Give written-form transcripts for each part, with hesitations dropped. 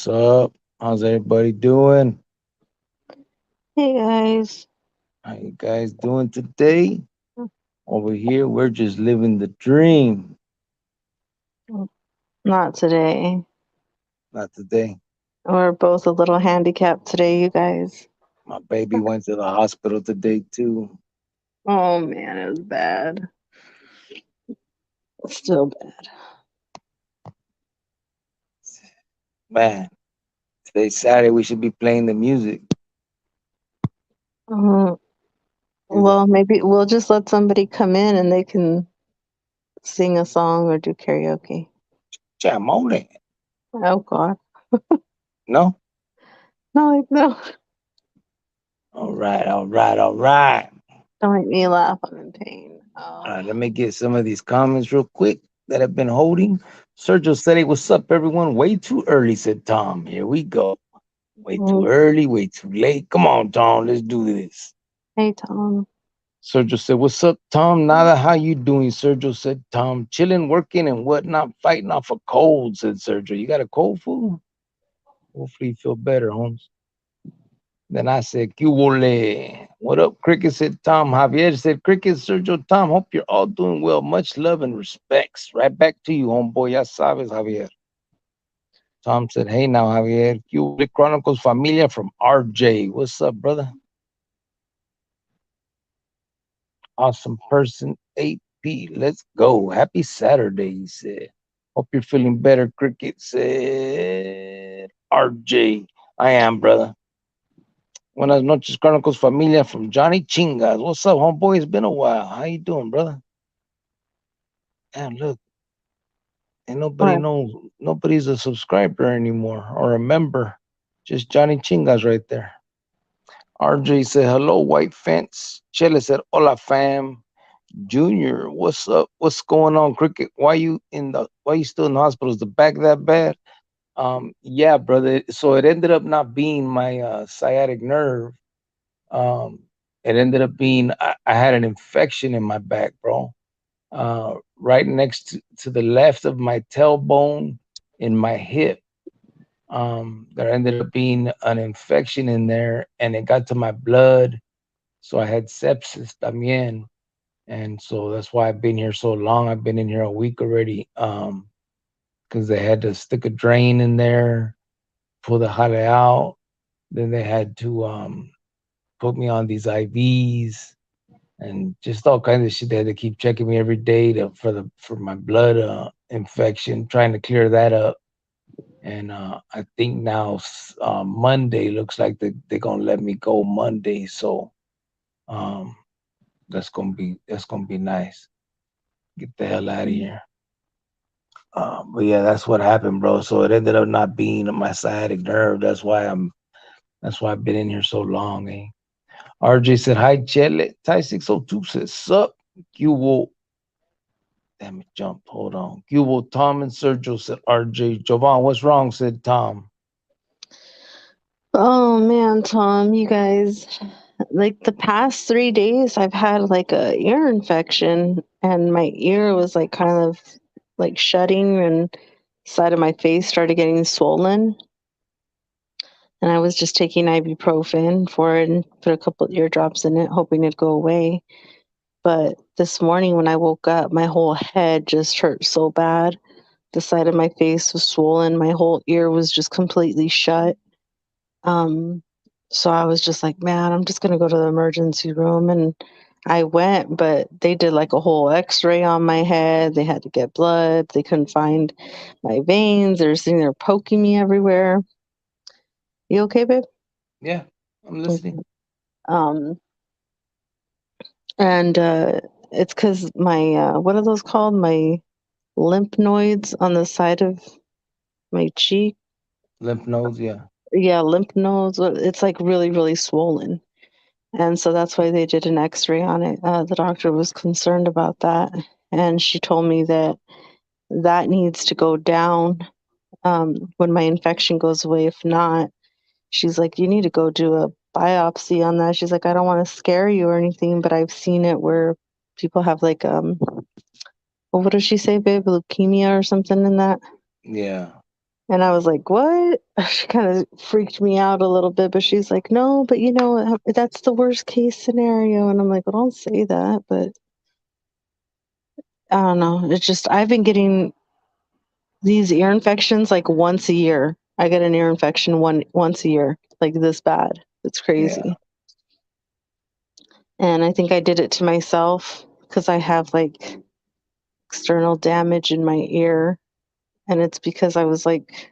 What's up? How's everybody doing? Hey guys. How you guys doing today? Over here, we're just living the dream. Not today. Not today. We're both a little handicapped today, you guys. My baby went to the hospital today too. Oh man, it was bad. Still bad. Man, today's Saturday. We should be playing the music. Uh, Is it well, maybe we'll just let somebody come in and they can sing a song or do karaoke. Chamole? Oh God. No? No, no. All right, all right, all right. Don't make me laugh. I'm in pain. All Oh. right, let me get some of these comments real quick that I've been holding. Sergio said, "Hey, what's up, everyone? Way too early," said Tom. Here we go. Way too Mm. early, way too late. Come on, Tom, let's do this. Hey Tom. Sergio said, "What's up, Tom? Nada, how you doing?" Sergio said, "Tom, chilling, working, and whatnot, fighting off a cold," said Sergio. "You got a cold, fool? Hopefully you feel better, Holmes." Then I said, "Cubole. What up, Cricket?" said Tom. Javier said, "Cricket, Sergio, Tom, hope you're all doing well. Much love and respects." Right back to you, homeboy. Ya sabes, Javier. Tom said, "Hey now, Javier. Cubole Chronicles Familia from RJ. What's up, brother? Awesome person, 8P. Let's go. Happy Saturday," he said. "Hope you're feeling better," Cricket said. RJ. "I am, brother." Buenas noches, Chronicles Familia from Johnny Chingas. What's up, homeboy? It's been a while. How you doing, brother? And look, and nobody What? knows. Nobody's a subscriber anymore or a member. Just Johnny Chingas right there. RJ said, "Hello, white fence." Chele said, "Hola, fam." Junior, what's up? What's going on, Cricket? Why you still in the hospital? Is the back that bad? Yeah, brother. So it ended up not being my sciatic nerve. Um, it ended up being I had an infection in my back, bro. Right next to the left of my tailbone in my hip. There ended up being an infection in there and it got to my blood. So I had sepsis también. And so that's why I've been here so long. I've been in here a week already. Because they had to stick a drain in there, pull the jale out. Then they had to put me on these IVs and just all kinds of shit. They had to keep checking me every day for my blood infection, trying to clear that up. And I think now Monday looks like they're gonna let me go Monday. So um, that's gonna be nice. Get the hell out of here. But yeah, that's what happened, bro. So it ended up not being my sciatic nerve. That's why I've been in here so long. Eh? RJ said hi, Chele. Ty 602 says sup. Cubo, damn it, jumped. Hold on. Cubo, Tom, and Sergio said RJ. Jovan, what's wrong? Said Tom. Oh man, Tom, you guys. Like the past 3 days, I've had like a ear infection, and my ear was like kind of like shutting, and side of my face started getting swollen. And I was just taking ibuprofen for it and put a couple ear drops in it, hoping it'd go away. But this morning when I woke up, my whole head just hurt so bad. The side of my face was swollen. My whole ear was just completely shut. Um, so I was just like, man, I'm just gonna go to the emergency room. And I went, but they did like a whole x-ray on my head. They had to get blood. They couldn't find my veins. They're sitting there poking me everywhere. You okay, babe? Yeah, I'm listening. Okay. Um, and it's because my what are those called? My lymph nodes on the side of my cheek. Lymph nodes, yeah. Yeah, lymph nodes. It's like really, really swollen. And so that's why they did an x-ray on it. The doctor was concerned about that. And she told me that that needs to go down when my infection goes away. If not, she's like, you need to go do a biopsy on that. She's like, I don't want to scare you or anything, but I've seen it where people have like, well, what does she say, babe? Leukemia or something in that? Yeah. And I was like, "What?" She kind of freaked me out a little bit, but she's like, "No, but that's the worst case scenario." And I'm like, "Well, don't say that." But I don't know. It's just I've been getting these ear infections like once a year. I get an ear infection once a year, like this bad. It's Yeah, crazy. And I think I did it to myself because I have like external damage in my ear, and it's because I was like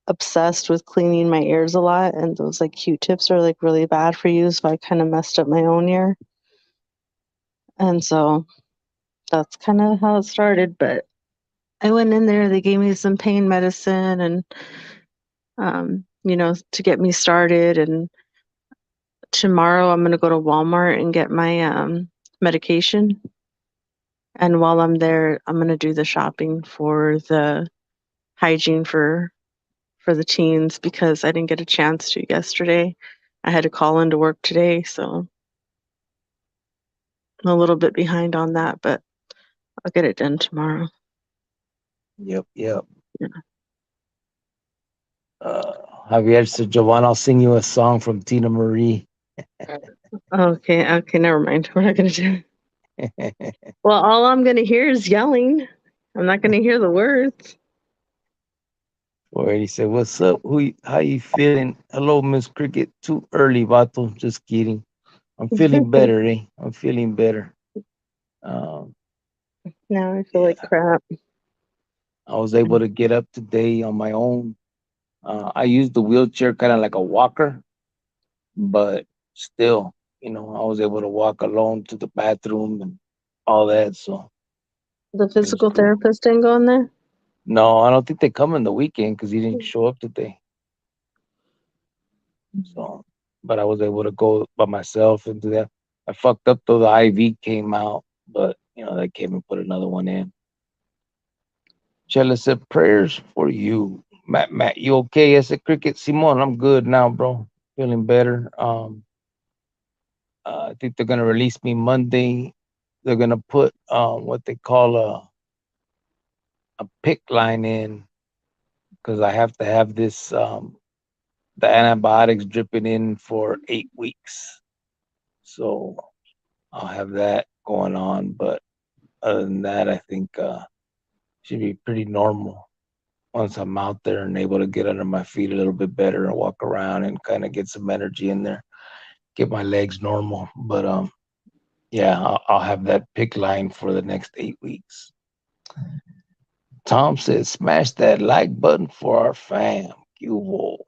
obsessed with cleaning my ears a lot, and those like Q-tips are like really bad for you, so I kind of messed up my own ear. And so that's kind of how it started. But I went in there, they gave me some pain medicine and to get me started. And tomorrow I'm going to go to Walmart and get my medication. And while I'm there, I'm going to do the shopping for the hygiene for the teens because I didn't get a chance to yesterday. I had to call into work today, so I'm a little bit behind on that, but I'll get it done tomorrow. yep, yep. Yeah. Uh, Javier said, Jovan, I'll sing you a song from Tina Marie. Okay, okay, never mind. We're not gonna do it. Well, all I'm gonna hear is yelling. I'm not gonna hear the words. Or he said, "What's up? How you feeling? Hello, Miss Cricket. Too early, Vato. Just kidding. I'm feeling better, eh? I'm feeling better. Um, Now I feel like yeah, crap. I was able to get up today on my own. I used the wheelchair kind of like a walker, but still, I was able to walk alone to the bathroom and all that. So The it was physical cool. therapist didn't go in there? No, I don't think they come in the weekend because he didn't show up today. So, but I was able to go by myself and do that. I fucked up though. The IV came out, but they came and put another one in. Chella said prayers for you, Matt, you okay? I said Cricket Simon, I'm good now, bro. Feeling better. I think they're gonna release me Monday. They're gonna put what they call a pick line in because I have to have this the antibiotics dripping in for 8 weeks. So I'll have that going on. But other than that, I think should be pretty normal once I'm out there and able to get under my feet a little bit better and walk around and kind of get some energy in there, get my legs normal. But yeah, I'll have that pick line for the next 8 weeks. Tom says, smash that like button for our fam. Cubo.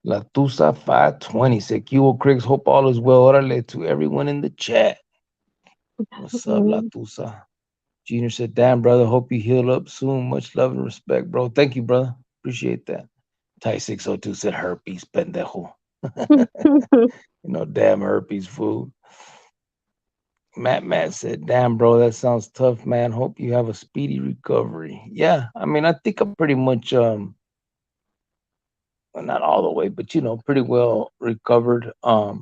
La Tusa 520 said, Cubo Cricks, hope all is well. Orale to everyone in the chat. What's up, La Mm, Tusa? Junior said, damn, brother, hope you heal up soon. Much love and respect, bro. Thank you, brother. Appreciate that. Ty 602 said, herpes, pendejo. Damn herpes food. Matt said, damn, bro, that sounds tough, man. Hope you have a speedy recovery. Yeah, I mean, I think I'm pretty much, well, not all the way, but, pretty well recovered. I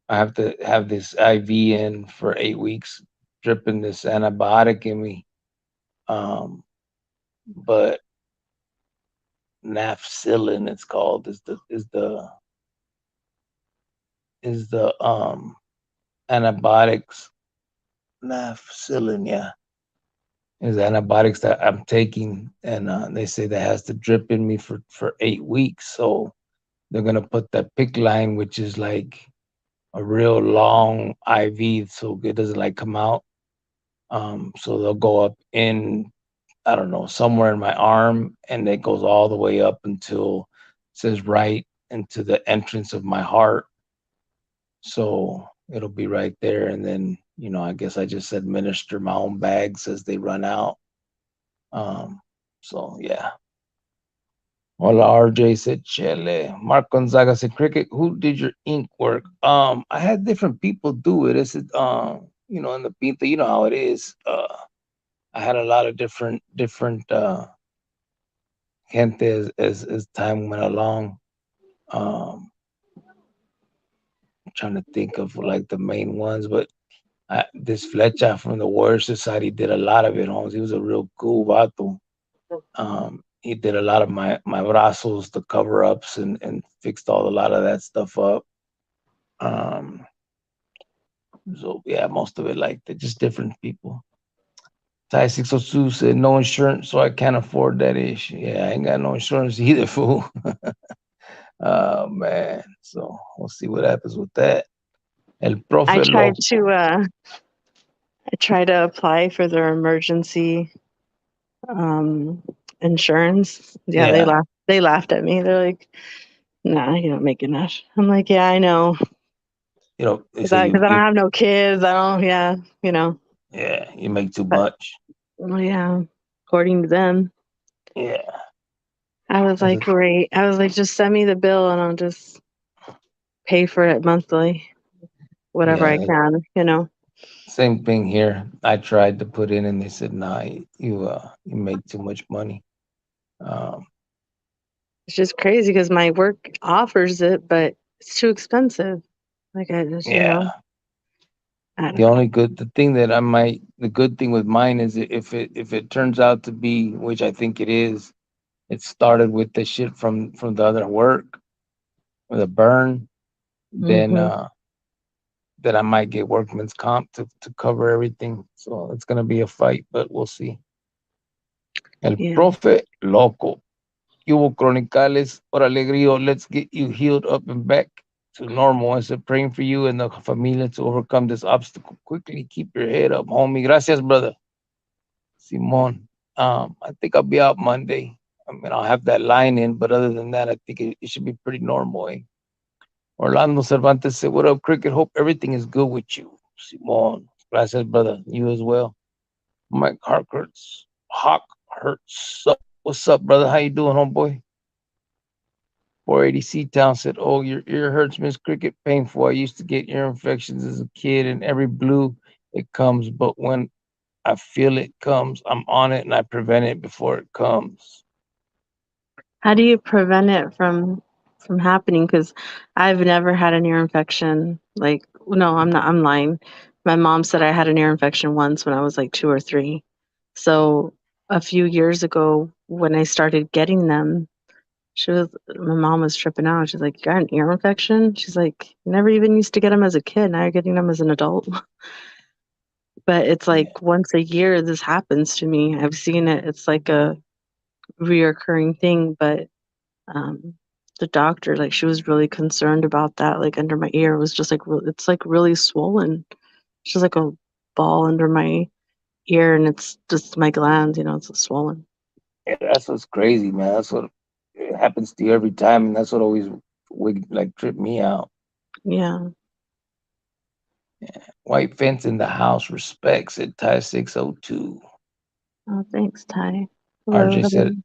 have to have this IV in for 8 weeks, dripping this antibiotic in me. But nafcillin, it's called, is the antibiotics. Nafcillin, yeah, is antibiotics that I'm taking, and they say that has to drip in me for 8 weeks. So they're gonna put that pick line, which is like a real long IV, so it doesn't like come out. So they'll go up in, I don't know, somewhere in my arm, and it goes all the way up until it says right into the entrance of my heart. So it'll be right there. And then, I guess I just administer my own bags as they run out. Um, so yeah. Hola, RJ said Chele. Mark Gonzaga said Cricket. Who did your ink work? I had different people do it. It's in the Pinta, you know how it is. I had a lot of different gente as time went along. I'm trying to think of like the main ones, but This Flecha from the Warrior Society did a lot of it, Holmes. He was a real cool vato. He did a lot of my brazos, the cover ups, and fixed a lot of that stuff up. Um, so yeah, most of it like that, just different people. Ty 602 said no insurance, so I can't afford that ish. Yeah, I ain't got no insurance either, fool. Oh man. So we'll see what happens with that. El I profe tried loco. to I tried to apply for their emergency um insurance. Yeah, Yeah. they laughed at me. They're like, "Nah, you don't make enough." I'm like, "Yeah, I know. You know, they Cuz say I, you cause I don't you have no kids. I don't yeah, you know." yeah, you make too But much. well, yeah, according to them. Yeah. I was That's like, a, "Great." I was like, "Just send me the bill and I'll just pay for it monthly, whatever I yeah, can, you know." same thing here. I tried to put in and they said, nah, you make too much money. Um, It's just crazy because my work offers it, but it's too expensive. Like I just, yeah. I The don't know. only good the thing that I might the good thing with mine is if it turns out to be, which I think it is, it started with the shit from the other work, with a burn, then Hmm. then I might get workman's comp to cover everything. So it's gonna be a fight, but we'll see. El Yeah. profe loco. Hubo Chronicales or Alegrio. Let's get you healed up and back to normal. I said praying for you and the familia to overcome this obstacle quickly. Keep your head up, homie. Gracias, brother. Simon. I think I'll be out Monday. I mean, I'll have that line in, but other than that, I think it should be pretty normal. Eh? Orlando Cervantes said, "What up, Cricket? Hope everything is good with you." Simon. Gracias, brother. You as well. Mike Harkerts. Hawk hurts. What's up, brother? How you doing, homeboy? 480 C Town said, "Oh, your ear hurts, Miss Cricket. Painful. I used to get ear infections as a kid, and every blue it comes, but when I feel it comes, I'm on it and I prevent it before it comes." How do you prevent it from happening? Because I've never had an ear infection. Like, no, I'm not. I'm lying. My mom said I had an ear infection once when I was like 2 or 3. So a few years ago, when I started getting them, my mom was tripping out. She's like, "You got an ear infection?" She's like, "You never even used to get them as a kid. Now you're getting them as an adult." But it's Yeah, like once a year this happens to me. I've seen it. It's like a reoccurring thing, but um the doctor, like, she was really concerned about that, like under my ear. It was just like it's like really swollen. It's just like a ball under my ear, and it's just my glands, it's swollen. yeah, that's what's crazy, man. That's what it happens to you every time, and that's what always like trip me out. Yeah. White fence in the house respects at Ty 602. Oh, thanks, Ty. Hello, RJ hello. said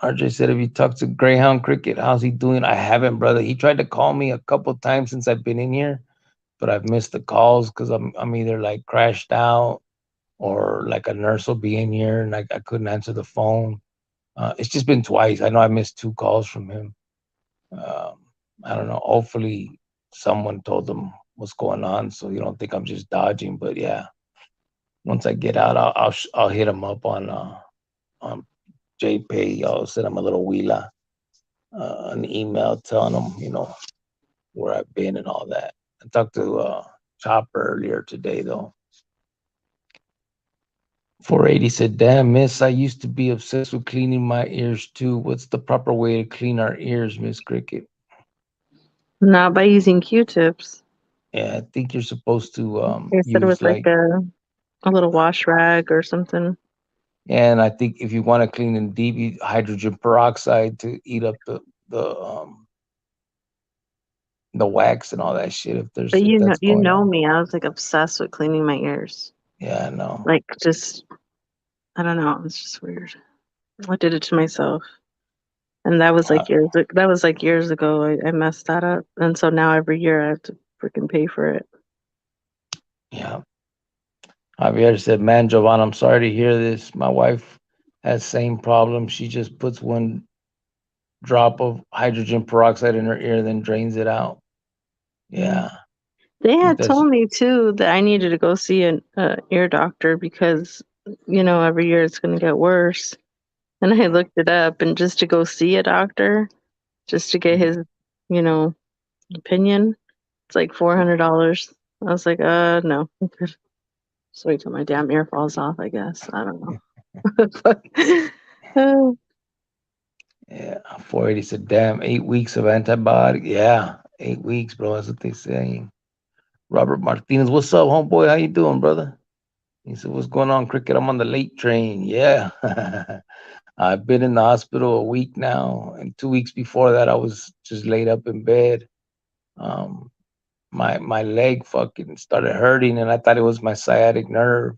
RJ said, "If you talk to Greyhound Cricket, how's he doing?" I haven't, brother. He tried to call me a couple times since I've been in here, but I've missed the calls because I'm either like crashed out or like a nurse will be in here and I couldn't answer the phone. It's just been twice. I know I missed 2 calls from him. Um, I don't know. Hopefully, someone told them what's going on, so you don't think I'm just dodging. But yeah, once I get out, I'll hit him up on JPay. I'll send him a little wheeler, an email telling him where I've been and all that. I talked to Chopper earlier today though. 480 said, "Damn, miss, I used to be obsessed with cleaning my ears too. What's the proper way to clean our ears, Miss Cricket?" Not by using Q-tips. Yeah, I think you're supposed to They said use with like like, a little wash rag or something. and I think if you want to clean in deep, hydrogen peroxide to eat up the wax and all that shit. If But if that's you going know on, me. I was like obsessed with cleaning my ears. yeah, I know. Like, just, I don't know. It's just weird. I did it to myself. And Uh, that was like years ago. I messed that up. And so now every year I have to freaking pay for it. yeah, Javier said, "Man, Jovan, I'm sorry to hear this. My wife has same problem. She just puts 1 drop of hydrogen peroxide in her ear, then drains it out." Mm. Yeah, They He had does. told me too that I needed to go see an ear doctor because, every year it's going to get worse. And I looked it up, and just to go see a doctor, just to get his, you know, opinion, it's like $400. I was like, no. Just wait till my damn ear falls off, I guess. I don't know. But, uh, Yeah, 480 said, damn, 8 weeks of antibiotic. Yeah, 8 weeks, bro. That's what they saying. Robert Martinez, what's up, homeboy? How you doing, brother? He said, what's going on, Cricket? I'm on the late train. Yeah. I've been in the hospital a week now. And 2 weeks before that, I was just laid up in bed. Um, my leg fucking started hurting, and I thought it was my sciatic nerve.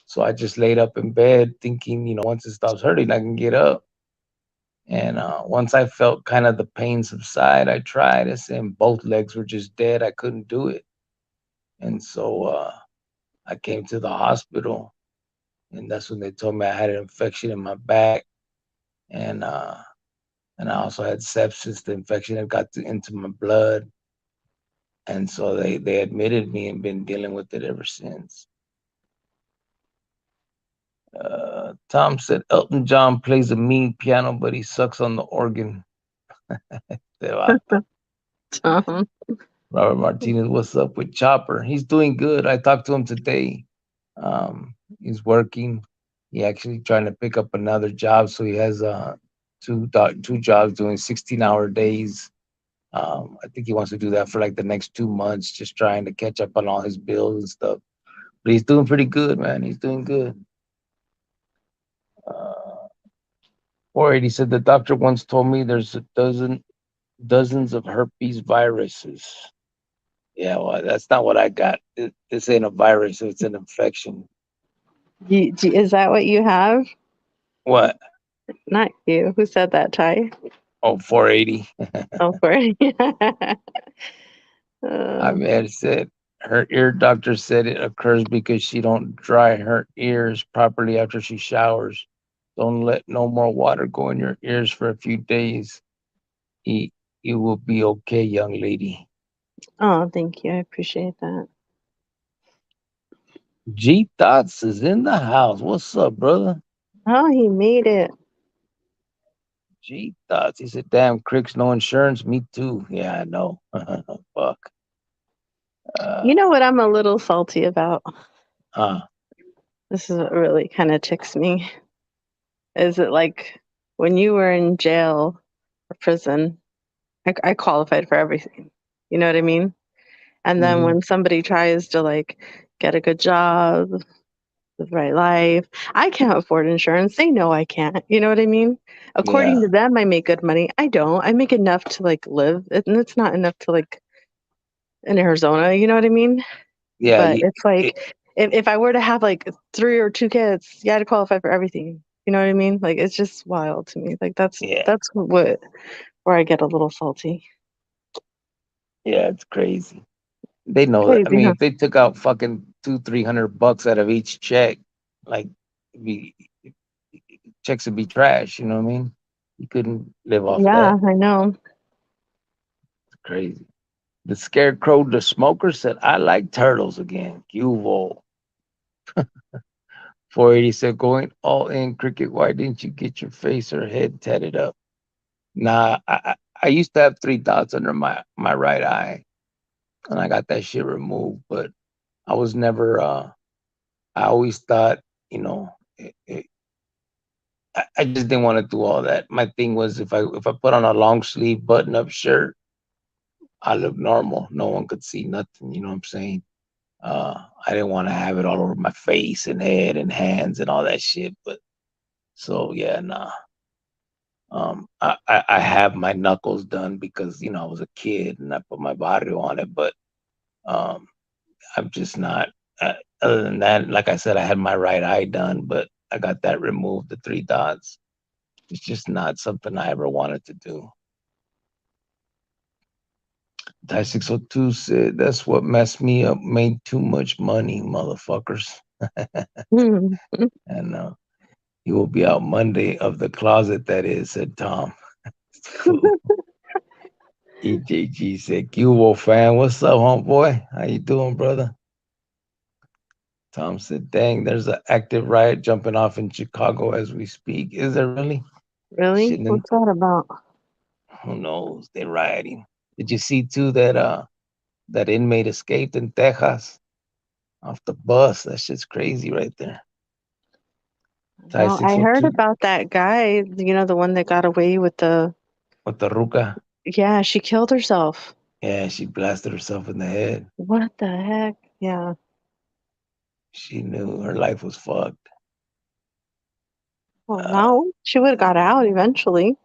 So I just laid up in bed thinking, once it stops hurting, I can get up. And once I felt kind of the pain subside, I tried it, and both legs were just dead. I couldn't do it. And so I came to the hospital, and that's when they told me I had an infection in my back, and I also had sepsis. The infection had got into my blood, and so they admitted me and been dealing with it ever since. Tom said Elton John plays a mean piano, but he sucks on the organ. Te vato. um, Robert Martinez, what's up with Chopper? He's doing good. I talked to him today. He's working. He actually trying to pick up another job, so he has two jobs doing 16-hour days. I think he wants to do that for like the next 2 months, just trying to catch up on all his bills and stuff. But he's doing pretty good, man. He's doing good. Uh, 480 said the doctor once told me there's dozens of herpes viruses. Yeah, well, that's not what I got. This ain't a virus; it's an infection. is that what you have? What? Not you. Who said that, Ty? Oh, 480. Oh, for I uh, mean, it said her ear doctor said it occurs because she don't dry her ears properly after she showers. Don't let no more water go in your ears for a few days. You, you will be okay, young lady. oh, thank you. I appreciate that. G Thoughts is in the house. What's up, brother? Oh, he made it. G Thoughts. He said, damn, Cricks, no insurance. Me too. Yeah, I know. Fuck. You Uh, know what I'm a little salty about? uh, This is what really kind of ticks me. Is it like when you were in jail or prison, I qualified for everything. You know what I mean? And then mhm. when somebody tries to like get a good job, the right life, I can't afford insurance. They know I can't. You know what I mean? According Yeah, to them, I make good money. I don't. I make enough to like live, and it's not enough to like in Arizona. You know what I mean? yeah, But it's like it, if I were to have like 3 or 2 kids, you had to qualify for everything. You know what I mean? Like it's just wild to me. Like yeah, that's what where I get a little salty. yeah. It's crazy. They know that. I Crazy, mean, huh? if they took out fucking 200-300 bucks out of each check, like, be checks would be trash. You know what I mean? You couldn't live off Yeah, that. I know. It's crazy. The scarecrow, the smoker said, "I like turtles again." Qvo 480 said, "Going all in, Cricket. Why didn't you get your face or head tatted up?" Nah, I used to have 3 dots under my right eye, and I got that shit removed. But I was never. I always thought, you know, I just didn't want to do all that. My thing was if I put on a long sleeve button up shirt, I look normal. No one could see nothing. You know what I'm saying? I didn't want to have it all over my face and head and hands and all that shit. But so yeah, nah. I have my knuckles done because I was a kid and I put my barrio on it. But um, I'm just not. Other than that, like I said, I had my right eye done, but I got that removed, the 3 dots. It's just not something I ever wanted to do. Die 602 said, that's what messed me up. Made too much money, motherfuckers. Hmm. And he will be out Monday of the closet, that is, said Tom. Fool. EJG said, Cubo fan, what's up, homeboy? How you doing, brother? Tom said, dang, there's an active riot jumping off in Chicago as we speak. Is there really? Really? Shouldn't, What's that about? who knows? They're rioting. Did you see too that that inmate escaped in Texas off the bus? That shit's crazy right there. Thai No, I heard 602 about that guy, the one that got away with the. with the ruka. Yeah, she killed herself. Yeah, she blasted herself in the head. What the heck? Yeah. She knew her life was fucked. Well, Uh, no, she would have got out eventually.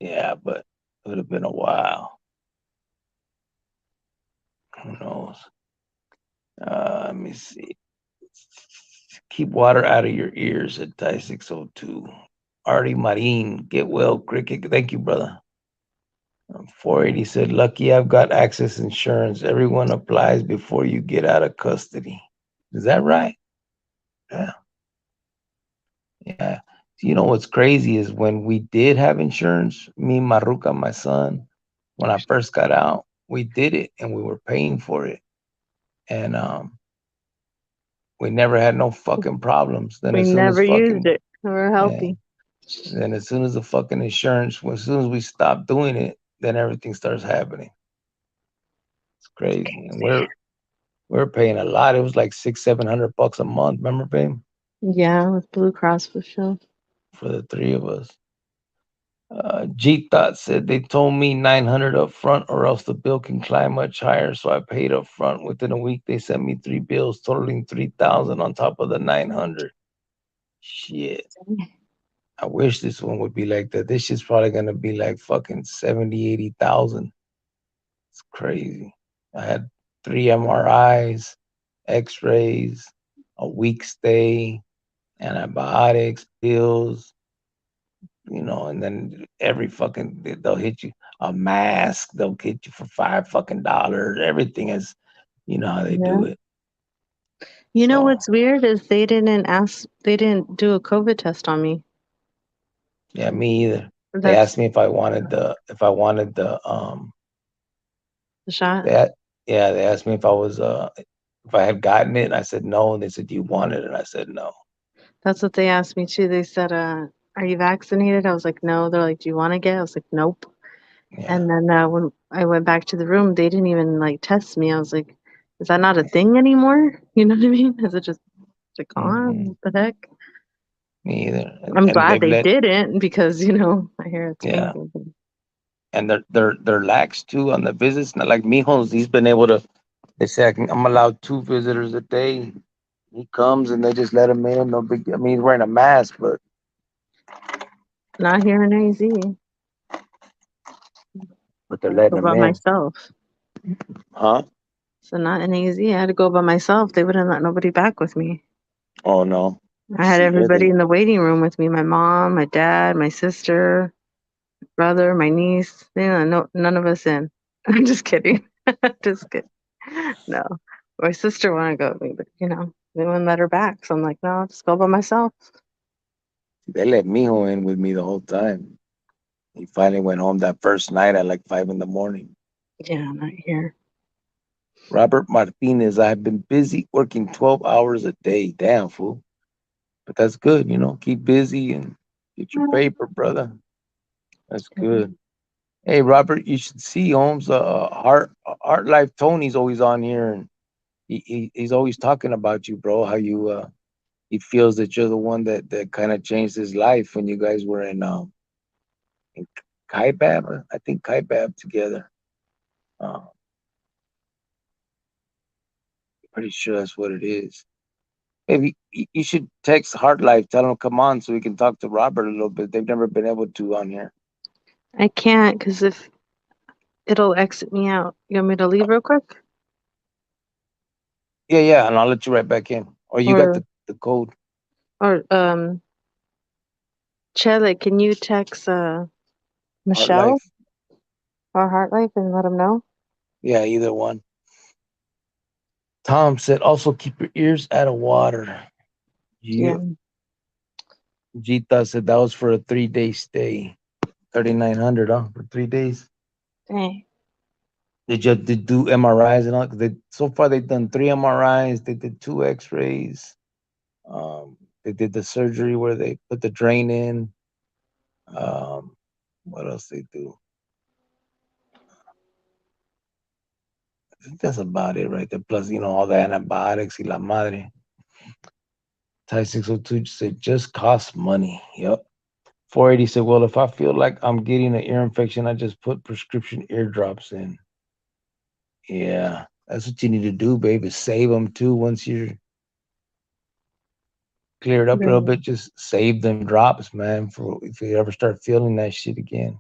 yeah, but it would have been a while. Who knows? Let me see. Keep water out of your ears at Thai 602. Artie Marin, get well, cricket. Thank you, brother. 480 said, lucky I've got access insurance. Everyone applies before you get out of custody. Is that right? Yeah. Yeah. You know what's crazy is when we did have insurance, me, Maruka, my son, when I first got out, we did it and we were paying for it. And we never had no fucking problems. Then We as soon as never used fucking it. We're yeah, healthy. then as soon as the fucking insurance, as soon as we stopped doing it, then everything starts happening. It's crazy. And we're paying a lot. It was like 600-700 bucks a month. Remember, babe? Yeah, with Blue Cross for sure. For the three of us. G Thought said they told me 900 up front or else the bill can climb much higher. So I paid up front. Within a week, they sent me three bills totaling 3,000 on top of the 900. Shit. I wish this one would be like that. This shit's probably going to be like fucking 70, 80,000. It's crazy. I had three MRIs, x rays, a week stay, antibiotics, pills, and then every fucking they'll hit you a mask. They'll get you for $5 fucking. Everything is, you know how they Yeah. do it. You know So what's weird is they didn't do a COVID test on me. yeah, me either. They That's asked me if I wanted the the shot. that yeah, they asked me if I had gotten it. And I said no, and they said, do you want it? And I said no. That's what they asked me too. They said, "Are you vaccinated?" I was like, "No." They're like, "Do you want to get?" I was like, "Nope." Yeah. And then when I went back to the room, they didn't even like test me. I was like, "Is that not a thing anymore?" You know what I mean? Is it just like Hmm. on? What the heck? Me either. And, I'm and glad they've they let didn't because I hear it's yeah. painful. And they're lax too on the visits. Not like Mijo's, he's been able to. They say I'm allowed two visitors a day. He comes and they just let him in. No big. I mean, he's wearing a mask, but Not here in AZ. they're I had to letting go him by in, myself. huh? So not in AZ. I had to go by myself. They wouldn't let nobody back with me. Oh no. I had See here everybody they. in the waiting room with me. My mom, my dad, my sister, brother, my niece. No, none of us in. I'm just kidding. Just kidding. No, my sister wanted to go with me, but they wouldn't let her back. So I'm like, no, I'll just go by myself. They let Mijo in with me the whole time. He finally went home that first night at like 5 in the morning. Yeah, I'm not here. Robert Martinez, I have been busy working 12 hours a day. Damn fool. But that's good, Keep busy and get your paper, brother. That's good. Hey, Robert, you should see Holmes. Heart Life Tony's always on here, and he's always talking about you, bro. How he feels that you're the one that kind of changed his life when you guys were in Kaibab, I think Kaibab together. Uh, pretty sure that's what it is. Maybe you should text Heart Life, tell him come on so we can talk to Robert a little bit. They've never been able to on here. I can't because if it'll exit me out. You want me to leave real quick? Yeah, yeah, and I'll let you right back in. Or you got Or the code. or Chele, can you text Heart Michelle Life. or Heartlife and let them know? Yeah, either one. Tom said, also keep your ears out of water. Yeah. You Jita said that was for a 3-day stay. $3,900 for 3 days. Dang. Did do MRIs and all? 'Cause so far they've done three MRIs. They did two X-rays. They did the surgery where they put the drain in. Um, what else they do? I think that's about it right there. Plus, all the antibiotics y la madre. Type 602 said just costs money. Yep. 480 said, well, if I feel like I'm getting an ear infection, I just put prescription eardrops in. Yeah, that's what you need to do, baby. Save them too. Once you're cleared up a little Really? bit, just save them drops, man, for if you ever start feeling that shit again.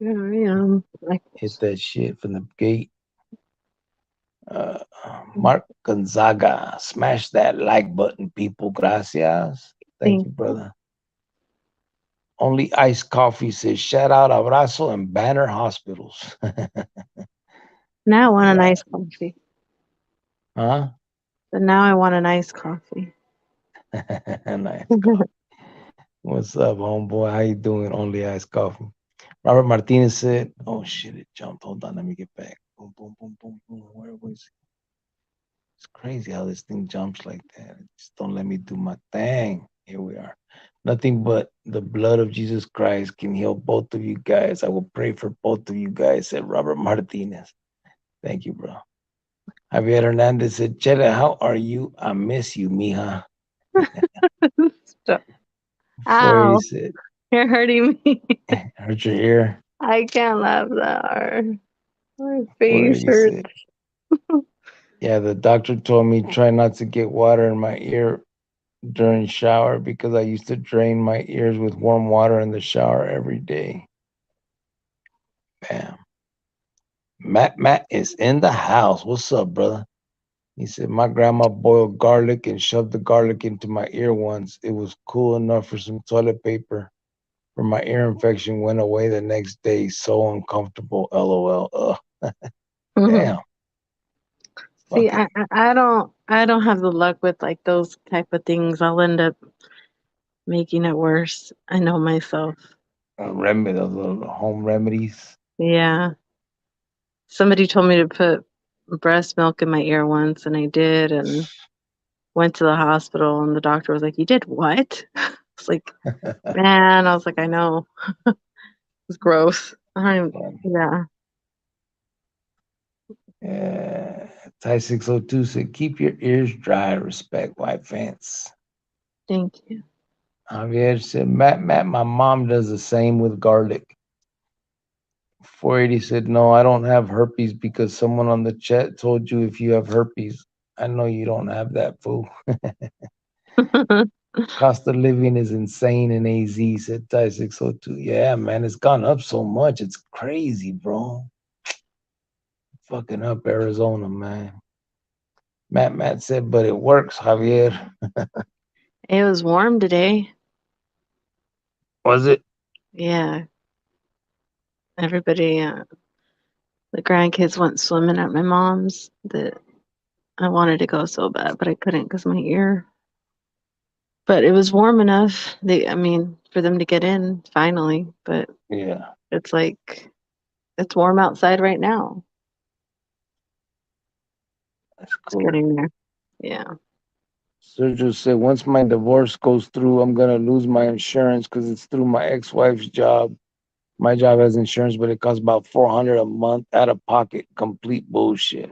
Yeah, yeah. Like, Hit that shit from the gate. Uh, Mark Gonzaga, smash that like button, people. Gracias. Thank think you, brother. Only iced coffee says shout out, abrazo, and Banner Hospitals. now I want a Yeah. nice coffee. Huh? But now I want a nice coffee. Nice coffee. What's up, homeboy? How you doing? Only iced coffee. Robert Martinez said, "Oh shit, it jumped. Hold on, let me get back. Boom, boom, boom, boom, boom. Where was it? It's crazy how this thing jumps like that. Just don't let me do my thing. Here we are. Nothing but the blood of Jesus Christ can heal both of you guys. I will pray for both of you guys," said Robert Martinez. Thank you, bro. Javier Hernandez said, Chela, how are you? I miss you, mija. Stop. Before he Ow, said, you're hurting me. hurt your ear. I can't laugh that hard. My Before face he hurts. said, yeah, the doctor told me try not to get water in my ear during shower because I used to drain my ears with warm water in the shower every day. Bam. Matt is in the house. What's up, brother? He said, my grandma boiled garlic and shoved the garlic into my ear once. It was cool enough for some toilet paper. For my ear infection went away the next day. So uncomfortable. LOL. Ugh. Mhm. Damn. See, Fuck it. I don't have the luck with like those type of things. I'll end up making it worse. I know myself. Remedy, those little home remedies. Yeah. Somebody told me to put breast milk in my ear once, and I did, and went to the hospital, and the doctor was like, "You did what?" It's like, man, I was like, I know. It's gross. I don't, yeah, Yeah. Ty 602 said, keep your ears dry. Respect white fence. thank you. Javier said, Matt, my mom does the same with garlic. 480 said, no, I don't have herpes because someone on the chat told you if you have herpes. I know you don't have that, fool. Cost of living is insane in AZ, said Ty 602. Yeah, man, it's gone up so much. It's crazy, bro. Fucking up Arizona, man. Matt said, but it works, Javier. It was warm today. Was it? Yeah, everybody, the grandkids went swimming at my mom's. That I wanted to go so bad, but I couldn't because my ear. But it was warm enough. I mean, for them to get in finally. But Yeah, it's like it's warm outside right now. that's It's cool. getting there. Yeah. Sergio said, once my divorce goes through, I'm going to lose my insurance because it's through my ex wife's job. My job has insurance, but it costs about 400 a month out of pocket. Complete bullshit.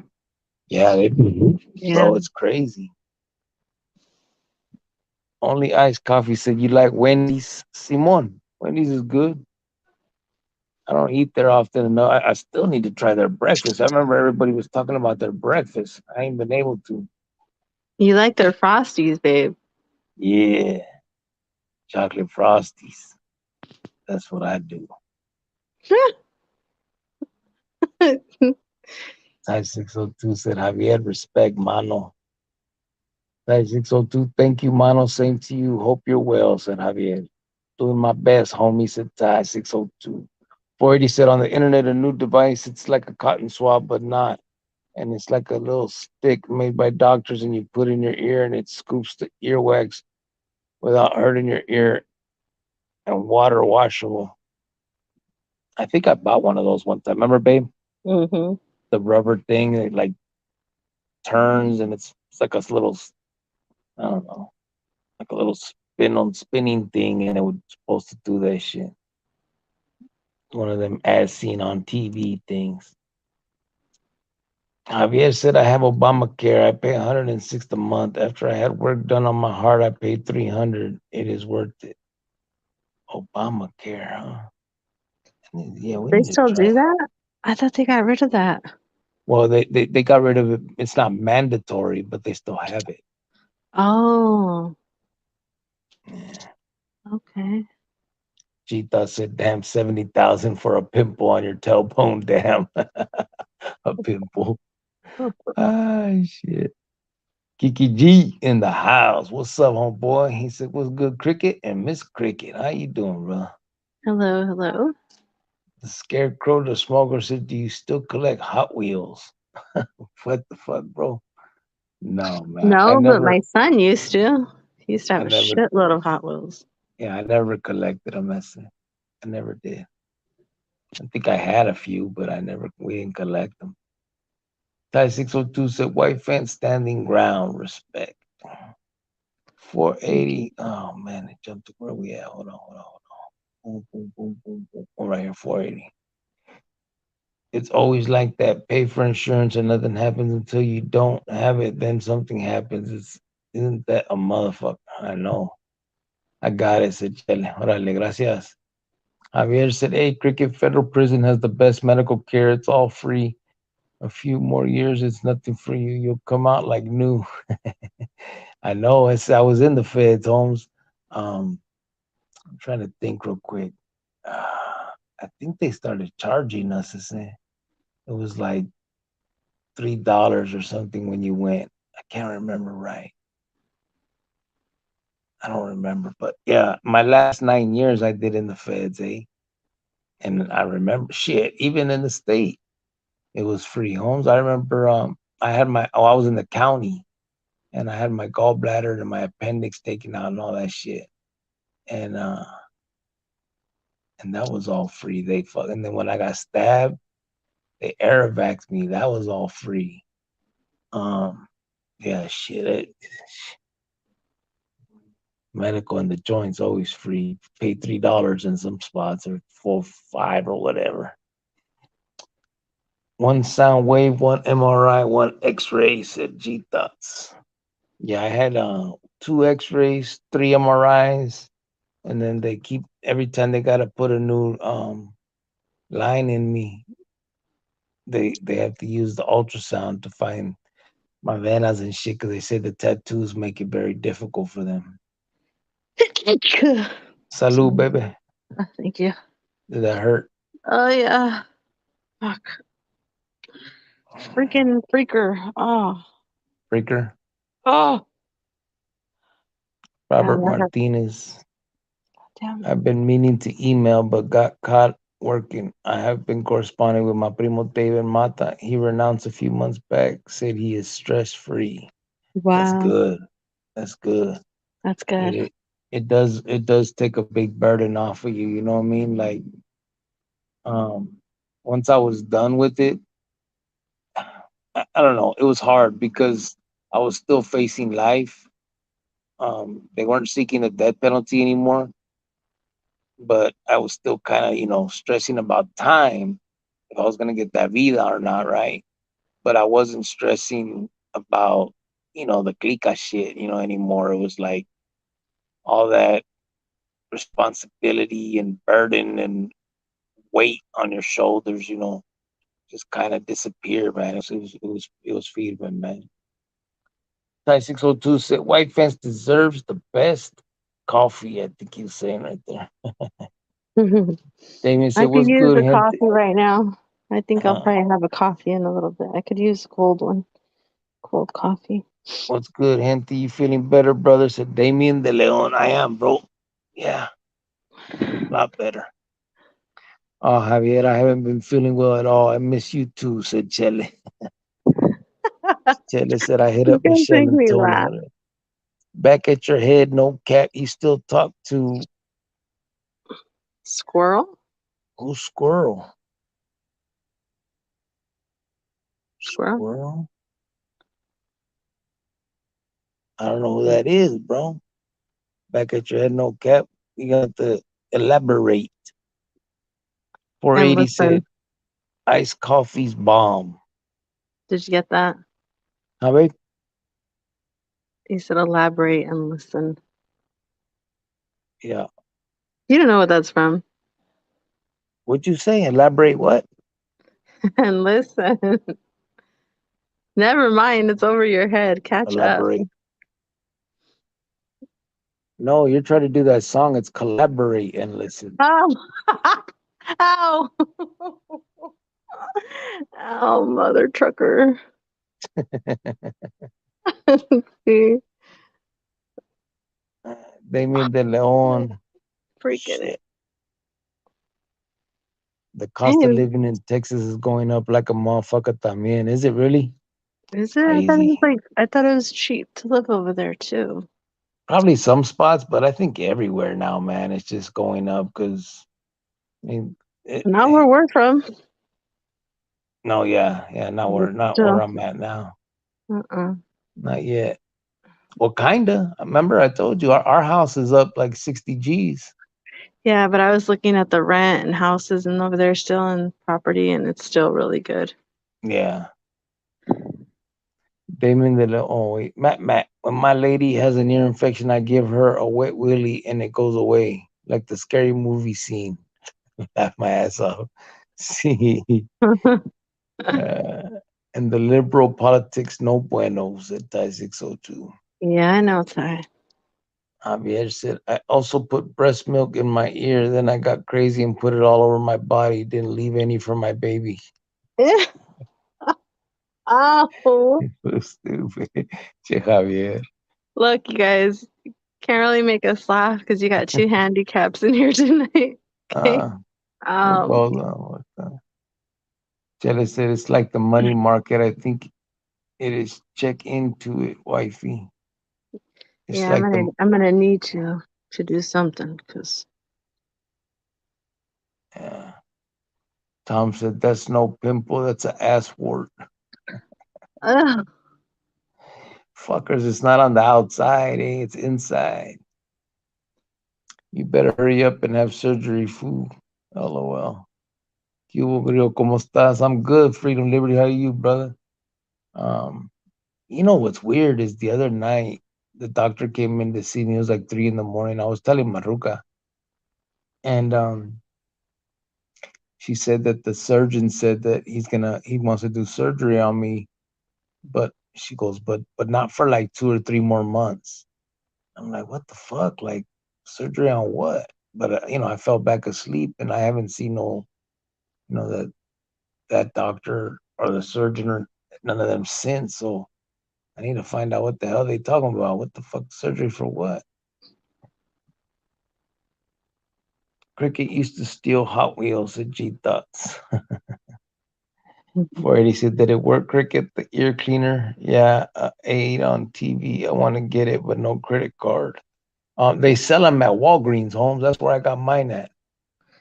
Yeah, Yeah. bro, it's crazy. Only iced coffee said, you like Wendy's? Simon, Wendy's is good. I don't eat there often enough. I still need to try their breakfast. I remember everybody was talking about their breakfast. I ain't been able to. You like their frosties, babe. Yeah, chocolate frosties. That's what I do. Type 602 said, Javier, respect, mano. Type 602, thank you, mano. Same to you. Hope you're well, said Javier. Doing my best, homie, said Ty 602. 480 said, on the internet, a new device. It's like a cotton swab, but not. And it's like a little stick made by doctors, and you put in your ear, and it scoops the earwax without hurting your ear and water washable. I think I bought one of those one time. Remember, babe? Mm-hmm. The rubber thing that like turns and it's like a little, I don't know, like a little spinning thing, and it was supposed to do that shit. One of them as seen on TV things. Javier said I have Obamacare. I pay 106 a month. After I had work done on my heart, I paid 300. It is worth it. Obamacare, huh? Yeah, we They need to still try do it. that? I thought they got rid of that. Well, they got rid of it. It's not mandatory, but they still have it. Oh, Yeah. okay. Cheetah said, "Damn, 70,000 for a pimple on your tailbone. Damn, a pimple. Ah, shit." Kiki G in the house. What's up, homeboy? He said, "What's good, Cricket and Miss Cricket? How you doing, bro?" Hello, hello. The Scarecrow, the smoker said, "Do you still collect Hot Wheels?" What the fuck, bro? No, man. No, but my son used to. He used to have I a never, shitload of Hot Wheels. yeah, I never collected them. I never did. I think I had a few, but we didn't collect them. Ty 602 said, "White fence standing ground, respect." 480. Oh, man, it jumped to where we at. Hold on. Boom, boom, boom, boom, boom. Oh, right here, 480. It's always like that. Pay for insurance and nothing happens until you don't have it. Then something happens. Isn't that a motherfucker? I know. I got it, said Chele. Órale, gracias. Javier said, "Hey, Cricket Federal Prison has the best medical care. It's all free. A few more years, it's nothing for you. You'll come out like new." I know. I was in the feds, Holmes. I'm trying to think real quick. I think they started charging us. It was like $3 or something when you went. I can't remember right. I don't remember, but yeah, my last 9 years I did in the feds, eh? And I remember shit. Even in the state, it was free, Holmes. I remember. I was in the county, and I had my gallbladder and my appendix taken out and all that shit. And that was all free. And then when I got stabbed, they air vaxxed me. That was all free. Um, yeah, shit. Medical and the joints always free. Pay $3 in some spots or 4, 5 or whatever. One sound wave, one MRI, one X-ray. Said G Thoughts. Yeah, I had 2 X-rays, 3 MRIs, and then they keep every time they gotta put a new line in me. They have to use the ultrasound to find my venas and shit because they say the tattoos make it very difficult for them. Salud, Sorry. baby. Thank you. Did that hurt? Oh yeah. Fuck. Freaking freaker. Oh. Breaker. Oh. Robert Damn, that hurt. Martinez. Damn. I've been meaning to email but got caught working. I have been corresponding with my primo David Mata. He renounced a few months back, said he is stress free. That's Wow. good. That's good. That's good. It does take a big burden off of you, you know what I mean? Like um once I was done with it, I don't know, it was hard because I was still facing life. They weren't seeking the death penalty anymore, but I was still kind of, stressing about time if I was gonna get that vida or not, right? But I wasn't stressing about, the clica shit, anymore. It was like all that responsibility and burden and weight on your shoulders, just kind of disappeared, man. It was feedback, man. Ty 602 said White Fence deserves the best coffee. I think he was saying right there. Damien I said, could "What's use good, a gente?" coffee right now. I think I'll Uh, probably have a coffee in a little bit. I could use a cold one. Cold coffee. what's good, gente? You feeling better, brother? Said Damien de Leon. I am, bro. Yeah, a lot better. Oh, Javier, I haven't been feeling well at all. I miss you too, said Chele. Chele said, I hit You up guys Michelle make and me told laugh. her. Back at your head, no cap. You still talk to Squirrel? Who's Squirrel? Squirrel. Squirrel? I don't know who that is, bro. Back at your head, no cap. You got to elaborate. And 480 said, listen. iced coffee's bomb. Did you get that? Huh, babe? He said elaborate and listen. Yeah. You don't know what that's from. What'd you say? Elaborate what? And listen. Never mind, it's over your head. Catch up. Elaborate. No, you're trying to do that song. It's collaborate and listen. Oh. Ow. Oh, mother trucker. See, Damien de Leon. freaking it. Shit. The cost of Hey, living in Texas is going up like a motherfucker también. Is it really? is it? Crazy. I thought it was cheap to live over there too. Probably some spots, but I think everywhere now, man, it's just going up because, I mean, it, Not where we're from. no, yeah, yeah, But not where still. I'm at now. Uh-uh. Not yet. Well, kinda. Remember, I told you our house is up like 60 G's. Yeah, but I was looking at the rent and houses and over there still in property and it's still really good. Yeah. Damon the oh wait, Matt. When my lady has an ear infection, I give her a wet willy and it goes away, like the scary movie scene. Laugh my ass off. See, uh, and the liberal politics no bueno, said Thai 602. Yeah, I know, Ty. Javier said, I also put breast milk in my ear. Then I got crazy and put it all over my body. Didn't leave any for my baby. Oh, So stupid. Che Javier. look, you guys can't really make us laugh because you got two handicaps in here tonight. Okay. Uh, no Um, problem. Chele said, it's like the money market. I think it is. Check into it, wifey. It's yeah, like the, I'm gonna need to do something because uh, Tom said, that's no pimple. That's an ass wart. Fuckers, it's not on the outside, eh? It's inside. You better hurry up and have surgery, fool. LOL. Cubo Grillo, ¿cómo estás? I'm good, Freedom Liberty. How are you, brother? Um, you know what's weird is the other night the doctor came in to see me. It was like 3 in the morning. I was telling Maruka, and she said that the surgeon said that he wants to do surgery on me, but she goes, but not for like 2 or 3 more months. I'm like, what the fuck? Like surgery on what? But I fell back asleep, and I haven't seen no, that doctor or the surgeon or none of them since. So I need to find out what the hell they talking about. What the fuck surgery for what? Cricket used to steal Hot Wheels at G Thoughts. 480 said that it worked. Cricket, the ear cleaner. Yeah, 8 on TV. I want to get it, but no credit card. They sell them at Walgreens, Holmes. That's where I got mine at.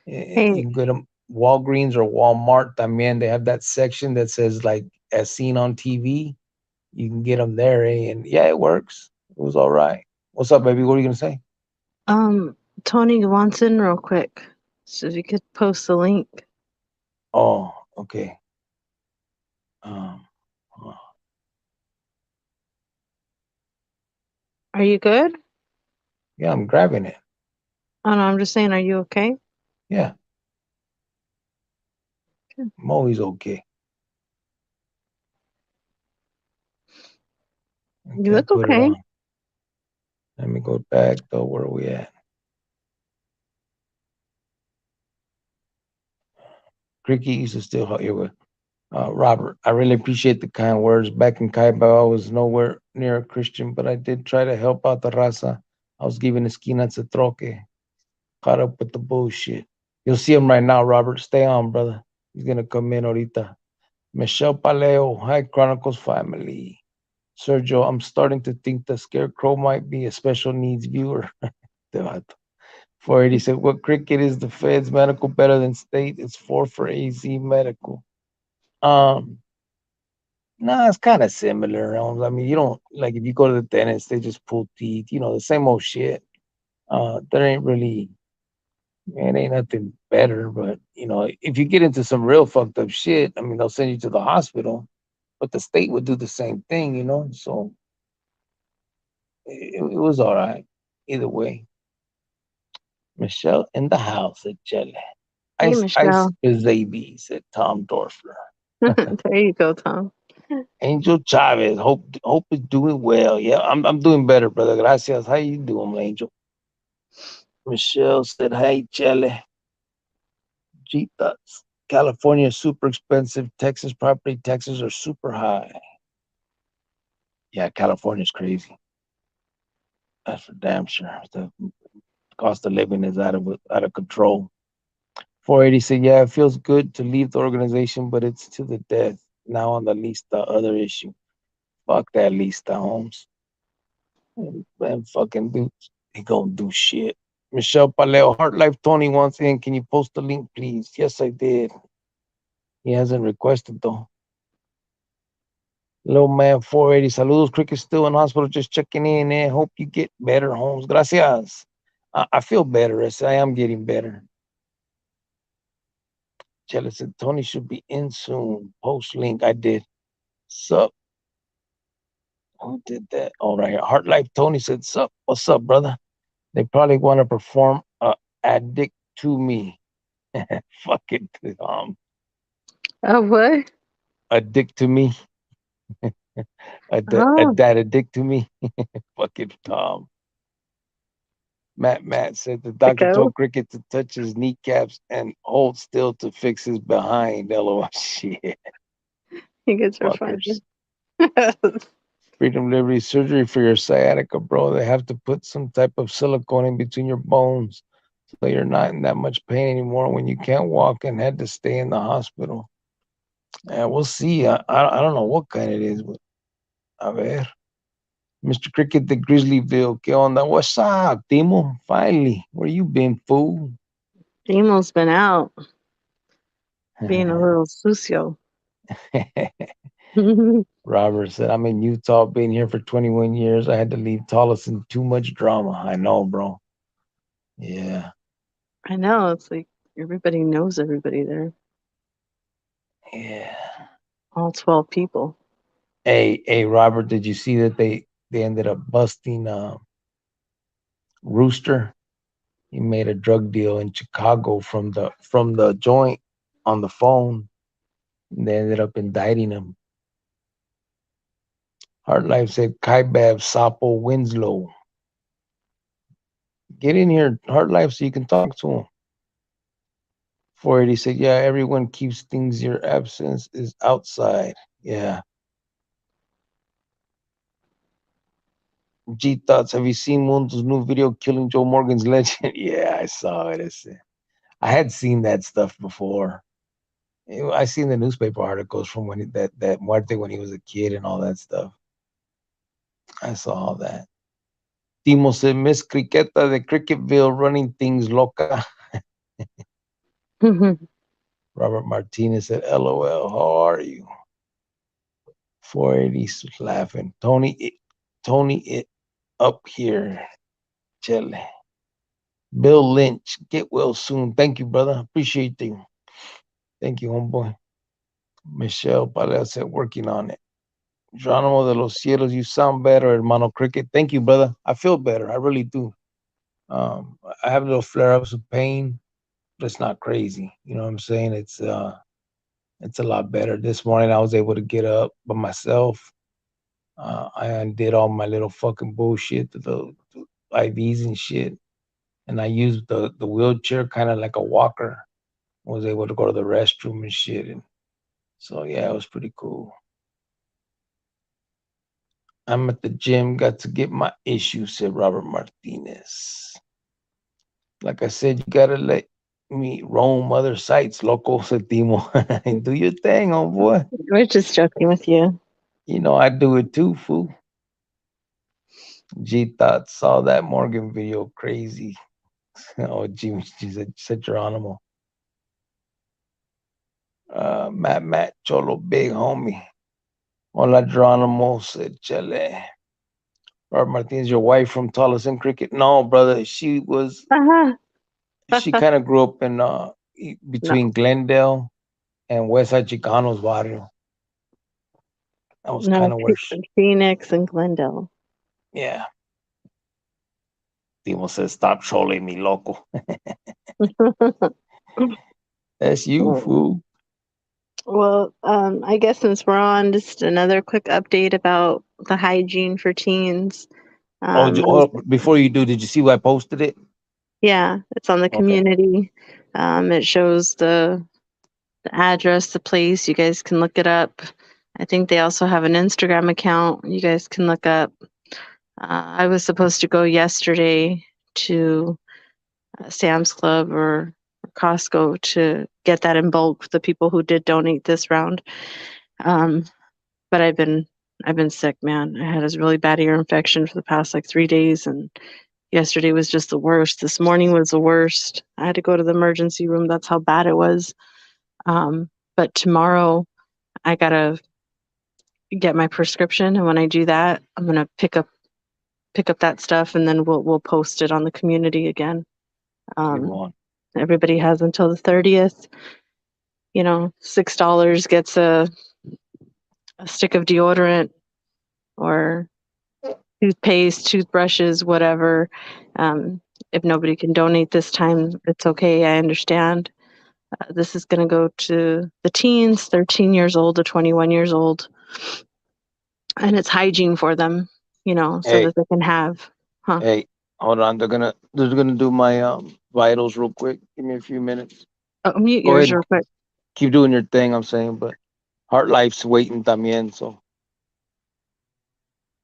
hey, You can get them Walgreens or Walmart. También they have that section that says like as seen on TV. You can get them there, eh? And yeah, it works. It was all right. What's up, baby? What are you gonna say? um, Tony wants in real quick, so if you could post the link. Oh, okay. Um, oh, Are you good? yeah, I'm grabbing it. Oh no, I'm just saying, are you okay? Yeah, I'm always okay. You Okay, I look put it okay. on. Let me go back though. Where are we at? Cricket used to still here with Robert. I really appreciate the kind words. Back in Caiba, I was nowhere near a Christian, but I did try to help out the raza. I was giving esquinas a troque. Caught up with the bullshit. You'll see him right now, Robert. Stay on, brother. He's gonna come in ahorita. Michelle Paleo, hi Chronicles family. Sergio, I'm starting to think the Scarecrow might be a special needs viewer. 480 said, what cricket is the feds medical better than state? It's four for AZ medical. Um, no, it's kind of similar. I mean, you don't like if you go to the dentist, they just pull teeth, the same old shit. There ain't really, man, ain't nothing better. But if you get into some real fucked up shit, I mean, they'll send you to the hospital, but the state would do the same thing. So it was all right either way. Michelle in the house at Chile. Hey, Ice Michelle. baby, said Tom Dorfler. There you go, Tom. Angel Chavez, hope is doing well. Yeah, I'm doing better, brother. Gracias. How you doing, Angel? Michelle said, "Hey, Chele, Jitas. California is super expensive. Texas property taxes are super high. Yeah, California's crazy. That's for damn sure. The cost of living is out of control." 480 said, "Yeah, it feels good to leave the organization, but it's to the death. Now on the lista, other issue. Fuck that lista, Holmes. Man, fucking dudes, they gonna do shit." Michelle Paleo, Heart Life Tony wants in. Can you post the link, please? Yes, I did. He hasn't requested though. Little man 480. Saludos, Cricket still in hospital, just checking in. Hope you get better, Holmes. Gracias. I feel better. I am getting better. Chella said Tony should be in soon. Post link. I did. Sup? Who did that? All right. Heart Life Tony said, Sup? What's up, brother? They probably want to perform Addict to Me. Fuck it. Oh, what? Addict to Me. Oh, That addict to me. Fuck it, Tom. Matt said the to doctor go. told Cricket to touch his kneecaps and hold still to fix his behind. LOL. Shit. You guys are funny. Fuckers. Freedom Liberty surgery for your sciatica, bro. They have to put some type of silicone in between your bones so you're not in that much pain anymore when you can't walk and had to stay in the hospital. Yeah, we'll see. I don't know what kind it is, but a ver. Mr. Cricket, the Grizzlyville. ¿Qué onda? What's up, Timo? Finally, where you been, fool? Demo's been out being a little sucio. Robert said, I'm in Utah, been here for 21 years. I had to leave Tolleson. Too much drama. I know, bro. Yeah. I know. It's like everybody knows everybody there. Yeah. All 12 people. Hey, Robert, did you see that they ended up busting Rooster? He made a drug deal in Chicago from the joint on the phone. And they ended up indicting him. Hard Life said Kaibab Sapo Winslow. Get in here, Hard Life, so you can talk to him. 480 said, yeah, everyone keeps things your absence is outside. Yeah. G Thoughts, have you seen Mundo's new video killing Joe Morgan's legend? Yeah, I saw it. I had seen that stuff before. I seen the newspaper articles from that Muerte when he was a kid and all that stuff. I saw all that. Timo said, Miss Criqueta de Cricketville running things loca. Robert Martinez said, LOL, how are you? 480's laughing. Tony, it up here. Chile. Bill Lynch, get well soon. Thank you, brother. Appreciate you. Thank you, homeboy. Michelle Palea said, working on it. Geronimo de los Cielos, you sound better, hermano Cricket. Thank you, brother. I feel better. I really do. I have little flare ups of pain, but it's not crazy. You know what I'm saying? It's a lot better. This morning I was able to get up by myself. I undid all my little fucking bullshit, the IVs and shit, and I used the wheelchair kind of like a walker. I was able to go to the restroom and shit, and so yeah, it was pretty cool. I'm at the gym, got to get my issue, said Robert Martinez. Like I said, you gotta let me roam other sites, loco, said Timo. Do your thing, homeboy. We're just joking with you. You know I do it too, fool. G Thought saw that Morgan video crazy. Oh, she said Geronimo. Matt Cholo, big homie. Hola, Geronimo, said Chele. Robert Martinez, your wife from Tolleson Cricket? No, brother. Uh-huh. She kind of grew up in No, between Glendale and Westside Chicanos barrio. That was no, kind of worse. Phoenix and Glendale. Yeah. Timo says, stop trolling me, loco. That's you, fool. Well, I guess since we're on, just another quick update about the hygiene for teens. Oh, Um, it was- before you do, did you see who I posted it? yeah, it's on the Okay. community. It shows the address, the place. You guys can look it up. I think they also have an Instagram account you guys can look up. I was supposed to go yesterday to Sam's Club or Costco to get that in bulk for the people who did donate this round. Um, but I've been sick, man. I had this really bad ear infection for the past like 3 days, and yesterday was just the worst. This morning was the worst. I had to go to the emergency room. That's how bad it was. But tomorrow I gotta get my prescription, and when I do that, I'm gonna pick up that stuff, and then we'll post it on the community again. Um, Simón. Everybody has until the 30th. $6 gets a stick of deodorant or toothpaste, toothbrushes, whatever. Um, if nobody can donate this time, it's okay. I understand. This is going to go to the teens, 13 years old to 21 years old, and it's hygiene for them, so Hey, that they can have, huh? hey, hold on. They're gonna do my vitals real quick. Give me a few minutes. Oh, mute Go yours ahead. real quick. Keep doing your thing, I'm saying, but Heart Life's waiting también, so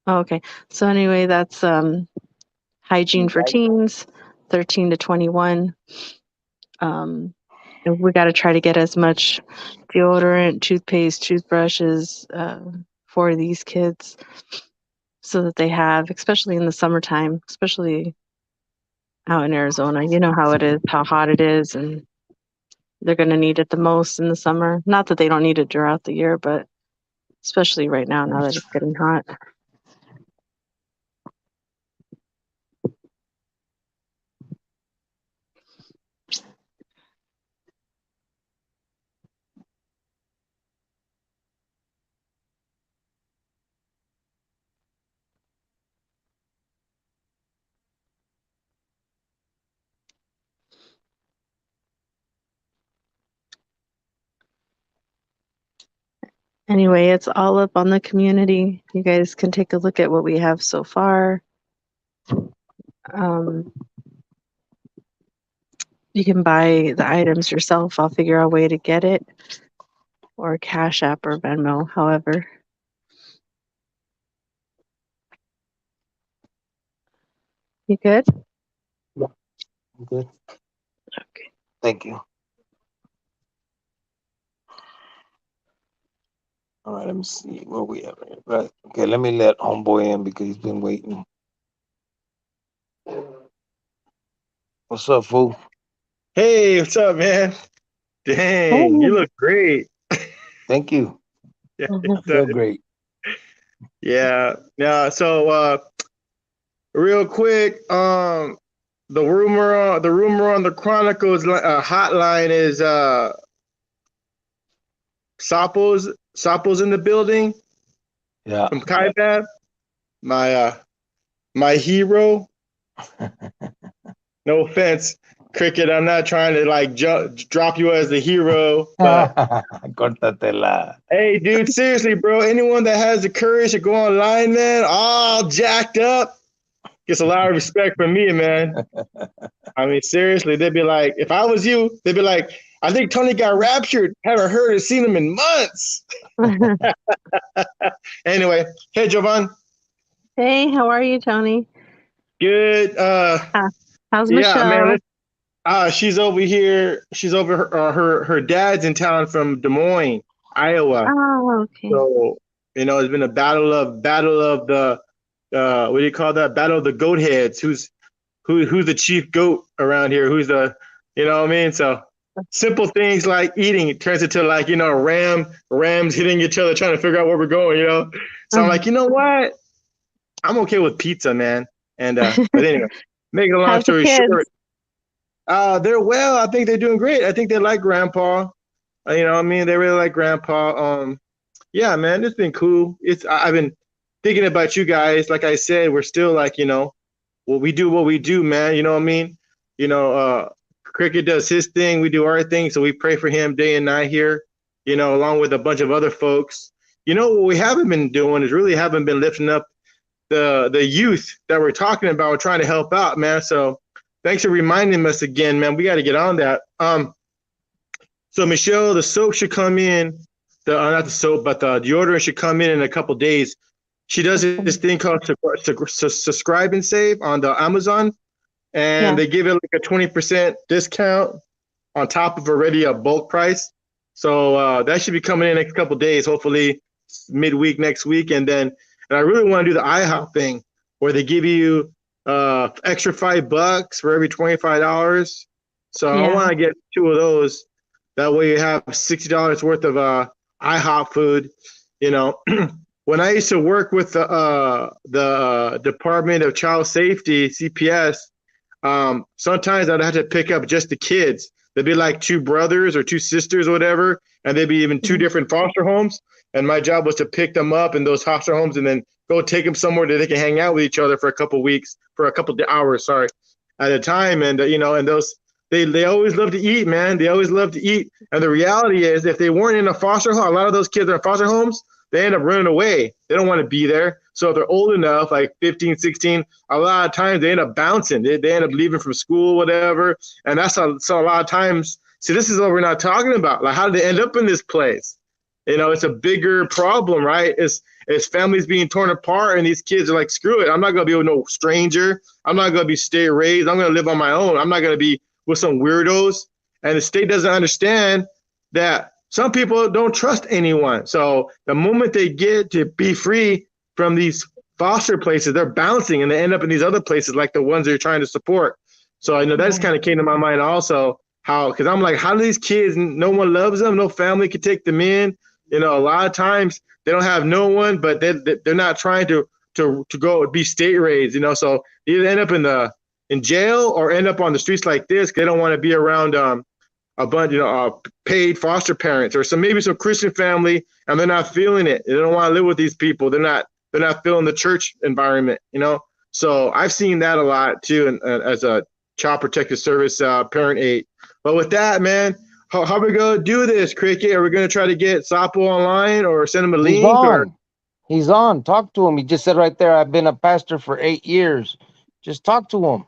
Oh, okay. So anyway, that's hygiene for teens, 13 to 21. Um, and we got to try to get as much deodorant, toothpaste, toothbrushes for these kids so that they have, especially in the summertime, especially out in Arizona. You know how it is, how hot it is, and they're going to need it the most in the summer. Not that they don't need it throughout the year, but especially right now that it's getting hot. Anyway, it's all up on the community. You guys can take a look at what we have so far. Um, you can buy the items yourself. I'll figure out a way to get it, or Cash App or Venmo, however. You good? I'm good. Okay. Thank you. All right, let me see where we at. Right. Okay, let me let homeboy in because he's been waiting. What's up, fool? Hey, what's up, man? Dang, you Oh. look great. Thank you. Yeah, I feel great. yeah. Yeah. So, real quick, the rumor on the Chronicles hotline is Sapo's in the building Yeah. from Kaibab. My my hero. No offense, Cricket. I'm not trying to like drop you as the hero, but Córtatela. hey, dude, seriously, bro. Anyone that has the courage to go online, man, all jacked up, gets a lot of respect from me, man. I mean, seriously, they'd be like, if I was you, they'd be like, I think Tony got raptured. Haven't heard or seen him in months. Anyway, hey, Jovan. Hey, how are you, Tony? Good. How's Yeah, man. Michelle? She's over here. She's over her dad's in town from Des Moines, Iowa. Oh, okay. So it's been a battle of the what do you call that? Battle of the goat heads. who's the chief goat around here, who's the, you know what I mean? So simple things like eating, it turns into like, rams hitting each other trying to figure out where we're going. So I'm like, you know what? I'm okay with pizza, man. And but anyway, making a long How's the story short, kids? they're well. I think they're doing great. I think they like grandpa. You know what I mean? They really like grandpa. Yeah, man, it's been cool. I've been thinking about you guys. Like I said, we're still like, well, we do what we do, man. You know what I mean? You know, Cricket does his thing, we do our thing, so we pray for him day and night here, along with a bunch of other folks. What we haven't been doing is really haven't been lifting up the youth that we're talking about, we're trying to help out, man. So thanks for reminding us again, man. We got to get on that. So Michelle, the soap should come in. Not the soap, but the deodorant should come in a couple days. She does this thing called subscribe and save on the Amazon, and they give it like a 20% discount on top of already a bulk price. So that should be coming in the next couple days, hopefully midweek next week. And I really want to do the IHOP thing where they give you extra $5 for every $25. So I want to get 2 of those. That way you have $60 worth of IHOP food. When I used to work with the Department of Child Safety, CPS, sometimes I'd have to pick up just the kids. There'd be like 2 brothers or 2 sisters or whatever, and there'd be even 2 different foster homes. And my job was to pick them up in those foster homes and then go take them somewhere that they can hang out with each other for a couple hours, at a time. And and those they always love to eat, man. They always love to eat. And the reality is, if they weren't in a foster home, a lot of those kids are in foster homes, they end up running away. They don't want to be there. So if they're old enough, like 15, 16, a lot of times they end up bouncing. They end up leaving from school, whatever. And so a lot of times, see, this is what we're not talking about. Like, how did they end up in this place? It's a bigger problem, right? It's families being torn apart, and these kids are like, screw it. I'm not going to be with no stranger. I'm not going to be state raised. I'm going to live on my own. I'm not going to be with some weirdos. And the state doesn't understand that some people don't trust anyone. So the moment they get to be free from these foster places, they're bouncing and they end up in these other places like the ones they're trying to support. So I know that just kind of came to my mind also, because I'm like, how do these kids, no one loves them, no family can take them in. A lot of times they don't have no one, but they're not trying to go be state raised, so they either end up in jail or end up on the streets like this. They don't want to be around a bunch, paid foster parents or maybe some Christian family, and they're not feeling it. They don't want to live with these people. They're not feeling the church environment, So I've seen that a lot too, and as a child protective service parent aide. But with that, man, how are we gonna do this, Cricket? Are we gonna try to get Sapo online or send him a link? He's on. Talk to him. He just said right there, I've been a pastor for 8 years. Just talk to him.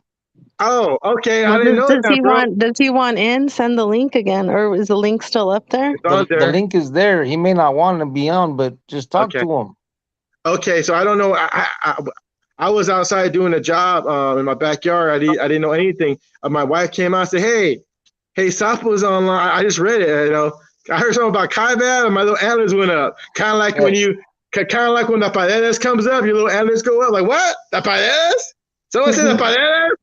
Oh, okay. Well, I didn't know does that, he bro. Does he want in? Send the link again, or is the link still up there? It's on there. The link is there. He may not want to be on, but just talk to him. Okay, so I don't know. I was outside doing a job in my backyard. I didn't know anything. My wife came out and said, "Hey, Sapo's online. I just read it. I heard something about CASHAPP, and my little antlers went up. Kind of like when the paredes comes up, your little antlers go up. Like, what? The paredes? Someone said the paredes?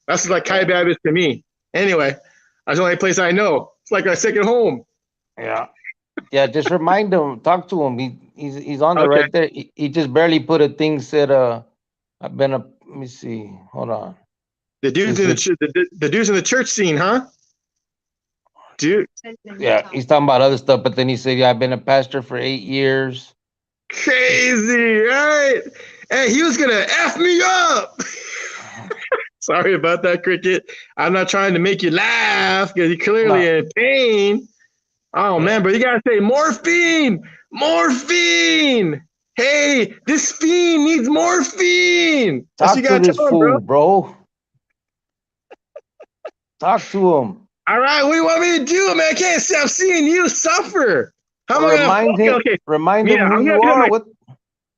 That's like CASHAPP is to me. Anyway, that's the only place I know. It's like a second home. Yeah. Just remind him. Talk to him. He's on there right there. He just barely put a thing said. I've been a. Let me see. Hold on. The dudes the dudes in the church scene, huh? Dude. Yeah, he's talking about other stuff, but then he said, "Yeah, I've been a pastor for 8 years." Crazy, right? Hey, he was gonna F me up. Sorry about that, Cricket. I'm not trying to make you laugh because you're clearly in pain. Oh man, but you gotta say morphine. Hey, this fiend needs morphine. Talk to this fool, bro. Talk to him. All right, what do you want me to do, man? I can't stop seeing you suffer. How am I gonna remind him who you are? What?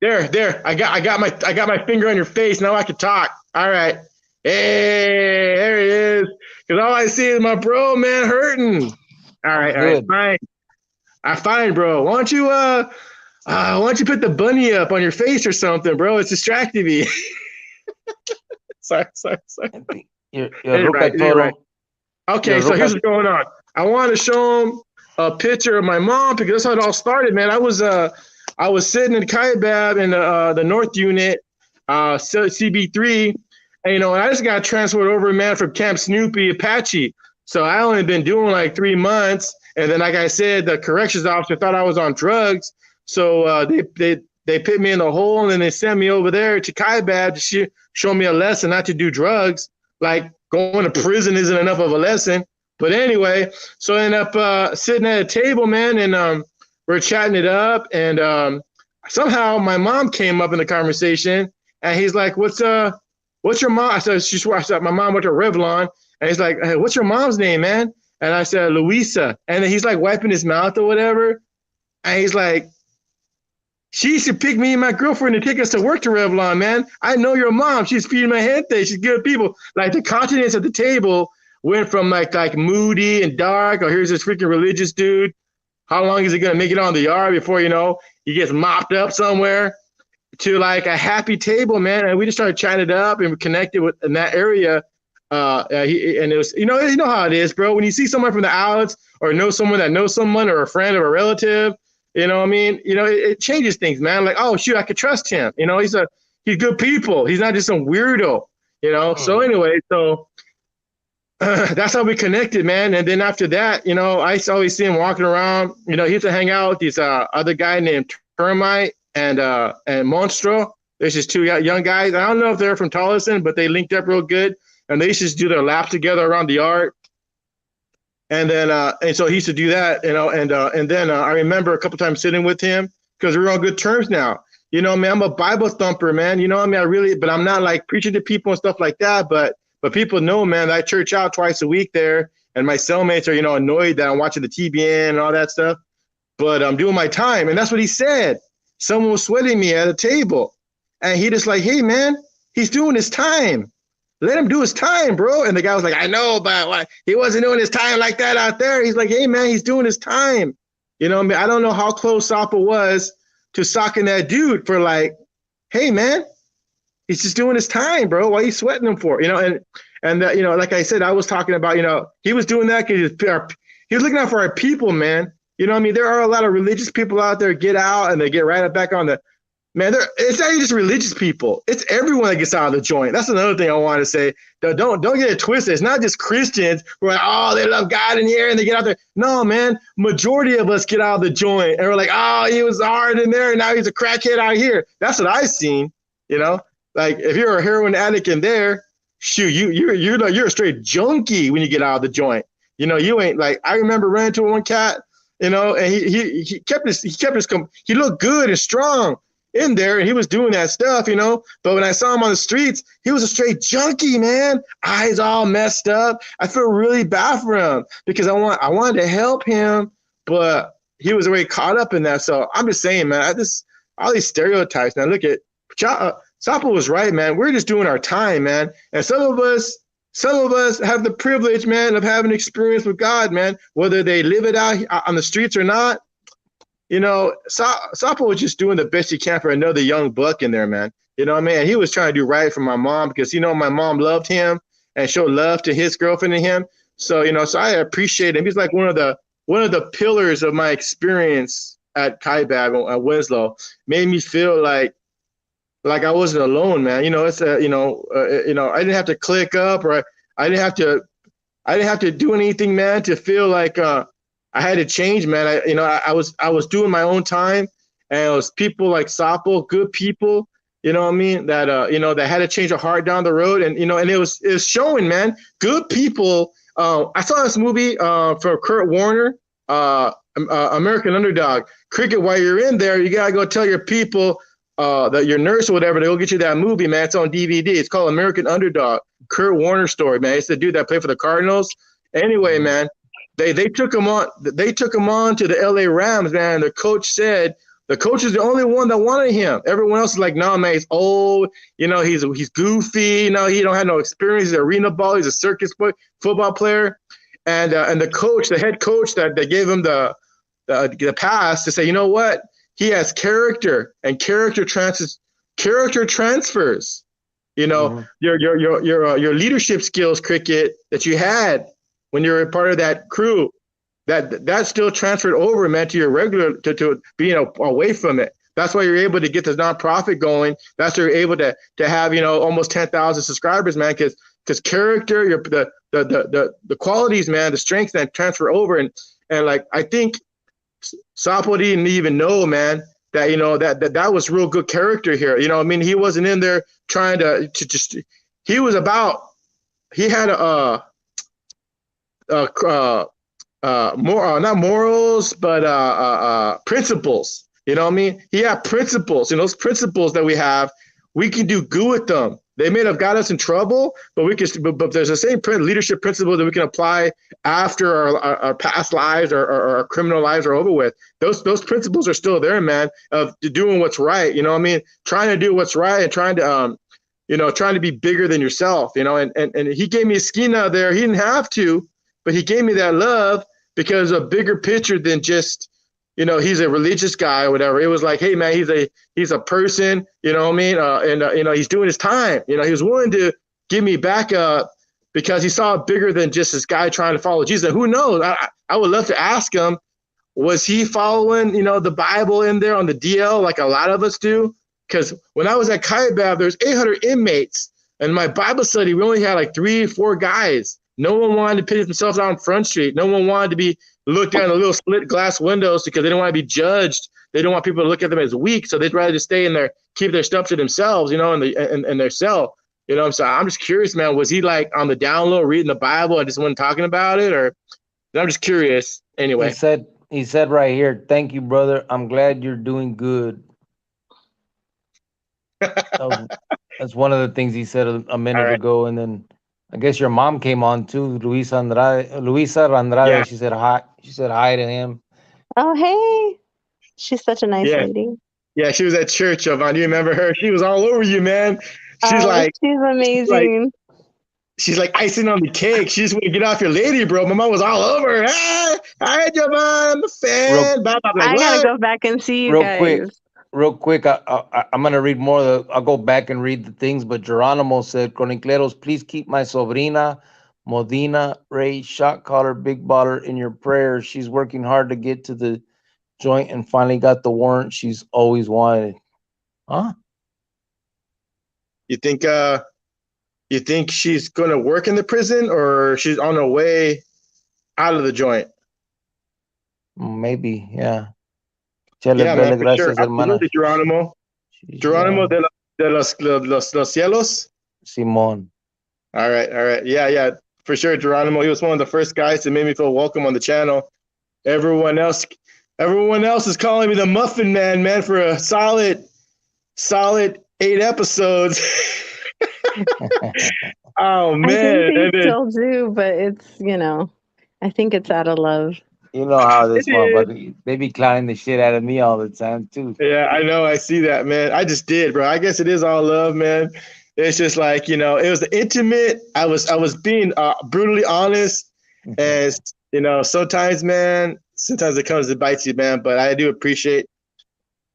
There. I got my finger on your face. Now I can talk. All right. Hey, there he is. Because all I see is my bro, man, hurting. All right, fine. Fine, bro. Why don't you put the bunny up on your face or something, bro? It's distracting me. Sorry. Your You're Ruka right. You're right. Toro. Okay, Your so here's Ruka. what's going on. I wanted to show him a picture of my mom because that's how it all started, man. I was sitting in Kaibab in the North Unit, CB3, and and I just got transferred over, man, from Camp Snoopy Apache. So I only been doing like 3 months, and then like I said, the corrections officer thought I was on drugs, so they put me in the hole, and then they sent me over there to Kaibab to show me a lesson not to do drugs. Like going to prison isn't enough of a lesson. But anyway, so I ended up sitting at a table, man, and we're chatting it up, and somehow my mom came up in the conversation, and he's like, what's your mom?" I said, "My mom went to Revlon," and he's like, "Hey, what's your mom's name, man?" And I said, "Louisa," and then he's like wiping his mouth or whatever, and he's like, "She used to pick me and my girlfriend to take us to work to Revlon, man. I know your mom. She's feeding my gente. She's good people." Like the continents at the table went from like moody and dark. Oh, here's this freaking religious dude. How long is he gonna make it on the yard before he gets mopped up somewhere? To like a happy table, man. And we just started chatting it up and we connected with in that area. And it was you know how it is, bro. When you see someone from the outs or know someone that knows someone or a friend or a relative. You know what I mean? It changes things, man. Like, oh shoot, I could trust him. He's good people. He's not just some weirdo. So anyway, that's how we connected, man. And then after that, I always see him walking around. He used to hang out with these other guy named Termite and Monstro. There's just two young guys. I don't know if they're from Tolleson, but they linked up real good, and they used to just do their laps together around the yard. And then, and so he used to do that, and then I remember a couple times sitting with him because we're on good terms now. Man, I'm a Bible thumper, man. But I'm not like preaching to people and stuff like that. But people know, man, that I church out twice a week there, and my cellmates are, annoyed that I'm watching the TBN and all that stuff. But I'm doing my time, and that's what he said. Someone was sweating me at a table, and he just like, hey, man, he's doing his time. Let him do his time, bro. And the guy was like, I know, but he wasn't doing his time like that out there. He's like, hey, man, he's doing his time. I don't know how close Sapa was to socking that dude for like, hey, man, he's just doing his time, bro. Why are you sweating him for? And like I said, I was talking about, he was doing that because he was looking out for our people, man. There are a lot of religious people out there get out and they get right back on the. Man, it's not even just religious people. It's everyone that gets out of the joint. That's another thing I want to say. Don't get it twisted. It's not just Christians who are like, oh, they love God in here and they get out there. No, man, majority of us get out of the joint and we're like, oh, he was hard in there and now he's a crackhead out here. That's what I've seen. Like if you're a heroin addict in there, shoot, you're a straight junkie when you get out of the joint. You ain't like. I remember running to one cat, and he looked good and strong in there, and he was doing that stuff, But when I saw him on the streets, he was a straight junkie, man. Eyes all messed up. I feel really bad for him because I wanted to help him, but he was already caught up in that. So I'm just saying, man, all these stereotypes, man. Look at Sapa was right, man. We're just doing our time, man. And some of us have the privilege, man, of having experience with God, man, whether they live it out on the streets or not. Sapa was just doing the best he can for another young buck in there, man. And he was trying to do right for my mom because, my mom loved him and showed love to his girlfriend and him. So, so I appreciate him. He's like one of the pillars of my experience at Kaibab at Winslow. Made me feel like I wasn't alone, man. It's I didn't have to click up or I didn't have to do anything, man, to feel like I had to change, man. I was doing my own time, and it was people like Sapo, good people, that that had to change a heart down the road, and and it was showing, man, good people. I saw this movie from Kurt Warner, American Underdog. Cricket, while you're in there, you gotta go tell your people that your nurse or whatever to go get you that movie, man. It's on DVD. It's called American Underdog. Kurt Warner story, man. It's the dude that played for the Cardinals. Anyway, man. They took him on. They took him on to the LA Rams, man. The coach said the coach is the only one that wanted him. Everyone else is like, no, man, he's old. He's goofy. He don't have no experience. He's an arena ball. He's a circus football player. And the head coach that they gave him the pass to say, you know what? He has character, and character transfers. You know, your leadership skills, Cricket, that you had when you were a part of that crew, that still transferred over, man, to your regular to being away from it. That's why you're able to get this nonprofit going. That's why you're able to have almost 10,000 subscribers, man. Because character, the qualities, man, the strengths that transfer over, and like I think Sapo didn't even know, man, that that was real good character here. I mean, he wasn't in there trying to just. He was about. He had more not morals, but principles. You know what I mean? He had principles, and those principles that we have, we can do good with them. They may have got us in trouble, but we can. But there's the same leadership principle that we can apply after our past lives or our criminal lives are over with. Those principles are still there, man. Of doing what's right. You know what I mean? Trying to do what's right and trying to be bigger than yourself. And he gave me a skina there. He didn't have to, but he gave me that love because a bigger picture than just. He's a religious guy or whatever. It was like, hey, man, he's a person, you know what I mean? And he's doing his time. He was willing to give me back up because he saw it bigger than just this guy trying to follow Jesus. And who knows? I would love to ask him, was he following, the Bible in there on the DL like a lot of us do? Because when I was at Kaibab, there's 800 inmates. And my Bible study, we only had like 3-4 guys. No one wanted to put themselves out on Front Street. No one wanted to be looked at in the little split glass windows because they didn't want to be judged. They don't want people to look at them as weak, so they'd rather just stay in there, keep their stuff to themselves, in their cell. So I'm just curious, man, was he like on the down low reading the Bible and just wasn't talking about it, or I'm just curious. Anyway, he said right here, "Thank you, brother. I'm glad you're doing good." That's one of the things he said a minute ago, and then I guess your mom came on too, Luisa Andrade. Yeah. She said hi. She said hi to him. Oh, hey. She's such a nice lady. Yeah, she was at church, Jovan. You remember her? She was all over you, man. She's amazing. She's like icing on the cake. She just want to get off your lady, bro. My mom was all over her. Hey, hi, Jovan. I'm a fan. I gotta go back and see you guys. Real quick, I'm going to read more. I'll go back and read the things, but Geronimo said, Chronicleros, please keep my sobrina, Modena Ray, shot caller, big baller, in your prayers. She's working hard to get to the joint and finally got the warrant she's always wanted. Huh? You think she's going to work in the prison, or she's on her way out of the joint? Maybe, yeah. Yeah, man, for sure. Absolutely, Geronimo. Geronimo de los cielos. Simón. All right. Yeah, for sure, Geronimo. He was one of the first guys that made me feel welcome on the channel. Everyone else is calling me the Muffin Man, for a solid 8 episodes. Oh, man. I think they still do, but it's, I think it's out of love. You know how this motherfucker, they be clowning the shit out of me all the time, too. Yeah, I know. I see that, man. I just did, bro. I guess it is all love, man. It's just like, it was intimate. I was being brutally honest. And, sometimes it comes to bite you, man. But I do appreciate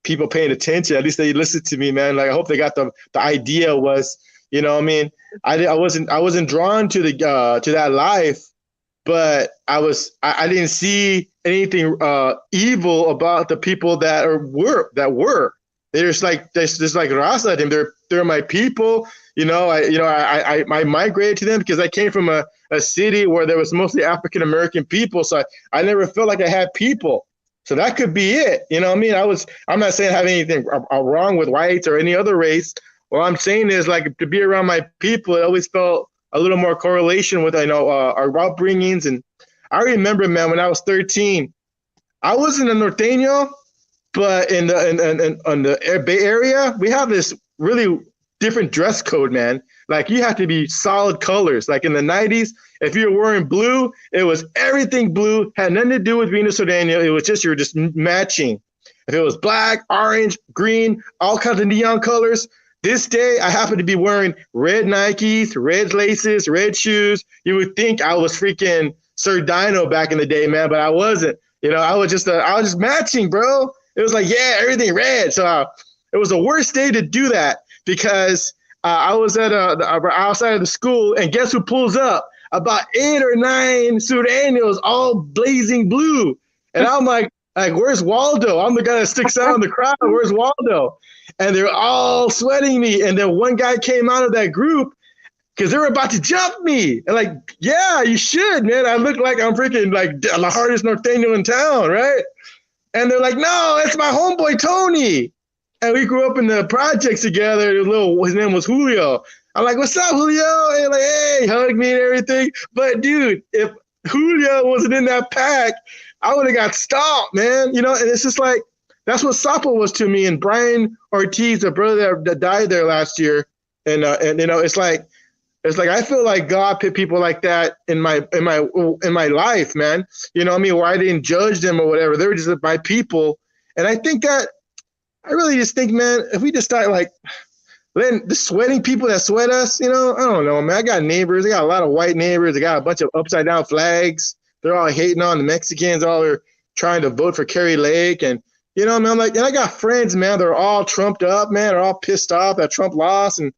people paying attention. At least they listen to me, man. Like, I hope they got the idea was, I mean, I wasn't drawn to to that life. But I didn't see anything evil about the people that were. They're just like Raza. They're my people. I migrated to them because I came from a city where there was mostly African American people. So I never felt like I had people. So that could be it. You know what I mean? I'm not saying I have anything wrong with whites or any other race. What I'm saying is, like, to be around my people, it always felt a little more correlation with, our upbringings. And I remember, man, when I was 13, I wasn't a norteño, but in the Bay Area, we have this really different dress code, man. Like, you have to be solid colors. Like in the 90s, if you were wearing blue, it was everything blue, had nothing to do with being a norteño. It was just, you're just matching. If it was black, orange, green, all kinds of neon colors. This day, I happen to be wearing red Nikes, red laces, red shoes. You would think I was freaking Sir Dino back in the day, man, but I wasn't. I was just matching, bro. It was like, yeah, everything red. So it was the worst day to do that because I was at outside of the school, and guess who pulls up? About 8 or 9 Sureños, all blazing blue, and I'm like, where's Waldo? I'm the guy that sticks out in the crowd. Where's Waldo? And they're all sweating me. And then one guy came out of that group because they were about to jump me. And like, yeah, you should, man. I look like I'm freaking like the hardest Norteño in town, right? And they're like, no, it's my homeboy Tony. And we grew up in the projects together. His name was Julio. I'm like, what's up, Julio? And like, hey, hug me and everything. But dude, if Julio wasn't in that pack, I would have got stomped, man. You know, and it's just like, that's what Sapo was to me. And Brian Ortiz, the brother that died there last year. And you know, it's like I feel like God put people like that in my life, man. You know what I mean? Where I didn't judge them or whatever. They were just my people. And I think that I really just think, man, if we just start like letting the sweating people that sweat us, you know, I don't know, man. I got neighbors. I got a lot of white neighbors. I got a bunch of upside down flags. They're all hating on the Mexicans. All are trying to vote for Kerry Lake. And, you know, man, I'm like, and I got friends, man. They're all trumped up, man. They're all pissed off that Trump lost. And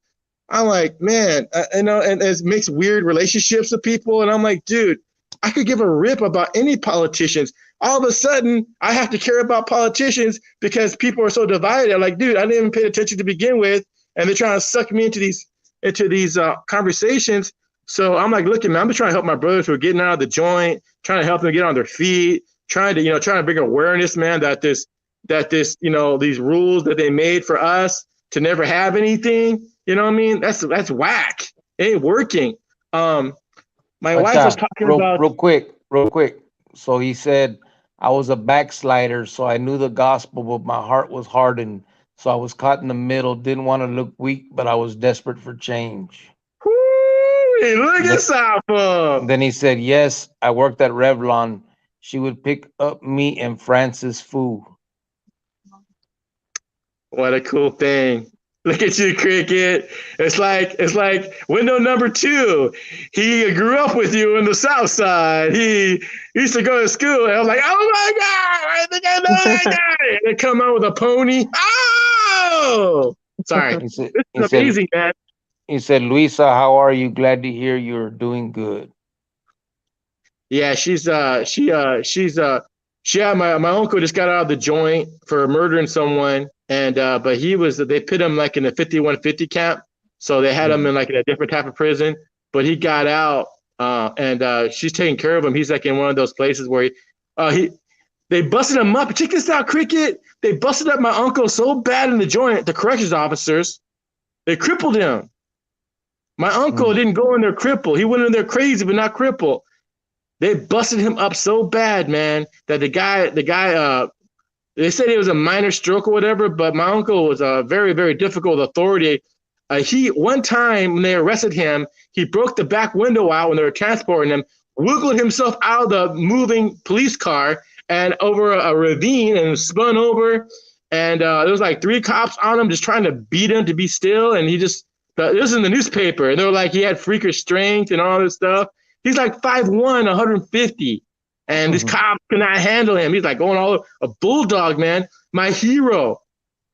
I'm like, man, you know, and it makes weird relationships with people. And I'm like, dude, I could give a rip about any politicians. All of a sudden, I have to care about politicians because people are so divided. I'm like, dude, I didn't even pay attention to begin with, and they're trying to suck me into these conversations. So I'm like, look, man, I'm just trying to help my brothers who are getting out of the joint, trying to help them get on their feet, trying to bring awareness, man, that this, you know, these rules that they made for us to never have anything, you know what I mean? That's whack. It ain't working. My wife was talking about real quick. So he said, I was a backslider, so I knew the gospel, but my heart was hardened. So I was caught in the middle, didn't want to look weak, but I was desperate for change. Hey, look at Sapo. Then he said, yes, I worked at Revlon. She would pick up me and Francis Fu. What a cool thing. Look at you, Cricket. It's like window number 2. He grew up with you in the South Side. He used to go to school, and I was like, oh my God, I think I know that guy. And they come out with a pony. Oh, sorry. This is amazing, man. He said, Luisa, how are you? Glad to hear you're doing good. Yeah, my uncle just got out of the joint for murdering someone. And but they put him like in a 5150 camp, so they had him in like in a different type of prison. But he got out, and she's taking care of him. He's like in one of those places where they busted him up. Check this out, Cricket. They busted up my uncle so bad in the joint. The corrections officers, they crippled him. My uncle didn't go in there crippled. He went in there crazy, but not crippled. They busted him up so bad, man, that the guy. They said it was a minor stroke or whatever, but my uncle was a very, very difficult authority. One time when they arrested him, he broke the back window out when they were transporting him, wiggled himself out of the moving police car and over a ravine and spun over. And there was like 3 cops on him just trying to beat him to be still. And this was in the newspaper. And they were like, he had freakish strength and all this stuff. He's like 5'1", 150. And these cops could not handle him. He's like going all over, a bulldog, man, my hero.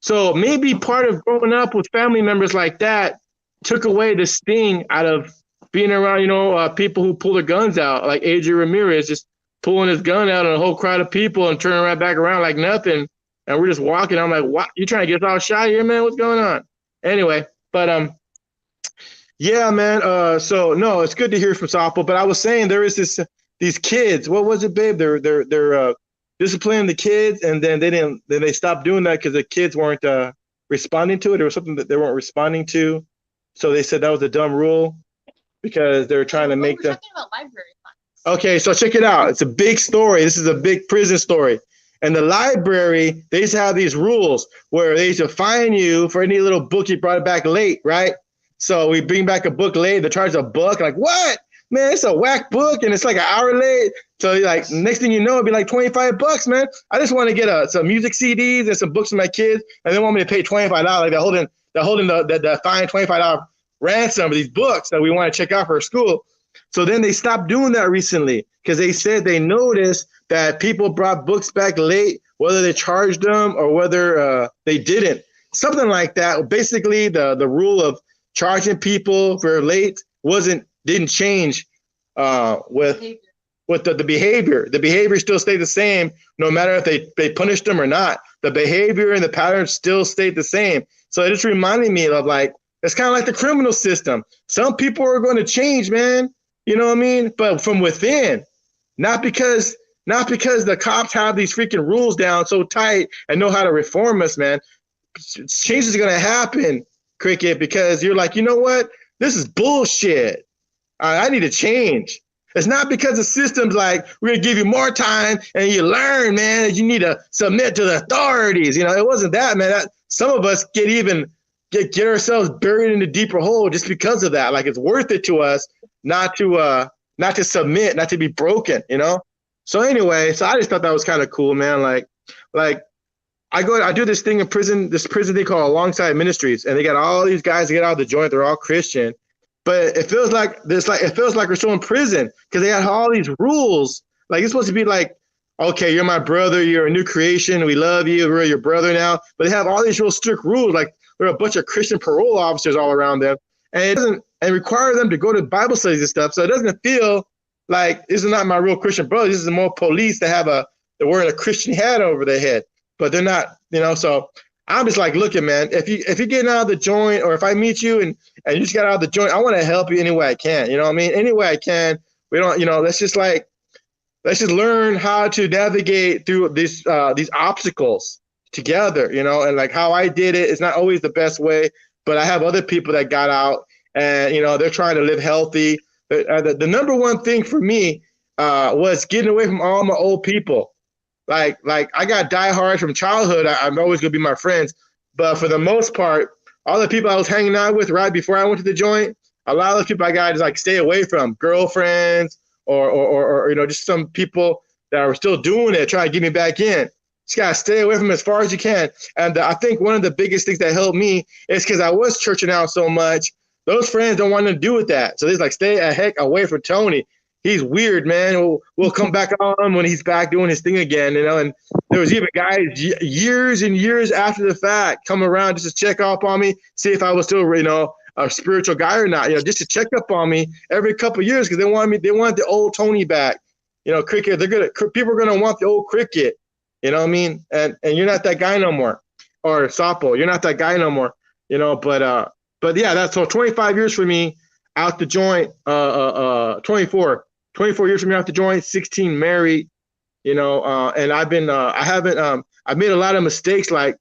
So maybe part of growing up with family members like that took away the sting out of being around, you know, people who pull their guns out, like AJ Ramirez just pulling his gun out on a whole crowd of people and turning right back around like nothing. And we're just walking. I'm like, what? You trying to get us all shot here, man? What's going on? Anyway, but yeah, man. So no, it's good to hear from Sapo. But I was saying there is these kids, what was it, babe? They're disciplining the kids, and then they stopped doing that because the kids weren't responding to it. There was something that they weren't responding to, so they said that was a dumb rule because they were trying to make them. Talking about library funds. Okay, so check it out. It's a big story. This is a big prison story. And the library, they used to have these rules where they used to fine you for any little book you brought back late, right? So we bring back a book late, they charge $1. Like, what? Man, it's a whack book and it's like an hour late. So like next thing you know, it'd be like $25, man. I just want to get some music CDs and some books for my kids, and they want me to pay $25. Like they're holding the fine $25 ransom of these books that we want to check out for school. So then they stopped doing that recently because they said they noticed that people brought books back late, whether they charged them or whether they didn't. Something like that. Basically, the rule of charging people for late didn't change with the behavior. The behavior still stayed the same no matter if they punished them or not. The behavior and the patterns still stayed the same. So it just reminded me of like, it's kind of like the criminal system. Some people are going to change, man. You know what I mean? But from within, not because the cops have these freaking rules down so tight and know how to reform us, man. Change is going to happen, Cricket, because you're like, you know what? This is bullshit. I need to change. It's not because the system's like, we're going to give you more time and you learn, man, that you need to submit to the authorities. You know, it wasn't that, man. Some of us get ourselves buried in a deeper hole just because of that. Like, it's worth it to us not to submit, not to be broken, you know? So anyway, so I just thought that was kind of cool, man. Like I do this thing in prison, this prison thing called Alongside Ministries, and they got all these guys that get out of the joint. They're all Christian, but it feels like we're still in prison because they had all these rules. Like, it's supposed to be like, okay, you're my brother, you're a new creation, we love you, we're your brother now. But they have all these real strict rules. Like, there are a bunch of Christian parole officers all around them, and it doesn't require them to go to Bible studies and stuff. So it doesn't feel like this is not my real Christian brother. This is more police that they're wearing a Christian hat over their head, but they're not, you know. So I'm just like, looking, man, if you're getting out of the joint, or if I meet you and you just got out of the joint, I want to help you any way I can. You know what I mean? Any way I can. We don't, you know, let's just learn how to navigate through these obstacles together, you know. And like how I did it is not always the best way, but I have other people that got out and, you know, they're trying to live healthy. The number one thing for me was getting away from all my old people. Like I got diehards from childhood. I'm always going to be my friends. But for the most part, all the people I was hanging out with right before I went to the joint, a lot of those people I got to like stay away from. Girlfriends or you know, just some people that are still doing it, trying to get me back in. Just got to stay away from them as far as you can. And I think one of the biggest things that helped me is because I was churching out so much. Those friends don't want to do with that. So they're like, stay a heck away from Tony. He's weird, man. We'll come back on when he's back doing his thing again, you know. And there was even guys years and years after the fact come around just to check up on me, see if I was still, you know, a spiritual guy or not, you know, just to check up on me every couple of years because they want the old Tony back, you know. Cricket, people are gonna want the old Cricket, you know what I mean? And you're not that guy no more, or Sapo, you're not that guy no more, you know. But yeah, that's so 25 years for me out the joint, 24 years from me out the joint, 16 married, you know, and I've been, I've made a lot of mistakes. Like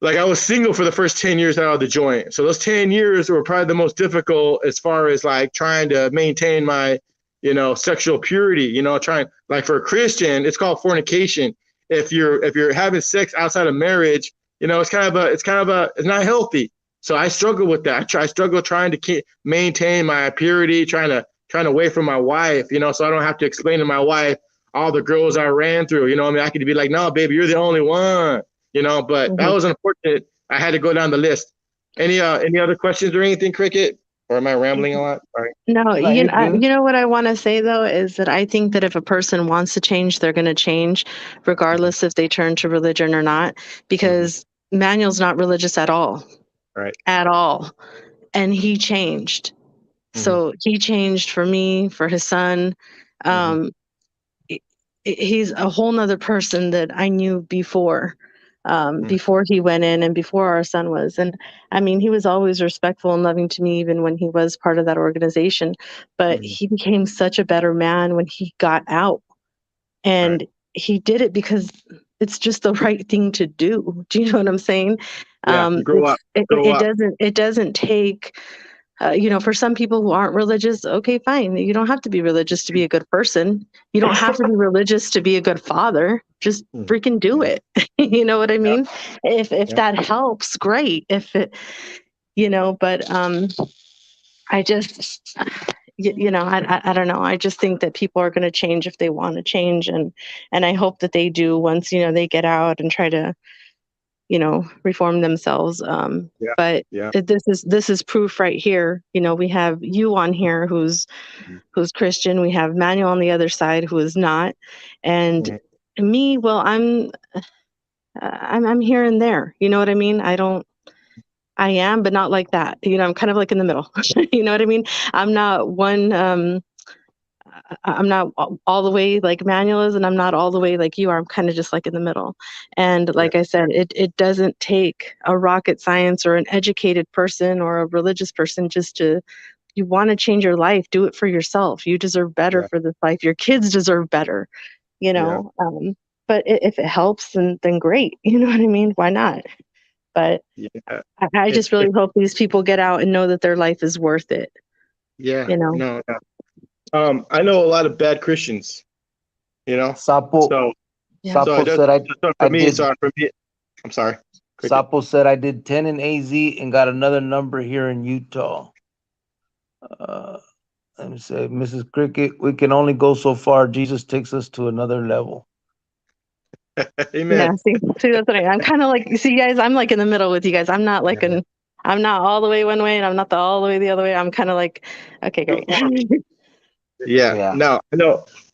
I was single for the first 10 years out of the joint. So those 10 years were probably the most difficult as far as like trying to maintain my, you know, sexual purity, you know, trying, like for a Christian, it's called fornication. If you're having sex outside of marriage, you know, it's not healthy. So I struggle with that. I struggle trying to maintain my purity, trying to wait from my wife, you know, so I don't have to explain to my wife all the girls I ran through. You know what I mean? I could be like, no, baby, you're the only one, you know, but that was unfortunate. I had to go down the list. Any other questions or anything, Cricket? Or am I rambling a lot? Sorry. No, you know what I want to say, though, is that I think that if a person wants to change, they're going to change, regardless if they turn to religion or not, because Manuel's not religious at all. Right. At all. And he changed. So he changed for me, for his son. He's a whole nother person that I knew before he went in and before our son was. And I mean, he was always respectful and loving to me, even when he was part of that organization. But he became such a better man when he got out. And he did it because it's just the right thing to do. Do you know what I'm saying? Yeah, grow up. It doesn't take, you know, for some people who aren't religious, okay, fine. You don't have to be religious to be a good person. You don't have to be religious to be a good father. Just freaking do it. You know what I mean? If that helps, great. If it, you know, but I just, you know, I don't know. I just think that people are going to change if they want to change. And I hope that they do once, you know, they get out and try to, you know, reform themselves. But this is proof right here. You know, we have you on here who's Christian. We have Manuel on the other side who is not. And me, well, I'm here and there. You know what I mean? I don't, I am, but not like that. I'm kind of like in the middle. You know what I mean? I'm not one. I'm not all the way like Manuel is, and I'm not all the way like you are. I'm kind of just like in the middle. And Yeah, like I said, it doesn't take a rocket science or an educated person or a religious person just to. You want to change your life, do it for yourself. You deserve better yeah, for this life. Your kids deserve better. You yeah, know. But if it helps, then great. You know what I mean? Why not? But yeah. I just really hope these people get out and know that their life is worth it. Yeah, You know. no, no. I know a lot of bad Christians, you know. Sapo So, Yeah. so it Sapo does. said So I for me, did. so for me, I'm sorry, Cricket. Sapo said I did 10 in AZ and got another number here in Utah. Uh, Let me say, Mrs. Cricket, we can only go so far. Jesus takes us to another level. Amen. Yeah, see, that's what I'm kind of like. You see, guys, I'm like in the middle with you guys. I'm not like Yeah. I'm not all the way one way, and I'm not all the way the other way. I'm kind of like, okay, great. Yeah, Yeah. no,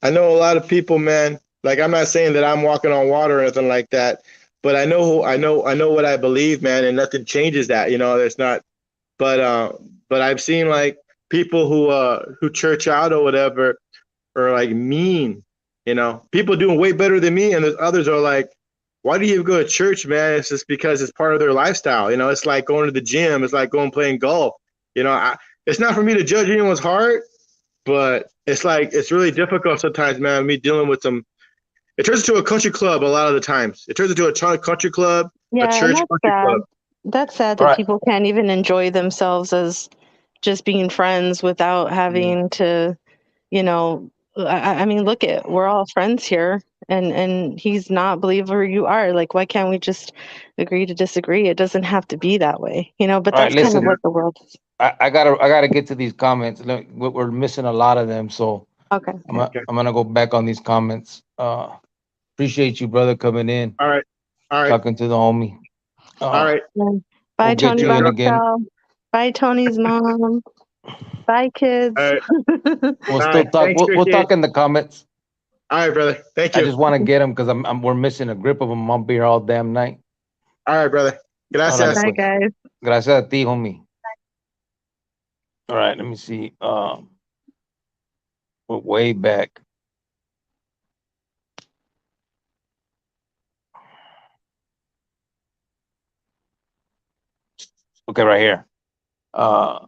I know a lot of people, man. Like I'm not saying that I'm walking on water or anything like that, but I know what I believe, man, and nothing changes that. There's not. But I've seen like people who church out or whatever are like mean. People doing way better than me, and there's others are like, why do you go to church, man? It's just because it's part of their lifestyle. It's like going to the gym. It's like going playing golf. It's not for me to judge anyone's heart, but it's like it's really difficult sometimes, man. Me dealing with some. It turns into a country club a lot of the times. It turns into a country club, a Yeah, and church that's country club. sad. That's sad All that right. people can't even enjoy themselves as just being friends without Mm. having to, you know. I mean, look at we're all friends here, and he's not a believer. You are like, why can't we just agree to disagree? It doesn't have to be that way, But All right. that's kind of Listen, Yeah, what the world is. I gotta get to these comments. We're missing a lot of them, so Okay. I'm Yeah. gonna, okay. I'm gonna go back on these comments. Appreciate you, brother, coming in, All right. All right. talking to the homie. All Uh, right. Yeah. we'll Bye, get Tony. you Bye, in Yeah. again. Michelle. Bye, Tony's mom. Bye, All kids. right. We'll All still right. talk. Thanks, We'll Cricket. talk in the comments. All right, brother. Thank I you. just want to get them because we're missing a grip of them. I'll be here all damn night. All right, brother. Órale, Gracias. Bye, pues. guys. Gracias a ti, homie. All right, let me see. We're way back. Okay, right here. Uh,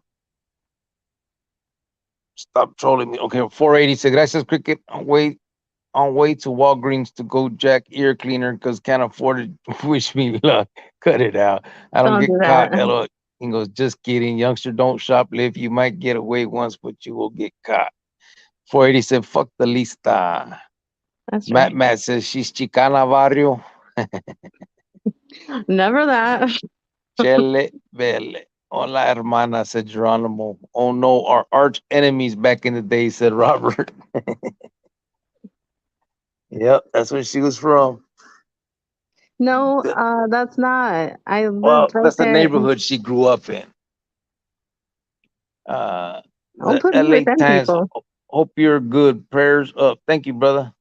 Stop trolling me. Okay, 480 said, gracias, Cricket. On way to Walgreens to go jack ear cleaner because can't afford it. Wish me luck. Cut it out. I don't Don't do get caught. that. LO. He goes, just kidding. Youngster, don't shoplift. You might get away once, but you will get caught. 480 said, fuck the lista. That's right. Matt says, she's Chicana Barrio. Never that. Chele Bele. Hola, hermana, said Geronimo. Oh no, our arch enemies back in the day, said Robert. Yep, that's where she was from. No, that's not. I Well, lived right that's the there. neighborhood she grew up in. Don't The put me with LA them Times. people. Hope you're good. Prayers up. Thank you, brother.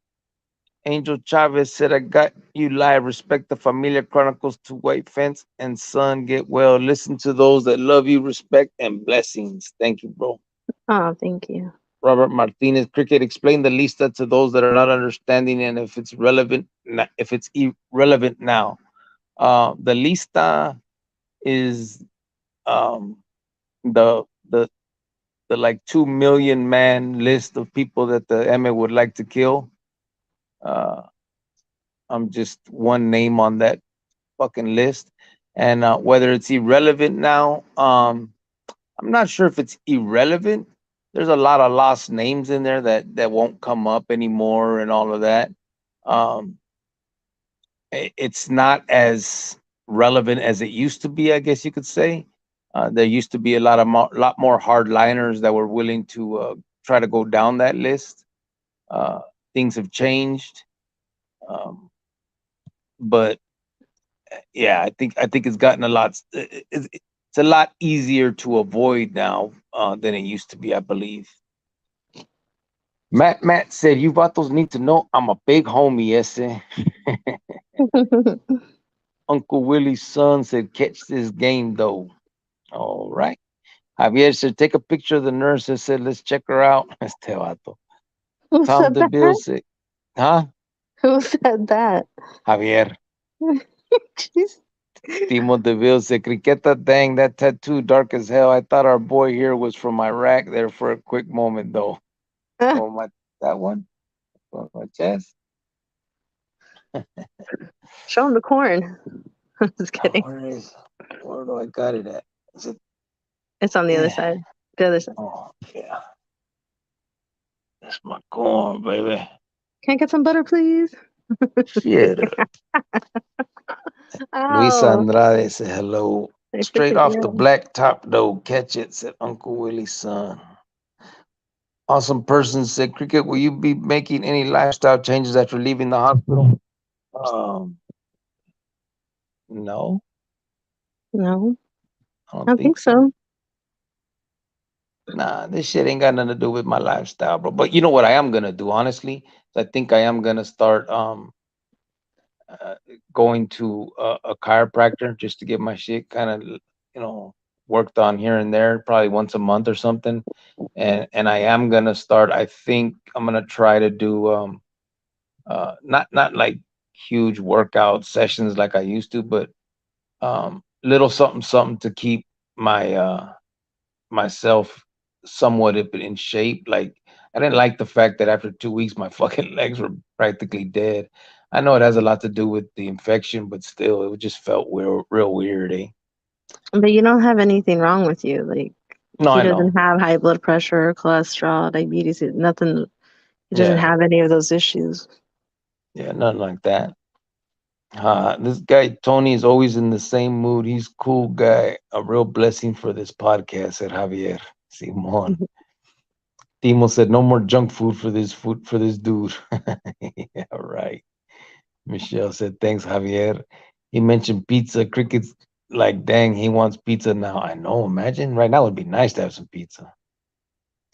Angel Chavez said, I got you live. Respect the Familia Chronicles to White Fence and Son. Get well. Listen to those that love you. Respect and blessings. Thank you, bro. Oh, thank you. Robert Martinez, Cricket, explain the lista to those that are not understanding and if it's relevant, if it's irrelevant now. The lista is um, the the the like 2 million man list of people that the MA would like to kill. Uh, I'm just one name on that fucking list, and whether it's irrelevant now, I'm not sure if it's irrelevant. There's a lot of lost names in there that won't come up anymore and all of that. Um, it's not as relevant as it used to be, I guess you could say. There used to be a lot more hardliners that were willing to try to go down that list. Uh, Things have changed, um, but yeah, I think it's gotten a lot. It's a lot easier to avoid now than it used to be, I believe. Matt said, "You vatos need to know I'm a big homie." Ese. Uncle Willie's son said, "Catch this game though." All right. Javier said, take a picture of the nurse and said, let's check her out. Este vato. Who Tom said DeVille that? said, huh? Who said that? Javier. Jeez. Timo DeVille said, Criqueta, dang, that tattoo dark as hell. I thought our boy here was from Iraq there for a quick moment, though. Oh, my, that one? On my chest? Show him the corn. Just kidding. Where is, where do I got it at? Is it, It's on the other yeah. side. The other side. Oh, yeah. That's my corn, baby. Can I get some butter, please? Shit. Luisa Oh, Andrade said hello. I Straight freaking off the knew. black top though. Catch it, said Uncle Willie's son. Awesome person said, Cricket, will you be making any lifestyle changes after leaving the hospital? Um, no, No, I I don't don't think think so. so. Nah, this shit ain't got nothing to do with my lifestyle, bro. But you know what I am gonna do, honestly? I think I am gonna start uh, going to a chiropractor just to get my shit kind of, worked on here and there, probably once a month or something. And I am gonna start. I think I'm gonna try to do not like huge workout sessions like I used to, but little something something to keep my myself somewhat in shape. Like I didn't like the fact that after 2 weeks my fucking legs were practically dead. I know it has a lot to do with the infection, but still, it just felt real weird. Eh? But you don't have anything wrong with you. Like No, he I know. doesn't have high blood pressure, cholesterol, diabetes, nothing. He doesn't Yeah, have any of those issues. yeah, nothing like that. This guy Tony is always in the same mood. He's cool guy. A real blessing for this podcast, said Javier Simon. Timo said no more junk food for this dude. Yeah, right. Michelle said thanks, Javier. He mentioned pizza. Cricket's like, dang, he wants pizza now. I know. Imagine right now it would be nice to have some pizza.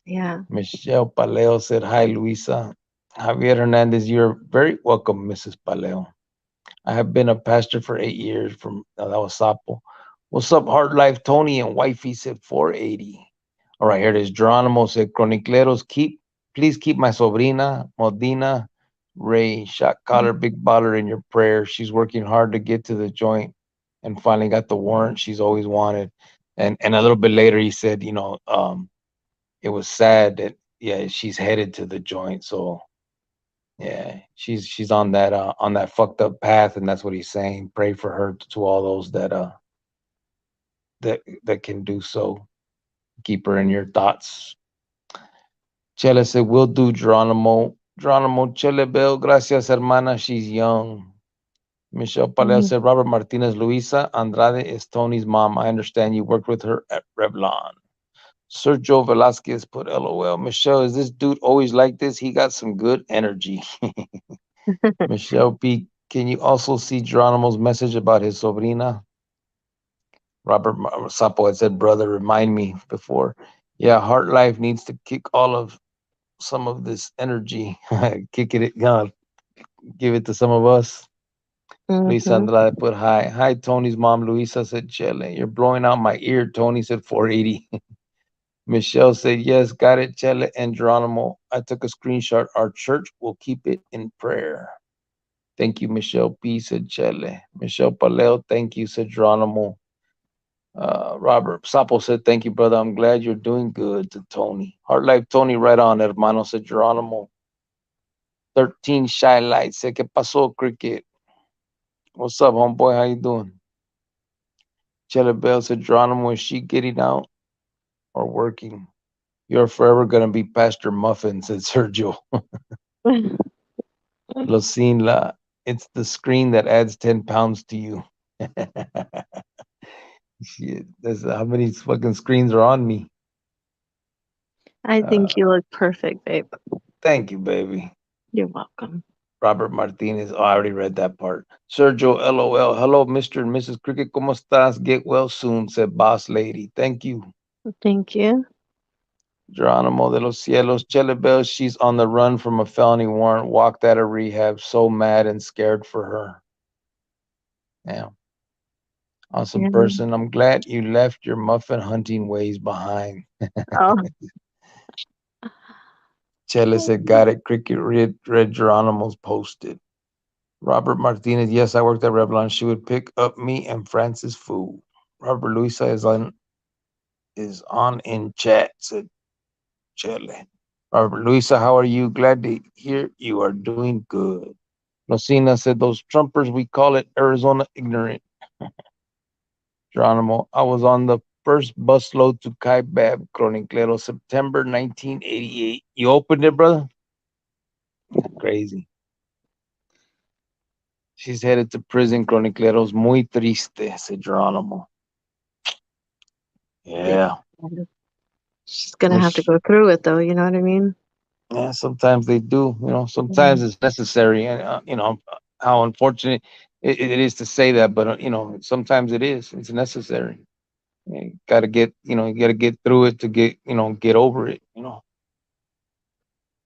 Yeah. Michelle Paleo said hi, Luisa. Javier Hernandez, you're very welcome, Mrs. Paleo. I have been a pastor for 8 years from that was Sapo. What's up, Hard Life Tony and Wifey said 480. All right, here it is. Geronimo said Chronicleros, please keep my sobrina Modina Ray shot collar big baller in your prayers. She's working hard to get to the joint and finally got the warrant she's always wanted. And a little bit later he said, it was sad that yeah, she's headed to the joint. So yeah, she's on that fucked up path, and that's what he's saying. Pray for her to all those that can do so. Keep her in your thoughts. Chele said, "Will do, Geronimo. Geronimo Chele Bell, gracias, hermana. She's young." Michelle Paleo Mhm. said, "Robert Martinez Luisa Andrade is Tony's mom. I understand you worked with her at Revlon." Sergio Velasquez put LOL. Michelle, is this dude always like this? He got some good energy. Michelle P. Can you also see Geronimo's message about his sobrina? Robert Sapo had said, brother, remind me before. Yeah, Heart Life needs to kick all of some of this energy. Kick it, give it to some of us. Luisa Mhm. Andrade put hi. Hi, Tony's mom. Luisa said, Chele, you're blowing out my ear. Tony said 480. Michelle said, yes, got it, Chele and Geronimo. I took a screenshot. Our church will keep it in prayer. Thank you, Michelle P. said Chele. Michelle Paleo, thank you, said Geronimo. Robert Sapo said, thank you, brother. I'm glad you're doing good to Tony. Heart Life Tony, right on, hermano, said Geronimo. 13 Shy Lights said, ¿Qué pasó, Cricket? What's up, homeboy? How you doing? Chele Bell said, Geronimo, is she getting out or working? You're forever going to be Pastor Muffin, said Sergio. Lucine, it's the screen that adds 10 pounds to you. Shit, that's how many fucking screens are on me. I Uh, think you look perfect, babe. Thank you, baby. You're welcome. Robert Martinez. Oh, I already read that part. Sergio, LOL. Hello, Mr. and Mrs. Cricket. ¿Cómo estás? Get well soon, said Boss Lady. Thank you. Thank you. Geronimo de los Cielos. Chelebel, she's on the run from a felony warrant. Walked out of rehab. So mad and scared for her. Yeah. Awesome Yeah. person. I'm glad you left your muffin hunting ways behind. Oh. Chele said, got it. Cricket read Geronimo's posted. Robert Martinez, yes, I worked at Revlon. She would pick up me and Francis food. Robert Luisa is on in chat, said Chele. Robert Luisa, how are you? Glad to hear you are doing good. Rosina said, those Trumpers, we call it Arizona ignorant. Geronimo, I was on the first busload to CASHAPP Chronicles, September 1988. You opened it, brother? Crazy. She's headed to prison, Chronicleros. Muy triste, said Geronimo. Yeah. Yeah. She's gonna have to Mich- go through it though, you know what I mean? Yeah, sometimes they do. Sometimes Mm. it's necessary. And, how unfortunate it is to say that, but, sometimes it is. It's necessary. You got to you got to get through it to get over it.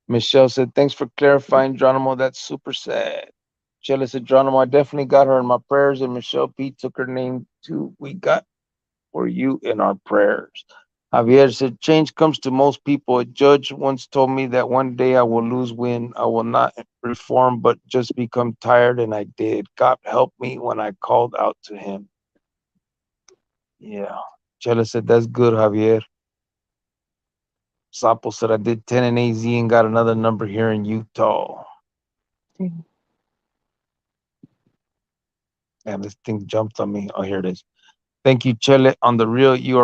Michelle said, thanks for clarifying, Geronimo. That's super sad. Michelle said, Geronimo, I definitely got her in my prayers, and Michelle P took her name too. We got for you in our prayers. Javier said, change comes to most people. A judge once told me that one day I will lose wind. I will not reform, but just become tired, and I did. God helped me when I called out to him. Yeah. Chela said, that's good, Javier. Sapo said, I did 10 in AZ and got another number here in Utah. Mm. And this thing jumped on me. Oh, here it is. Thank you, Chele. On the real, you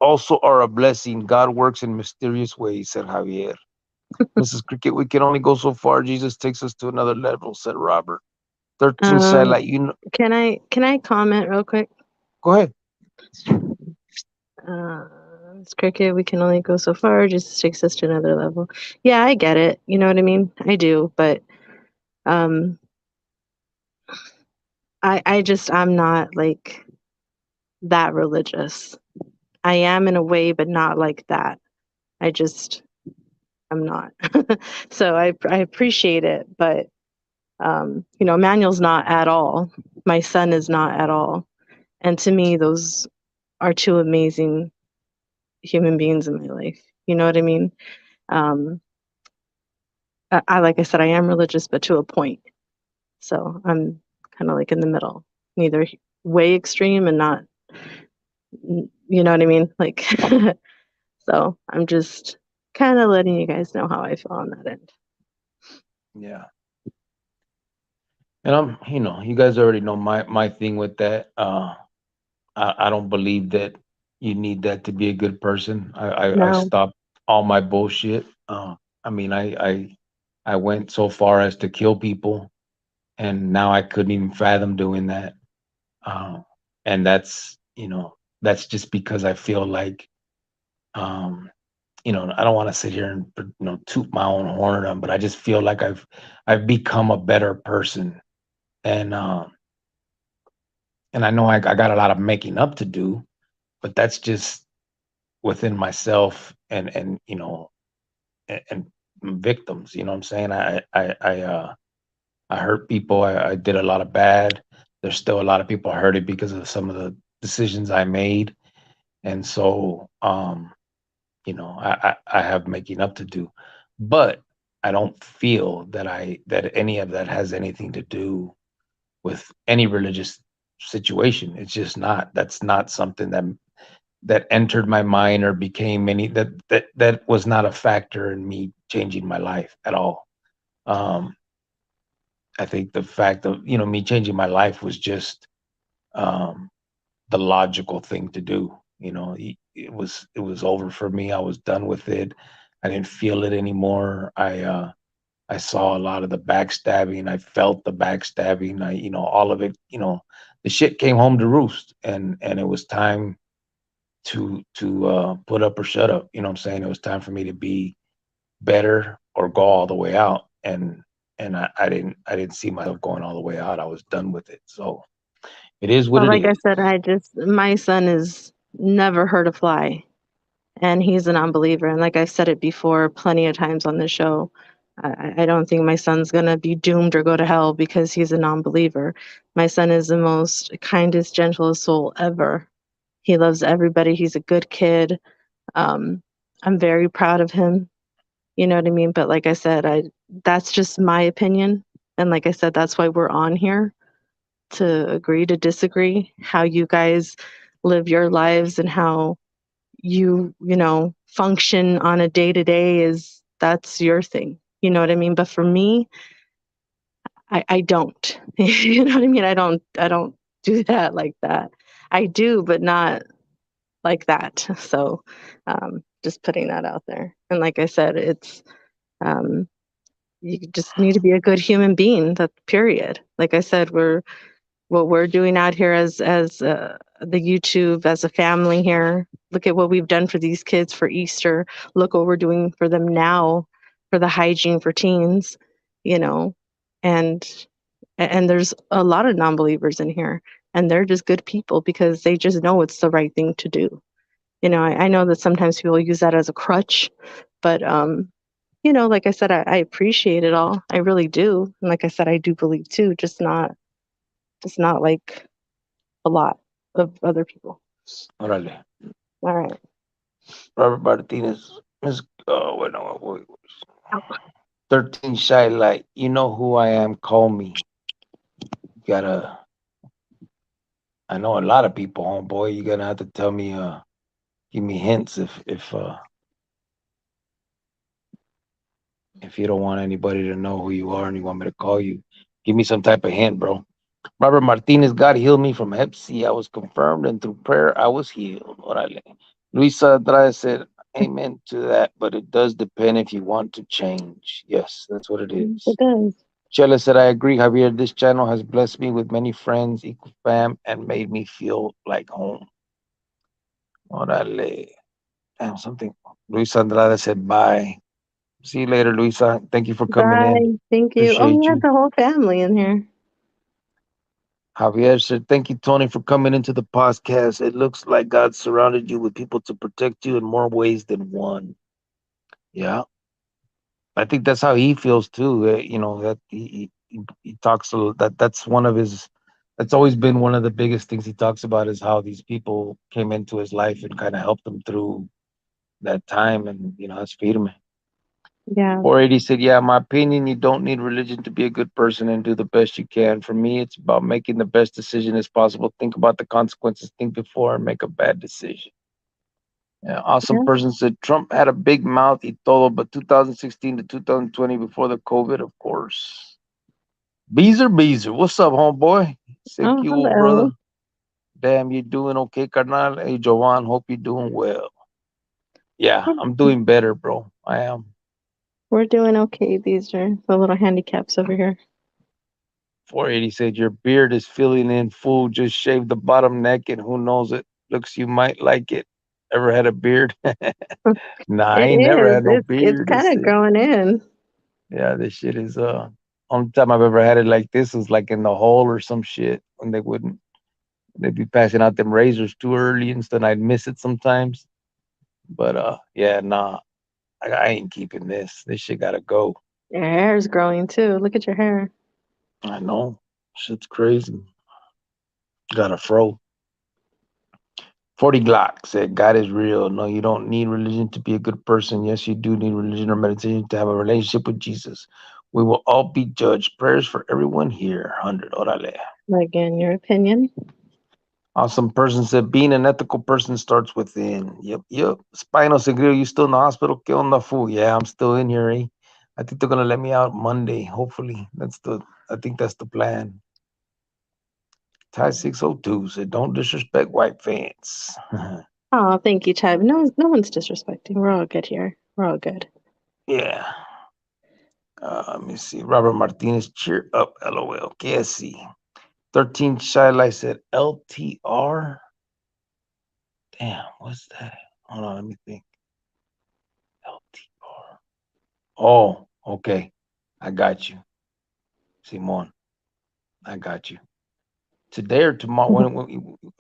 also are a blessing. God works in mysterious ways, said Javier. Mrs. Cricket, we can only go so far. Jesus takes us to another level, said Robert. 13 Um, satellite, can I comment real quick? go ahead. Uh, it's cricket. We can only go so far. Just takes us to another level. Yeah, I get it. You know what I mean? I do, but um, I'm not like that religious. I am in a way, but not like that. I just I'm not. So I appreciate it, but Emmanuel's not at all. My son is not at all. And to me, those are two amazing human beings in my life. You know what I mean? Um, like I said, I am religious, but to a point. So I'm kind of like in the middle, neither way extreme and not, you know what I mean? Like, so I'm just kind of letting you guys know how I feel on that end. Yeah. And you guys already know my thing with that. I don't believe that you need that to be a good person. I No, stopped all my bullshit. I mean, I went so far as to kill people, and now I couldn't even fathom doing that. Uh, and that's just because I feel like, um, I don't want to sit here and toot my own horn on, but I just feel like I've become a better person, and and I know I got a lot of making up to do, but that's just within myself and victims. You know what I'm saying? I hurt people. I did a lot of bad. There's still a lot of people hurting because of some of the decisions I made, and so I have making up to do, but I don't feel that any of that has anything to do with any religious situation. It's just not. That's not something that entered my mind or became any that was not a factor in me changing my life at all. Um, I think the fact of me changing my life was just um, the logical thing to do. It was over for me. I was done with it. I didn't feel it anymore. I saw a lot of the backstabbing. I felt the backstabbing. All of it. The shit came home to roost, and it was time to put up or shut up. You know what I'm saying? It was time for me to be better or go all the way out. And I didn't see myself going all the way out. I was done with it. So it is what well, it like I is. said, my son is never hurt a fly, and he's an unbeliever. And like I've said it before, plenty of times on the show, I don't think my son's going to be doomed or go to hell because he's a non-believer. My son is the most kindest, gentlest soul ever. He loves everybody. He's a good kid. Um, I'm very proud of him. You know what I mean? But like I said, that's just my opinion. And like I said, that's why we're on here, to agree to disagree. How you guys live your lives and how you function on a day to day, is that's your thing. You know what I mean? But for me, I don't. You know what I mean? I don't do that like that. I do, but not like that. So just putting that out there. And like I said, it's um you just need to be a good human being. That period. Like I said, what we're doing out here as the YouTube, as a family here. Look at what we've done for these kids for Easter. Look what we're doing for them now for the hygiene for teens, you know. And there's a lot of non-believers in here, and they're just good people because they just know it's the right thing to do. I know that sometimes people use that as a crutch, but like I said, I appreciate it all. I really do. And like I said, I do believe too, just not like a lot of other people. Órale. All right. Robert Martinez. Miss, bueno, 13 Shy Light. You know who I am. Call me. You gotta, I know a lot of people, homeboy. You're gonna have to tell me, give me hints if you don't want anybody to know who you are and you want me to call you. Give me some type of hint, bro. Robert Martinez, God healed me from Hep C. I was confirmed, and through prayer, I was healed. Orale. Luisa Andrade said, amen to that, but it does depend if you want to change. Yes, that's what it It is. does. Chela said, I agree, Javier. This channel has blessed me with many friends, equal fam, and made me feel like home. Orale. Damn, something. Luisa Andrade said, bye. See you later, Luisa. Thank you for coming in. Bye. Thank you. Oh, Appreciate we had you. the whole family in here. Javier said, thank you, Tony, for coming into the podcast. It looks like God surrounded you with people to protect you in more ways than one. Yeah. I think that's how he feels too. That he talks a lot, that's one of his, that's always been one of the biggest things he talks about, is how these people came into his life and kind of helped him through that time. And, that's freedom. Yeah. 480 said, yeah, my opinion, you don't need religion to be a good person and do the best you can. For me, it's about making the best decision as possible. Think about the consequences, think before and make a bad decision. Yeah, awesome Yeah. person said Trump had a big mouth y todo, but 2016 to 2020 before the COVID, of course. Beezer, what's up, homeboy? Oh, Sequel, hello. brother. Damn, you doing okay, carnal? Hey, Jovan, hope you're doing well. Yeah, I'm doing better, bro. I am. We're doing okay. These are the little handicaps over here. 480 said your beard is filling in full. Just shave the bottom neck, and who knows, it looks you might like it. Ever had a beard? Nah, I It ain't never is. had no It's beard. kind of growing in. Yeah, this shit is only time I've ever had it like this was like in the hole or some shit when they'd be passing out them razors too early and stuff. I'd miss it sometimes. But yeah, nah, I ain't keeping this. This shit gotta go. Your hair is growing too. Look at your hair. I know. Shit's crazy. Got a fro. 40 Glock said, God is real. No, you don't need religion to be a good person. Yes, you do need religion or meditation to have a relationship with Jesus. We will all be judged. Prayers for everyone here. 100. Orale. Again, your opinion. Awesome person said, being an ethical person starts within. Yep. Spino Segrio, you still in the hospital? ¿Qué onda, fool? Yeah, I'm still in here, eh? I think they're gonna let me out Monday. Hopefully. I think that's the plan. Ty 602 said, don't disrespect white fans. Oh, thank you, Chad. No one's disrespecting. We're all good here. We're all good. Yeah. Let me see. Robert Martinez, cheer up, LOL. KSC. 13 Shy Light said, LTR? Damn, what's that? Hold on, let me think. LTR. Oh, okay. I got you. Simon, I got you. Today or tomorrow?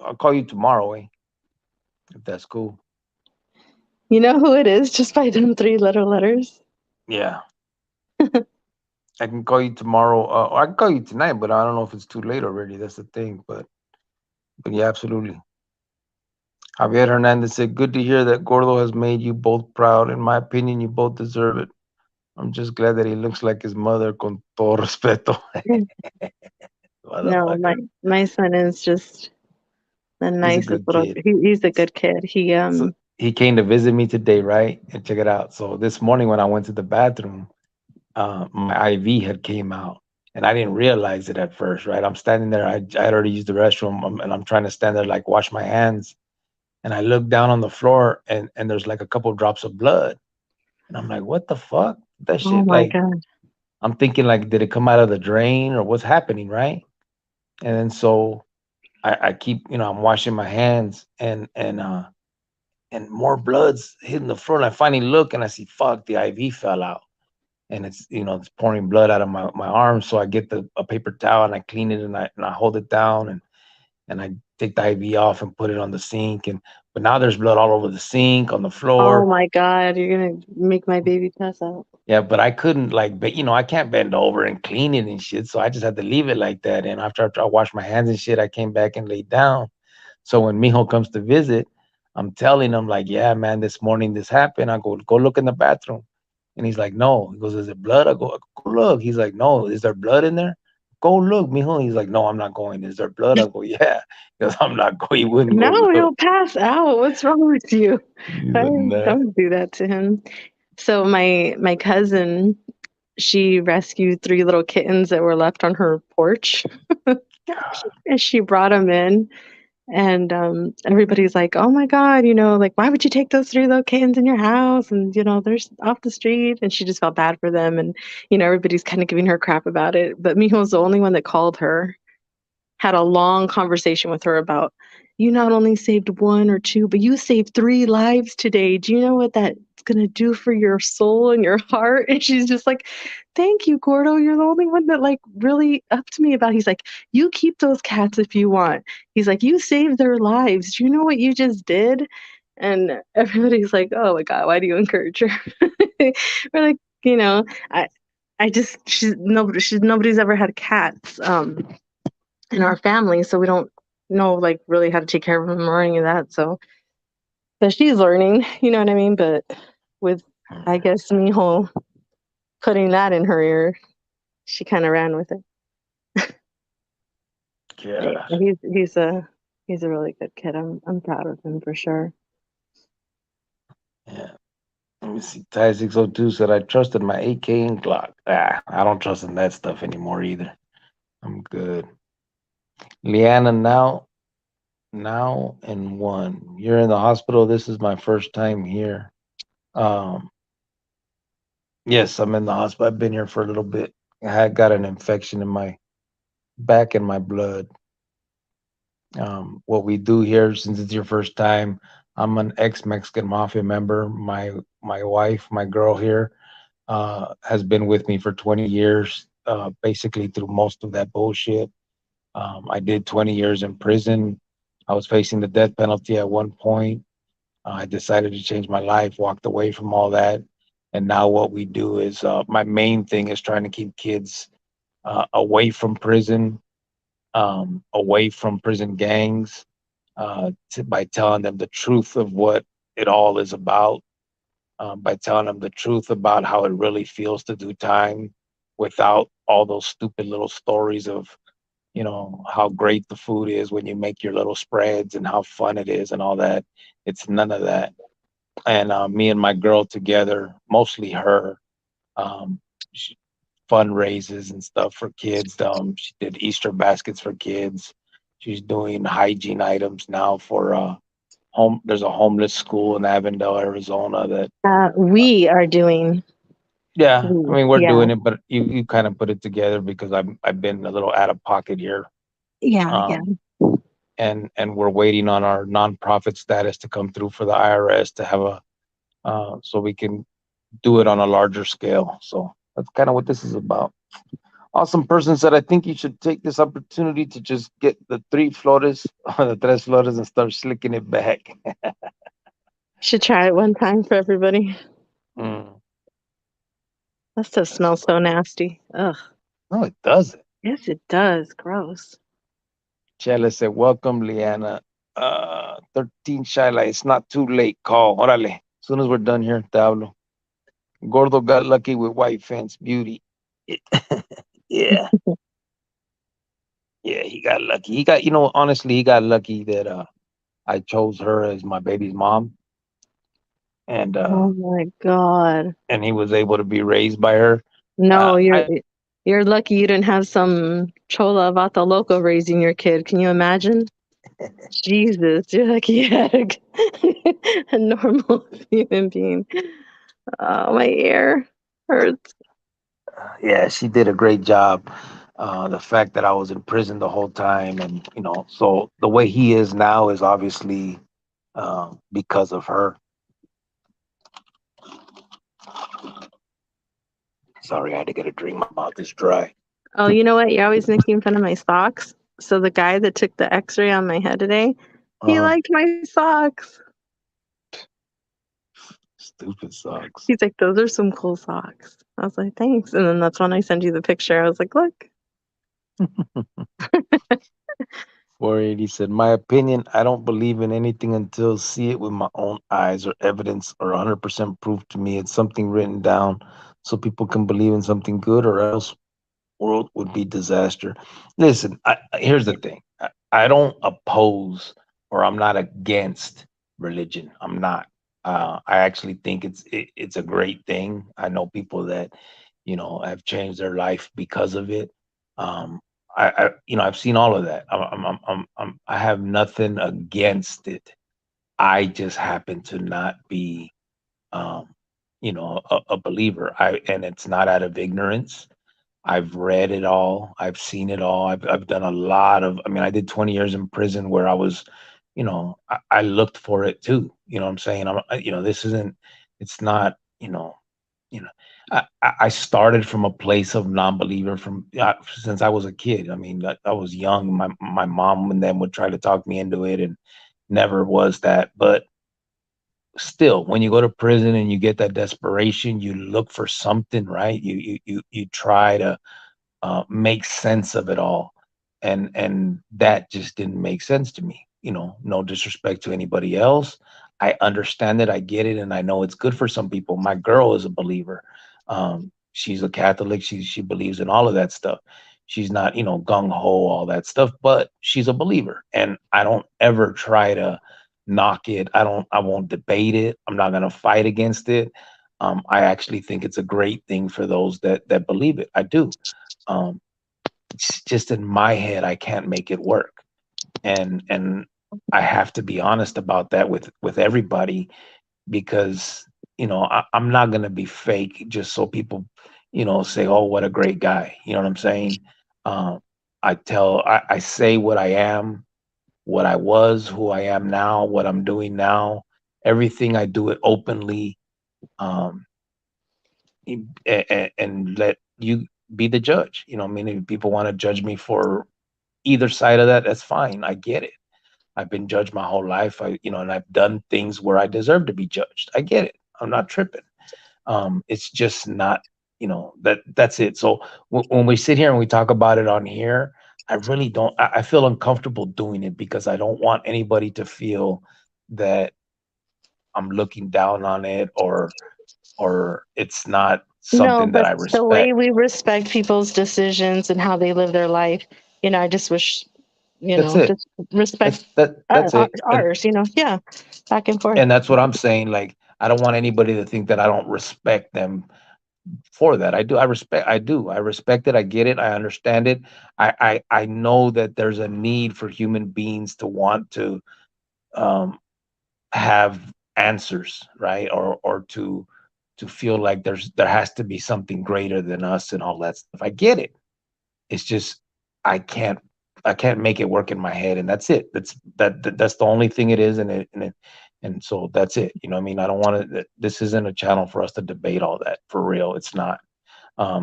I'll call you tomorrow, if that's cool. You know who it is just by them three little letters? Yeah. I can call you tomorrow. Or I can call you tonight, but I don't know if it's too late already. That's the thing. But yeah, absolutely. Javier Hernandez said, "Good to hear that Gordo has made you both proud. In my opinion, you both deserve it. I'm just glad that he looks like his mother, con todo respeto." No, Motherfucker. my son is just the He's a nicest good little. kid. He's a good kid. He So he came to visit me today, right? And check it out. So this morning when I went to the bathroom, my IV had came out, and I didn't realize it at first, right? I'm standing there. I had already used the restroom, and I'm trying to stand there like wash my hands, and I look down on the floor, and there's like a couple drops of blood, and I'm like, what the fuck? That Oh shit, my like, God. I'm thinking like, did it come out of the drain or what's happening, right? And then so I keep, I'm washing my hands, and more blood's hitting the floor, and I finally look and I see, fuck, the IV fell out. And it's pouring blood out of my arm. So I get a paper towel and I clean it, and I hold it down, and I take the IV off and put it on the sink. But now there's blood all over the sink, on the Oh floor. my God. You're gonna make my baby pass out. Yeah, but I couldn't like, but I can't bend over and clean it and shit. So I just had to leave it like that. And after I washed my hands and shit, I came back and laid down. So when Mijo comes to visit, I'm telling him like, yeah, man, this morning this happened. I go look in the bathroom, and he's like, no. He goes, is it blood? I go look. He's like, no. Is there blood in there? Go look, Mijo. He's like, no, I'm not going. Is there blood? I go, yeah. He goes, I'm not going. He wouldn't go No, look. he'll pass out. What's wrong with you? He's a Don't nut. don't do that to him. So my cousin, she rescued three little kittens that were left on her porch, God. and she brought them in. And everybody's like, "Oh my God, like why would you take those three little kittens in your house? And they're off the street." And she just felt bad for them, and everybody's kind of giving her crap about it. But Mijo's the only one that called her, had a long conversation with her about, you not only saved one or two, but you saved three lives today. Do you know what that's going to do for your soul and your heart? And she's just like, thank you, Gordo. You're the only one that like really up to me about. He's like, you keep those cats if you want. He's like, you saved their lives. Do you know what you just did? And everybody's like, oh my God, why do you encourage her? We're like, I I just nobody's ever had cats. In our family, so we don't know like really how to take care of them or any of that. So she's learning, you know what I mean? But with, I guess, Mijo putting that in her ear, she kind of ran with it. But God. yeah, he's a really good kid. I'm proud of him for sure. Yeah. Let me see. Ty 602 said, I trusted my AK and Glock. I don't trust in that stuff anymore either. I'm good. Leanna, now and one. You're in the hospital. This is my first time here. Um, yes, I'm in the hospital. I've been here for a little bit. I had got an infection in my back and my blood. What we do here, since it's your first time, I'm an ex Mexican Mafia member. My wife, my girl here, has been with me for 20 years, basically through most of that bullshit. I did 20 years in prison. I was facing the death penalty at one point. I decided to change my life, walked away from all that. And now what we do is, my main thing is trying to keep kids away from prison, away from prison gangs, by telling them the truth of what it all is about, by telling them the truth about how it really feels to do time without all those stupid little stories of, how great the food is when you make your little spreads and how fun it is and all that. It's none of that. And me and my girl together, mostly her, um, she fundraises and stuff for kids. She did Easter baskets for kids. She's doing hygiene items now for home. There's a homeless school in Avondale, Arizona that. We are doing. Yeah, I mean we're Yeah, doing it, but you kind of put it together because I've been a little out of pocket here, yeah, yeah. um, and we're waiting on our nonprofit status to come through for the IRS to have so we can do it on a larger scale. So that's kind of what this is about. Awesome person said, I think you should take this opportunity to just get the three flores or the tres flores and start slicking it back. Should try it one time for everybody. Mm. That stuff smells so nasty. Ugh. No, it doesn't. Yes, it does. Gross. Chele said, welcome, Liana. 13 Shyla, it's not too late. Call. Órale. As soon as we're done here, te hablo. Gordo got lucky with white fence beauty. Yeah. Yeah, he got lucky. He got, honestly, he got lucky that I chose her as my baby's mom, and Oh my God. he was able to be raised by her. No, I you're lucky you didn't have some chola vata loco raising your kid. Can you imagine? Jesus, you're lucky you had a normal human being. Oh, my ear hurts. Yeah, she did a great job. The fact that I was in prison the whole time, and so the way he is now is obviously because of her. Sorry, I had to get a drink. My mouth is dry. Oh, you know what? You're always making fun of my socks. So the guy that took the X-ray on my head today, he Uh, liked my socks. Stupid socks. He's like, "Those are some cool socks." I was like, "Thanks." And then that's when I sent you the picture. I was like, "Look." 480 said, my opinion, I don't believe in anything until see it with my own eyes or evidence or 100% proof to me. It's something written down so people can believe in something good, or else world would be disaster. Listen, here's the thing. I don't oppose, or I'm not against religion. I'm not. I actually think it's a great thing. I know people that have changed their life because of it. Um, I've seen all of that. I have nothing against it. I just happen to not be, um, a believer. And it's not out of ignorance. I've read it all. I've seen it all. I've done a lot of. I mean, I did 20 years in prison where I was, I looked for it too. You know what I'm saying? This isn't. It's not. You know. I started from a place of non-believer from since I was a kid. I mean, I was young. My mom and them would try to talk me into it, and never was that. But still, when you go to prison and you get that desperation, you look for something, right? You try to make sense of it all, and that just didn't make sense to me. No disrespect to anybody else. I understand it, I get it, and I know it's good for some people. My girl is a believer. She's a Catholic. She believes in all of that stuff. She's not gung ho all that stuff, but she's a believer, and I don't ever try to knock it. I won't debate it. I'm not going to fight against it. I actually think it's a great thing for those that believe it. I do. um, it's just in my head, I can't make it work, and I have to be honest about that with everybody, because I'm not gonna be fake just so people say, oh, what a great guy. You know what I'm saying? um, I say what I am, what I was, who I am now, what I'm doing now. Everything I do it openly. um, and let you be the judge. I mean, if people want to judge me for either side of that, that's fine. I get it. I've been judged my whole life. And I've done things where I deserve to be judged. I get it. I'm not tripping. It's just not, that's it. So when we sit here and we talk about it on here, I really don't, I feel uncomfortable doing it because I don't want anybody to feel that I'm looking down on it, or it's not No, something that but I the way respect. we respect people's decisions and how they live their life, I just wish, That's it. just respect That's it. ours, yeah, back and forth. And that's what I'm saying. Like, I don't want anybody to think that I don't respect them for that. I do. I do. I respect it. I get it. I understand it. I know that there's a need for human beings to want to um, have answers, right? Or to feel like there has to be something greater than us and all that stuff. I get it. It's just I can't I can't make it work in my head, and that's it. That's the only thing it is, and so that's it. You know what I mean? I don't want to. This isn't a channel for us to debate all that, for real. It's not.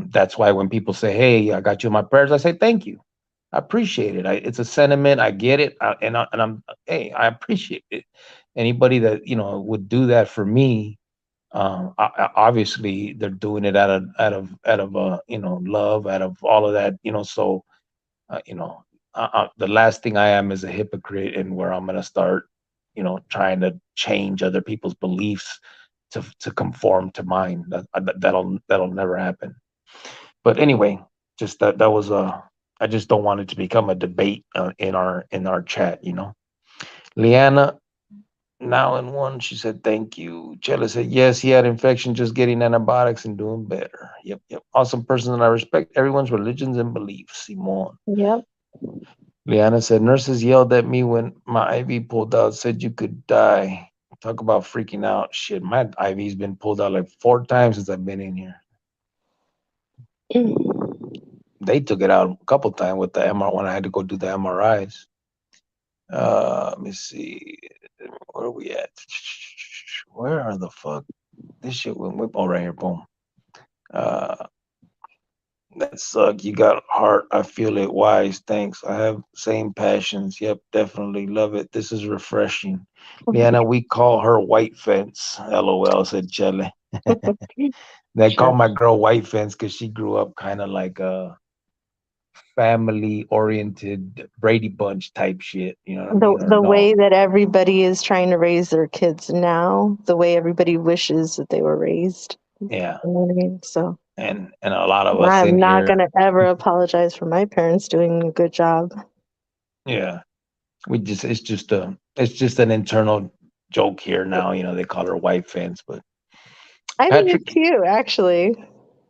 That's why when people say, "Hey, I got you in my prayers," I say, "Thank you. I appreciate it. It's a sentiment. I get it, and I'm hey, I appreciate it. Anybody that would do that for me, Obviously, they're doing it out of love, out of all of that. So you know, the last thing I am is a hypocrite, and where I'm gonna start, trying to change other people's beliefs to conform to mine. That'll never happen. But anyway, just that was a. I just don't want it to become a debate in our chat. Leanna, now in one, she said thank you. Chella said yes, he had infection, just getting antibiotics and doing better. Yep, yep. Awesome person, and I respect everyone's religions and beliefs. Simone. Yep. Liana said, nurses yelled at me when my IV pulled out, said you could die. Talk about freaking out. Shit, my IV's been pulled out like 4 times since I've been in here. They took it out a couple times with the MR when I had to go do the MRIs. Let me see. Where are we at? Where are the fuck? This shit went whip. Oh, right here. Boom. Uh, that suck. You got heart. I feel it. Wise. Thanks. I have same passions. Yep, definitely love it. This is refreshing. Liana, we call her White Fence. LOL, said Chele. They call Sure. my girl White Fence because she grew up kind of like a family oriented Brady Bunch type shit. You know what I The mean? Or the no? way that everybody is trying to raise their kids now, the way everybody wishes that they were raised. You Yeah. know what I mean? So And a lot of us I'm in not here. gonna ever apologize for my parents doing a good job. Yeah. It's just an internal joke here now. They call her White Fence, but I think it's Patrick. cute, actually.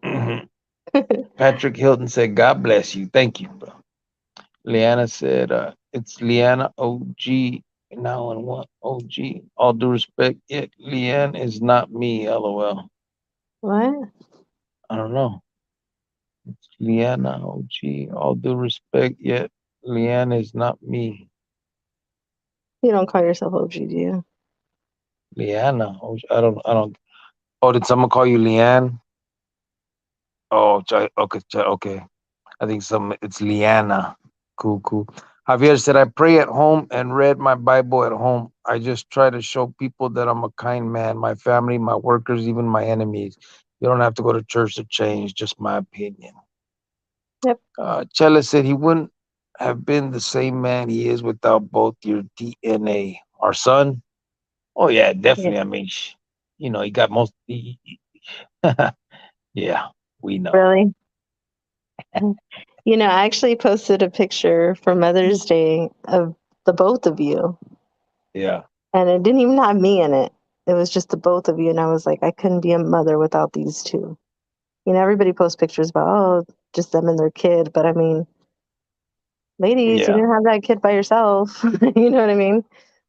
Mhm. Patrick Hilton said, God bless you. Thank you, bro. Leanna said, it's Leanna OG. Now and what? OG. All due respect, yet Leanne is not me. LOL. What? I don't know. It's Leanna OG. All due respect, yet Leanne is not me. You don't call yourself OG, do you? Leanna. I don't. Oh, did someone call you Leanne? Oh, okay, okay. I think it's Liana. Cool, cool. Javier said, I pray at home and read my Bible at home. I just try to show people that I'm a kind man, my family, my workers, even my enemies. You don't have to go to church to change, just my opinion. Yep. Chella said he wouldn't have been the same man he is without both your DNA. Our son? Oh, yeah, Yeah. definitely. I mean, he got most. Yeah, we know. Really? I actually posted a picture for Mother's Day of the both of you, Yeah, and it didn't even have me in it. It was just the both of you, and I was like, I couldn't be a mother without these two. Everybody posts pictures about, oh, just them and their kid, but I mean, ladies, you yeah, didn't have that kid by yourself. You know what I mean?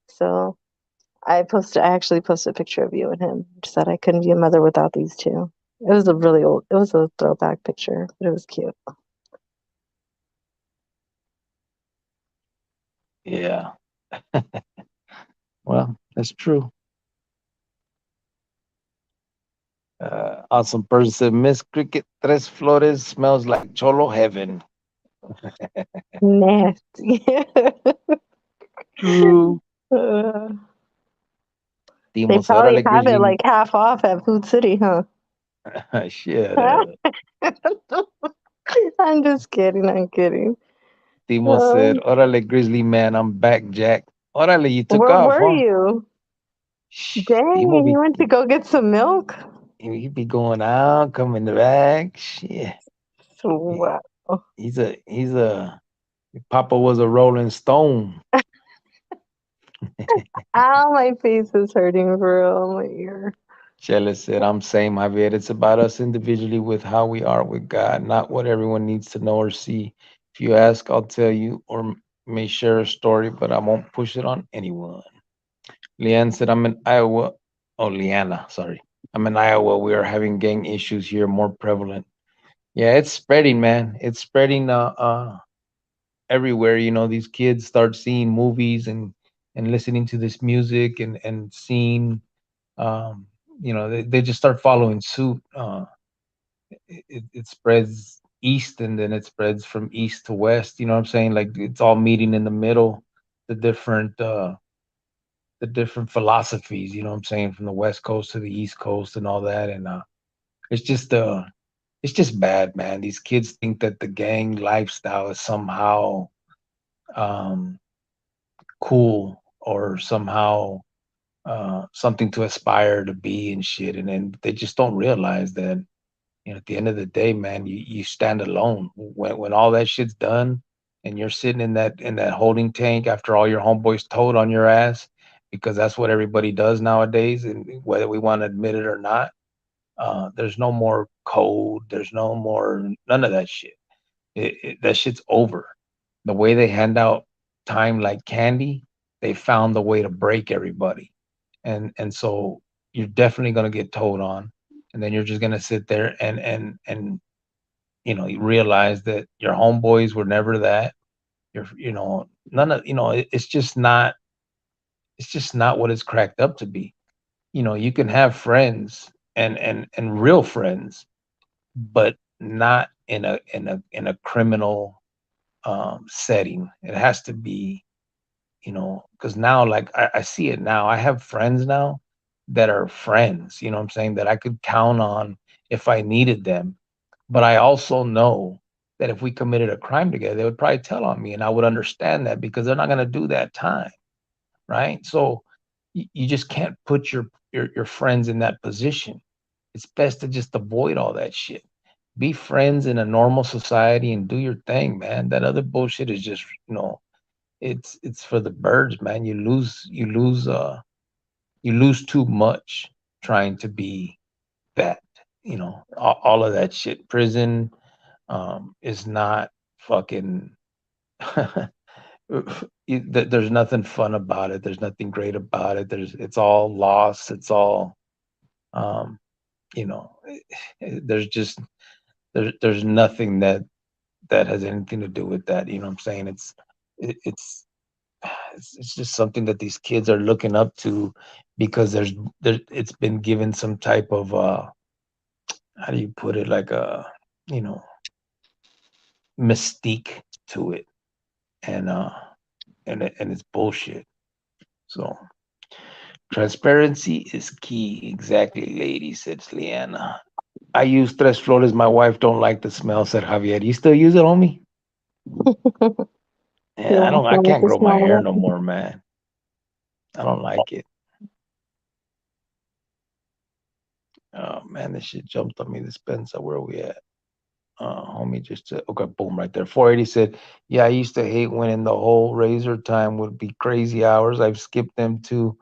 So I actually posted a picture of you and him. Just said I couldn't be a mother without these two. It was a throwback picture, but it was cute. yeah. Well, that's true. Awesome person said, Miss Cricket Tres Flores smells like Cholo heaven. Nasty. True. Uh, they Timo said, probably órale, have it Grizzly. like half off at Food City, huh? Shit. I'm just kidding. I'm kidding. Timo said, Um, órale, Grizzly man, I'm back, Jack. Órale, you took where off, were huh? you? Timo Dang, you be, went to go get some milk? he be going out, coming back. Shit. He, Wow. he's a, Papa was a Rolling Stone. Ow, my face is hurting for real. My ear. Chela said, I'm same, Javier. It's about us individually with how we are with God, not what everyone needs to know or see. If you ask, I'll tell you or may share a story, but I won't push it on anyone. Leanne said, I'm in Iowa. Oh, Leanna, sorry. I'm in Iowa. We are having gang issues here, more prevalent. Yeah, it's spreading, man. It's spreading everywhere. These kids start seeing movies and listening to this music and seeing um, they just start following suit. It spreads east and then it spreads from east to west. You know what I'm saying? Like it's all meeting in the middle. The different the different philosophies, you know what I'm saying, from the West Coast to the East Coast and all that. And it's just it's just bad, man. These kids think that the gang lifestyle is somehow um, cool or somehow something to aspire to be and shit. And then they just don't realize that, at the end of the day, man, you stand alone when all that shit's done, and you're sitting in that holding tank after all your homeboys told on your ass, because that's what everybody does nowadays, and whether we want to admit it or not, there's no more code, there's no more none of that shit. That shit's over. The way they hand out time like candy, they found the way to break everybody, and so you're definitely gonna get told on, and then you're just gonna sit there and you realize that your homeboys were never that. None of it's just not what it's cracked up to be. You can have friends and real friends, but not in a criminal setting. It has to be, because now, like, I see it now. I have friends now that are friends, you know what I'm saying, that I could count on if I needed them. But I also know that if we committed a crime together, they would probably tell on me, and I would understand that because they're not going to do that time, right? So you just can't put your friends in that position. It's best to just avoid all that shit. Be friends in a normal society and do your thing, man. That other bullshit is just, it's for the birds, man. You lose too much trying to be that. All of that shit. Prison is not fucking. There's nothing fun about it. There's nothing great about it. It's all loss. It's all um, you know. There's just there's nothing that has anything to do with that. You know what I'm saying? It, it's it's just something that these kids are looking up to because it's been given some type of how do you put it, like a you know mystique to it, and it's bullshit. So transparency is key. Exactly, lady, said Leanna. I use Tres Flores. My wife don't like the smell, said Javier. You still use it, homie? Yeah, Yeah, I I like can't the grow my smell hair of no it. more, man. I don't like it. Oh man, this shit jumped on me. The Spencer, where are we at? Homie just said, okay, boom, right there. 480 said, yeah, I used to hate when in the whole razor time would be crazy hours. I've skipped them too.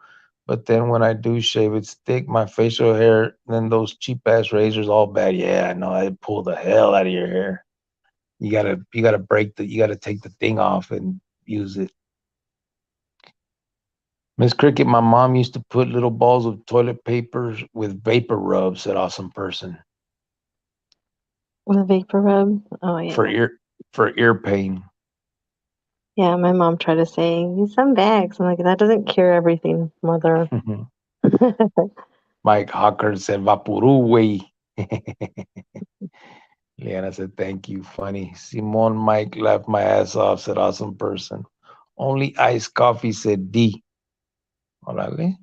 But then when I do shave, it's thick, my facial hair, then those cheap ass razors all bad. Yeah, I know. I pull the hell out of your hair. You gotta take the thing off and use it. Miss Cricket, my mom used to put little balls of toilet paper with vapor rub, said awesome person. With a vapor rub. Oh For yeah. ear pain. Yeah, my mom tried to say, use some bags. I'm like, that doesn't cure everything, mother. Mike Hawker said Vaporú, Liana said, thank you. Funny. Simon Mike laughed my ass off, said awesome person. Only iced coffee, said D. Orale.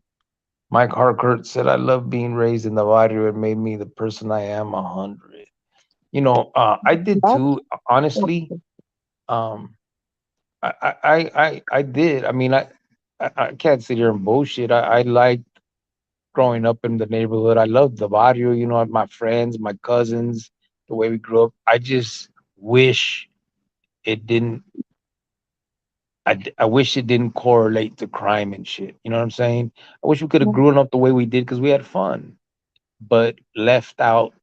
Mike Harcourt said, I love being raised in the barrio. It made me the person I am 100. I did That's too. Honestly, um, I did. I mean, I can't sit here and bullshit. I liked growing up in the neighborhood. I loved the barrio, my friends, my cousins, the way we grew up. I just wish it didn't I wish it didn't correlate to crime and shit. You know what I'm saying? I wish we could have grown up the way we did because we had fun, but left out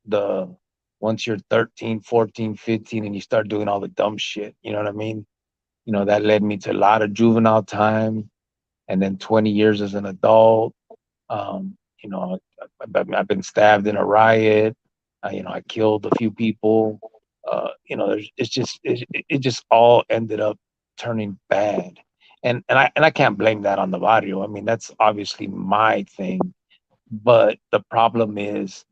the once you're 13, 14, 15 and you start doing all the dumb shit. You know what I mean? That led me to a lot of juvenile time and then 20 years as an adult. Um, you know, I've been stabbed in a riot. I killed a few people. It just all ended up turning bad, and I can't blame that on the barrio. I mean, that's obviously my thing, but the problem is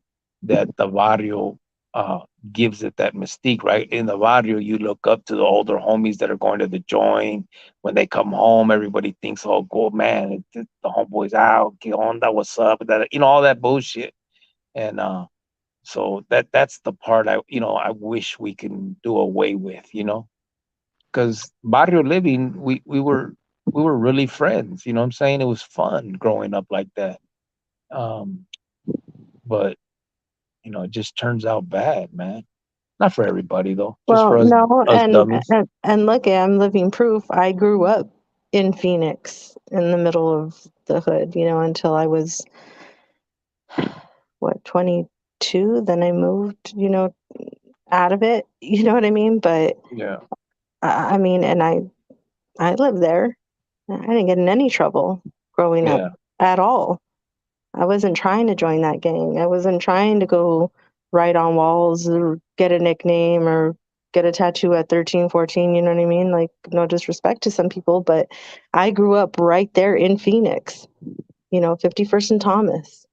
that the barrio uh, gives it that mystique, right? In the barrio, you look up to the older homies that are going to the joint. When they come home, everybody thinks, "Oh, go man, the homeboy's out. ¿Qué onda? What's up?" That all that bullshit. And so that's the part I wish we can do away with, because barrio living, we were really friends. You know what I'm saying? It was fun growing up like that. Um, but it just turns out bad, man. Not for everybody though. Just Well, for us no, us dummies. and look, I'm living proof. I grew up in Phoenix, in the middle of the hood, until I was what 22. Then I moved, out of it. You know what I mean? But Yeah. I mean, and I lived there. I didn't get in any trouble growing up Yeah. at all. I wasn't trying to join that gang. I wasn't trying to go write on walls or get a nickname or get a tattoo at 13, 14. You know what I mean? Like, no disrespect to some people, but I grew up right there in Phoenix, 51st and Thomas.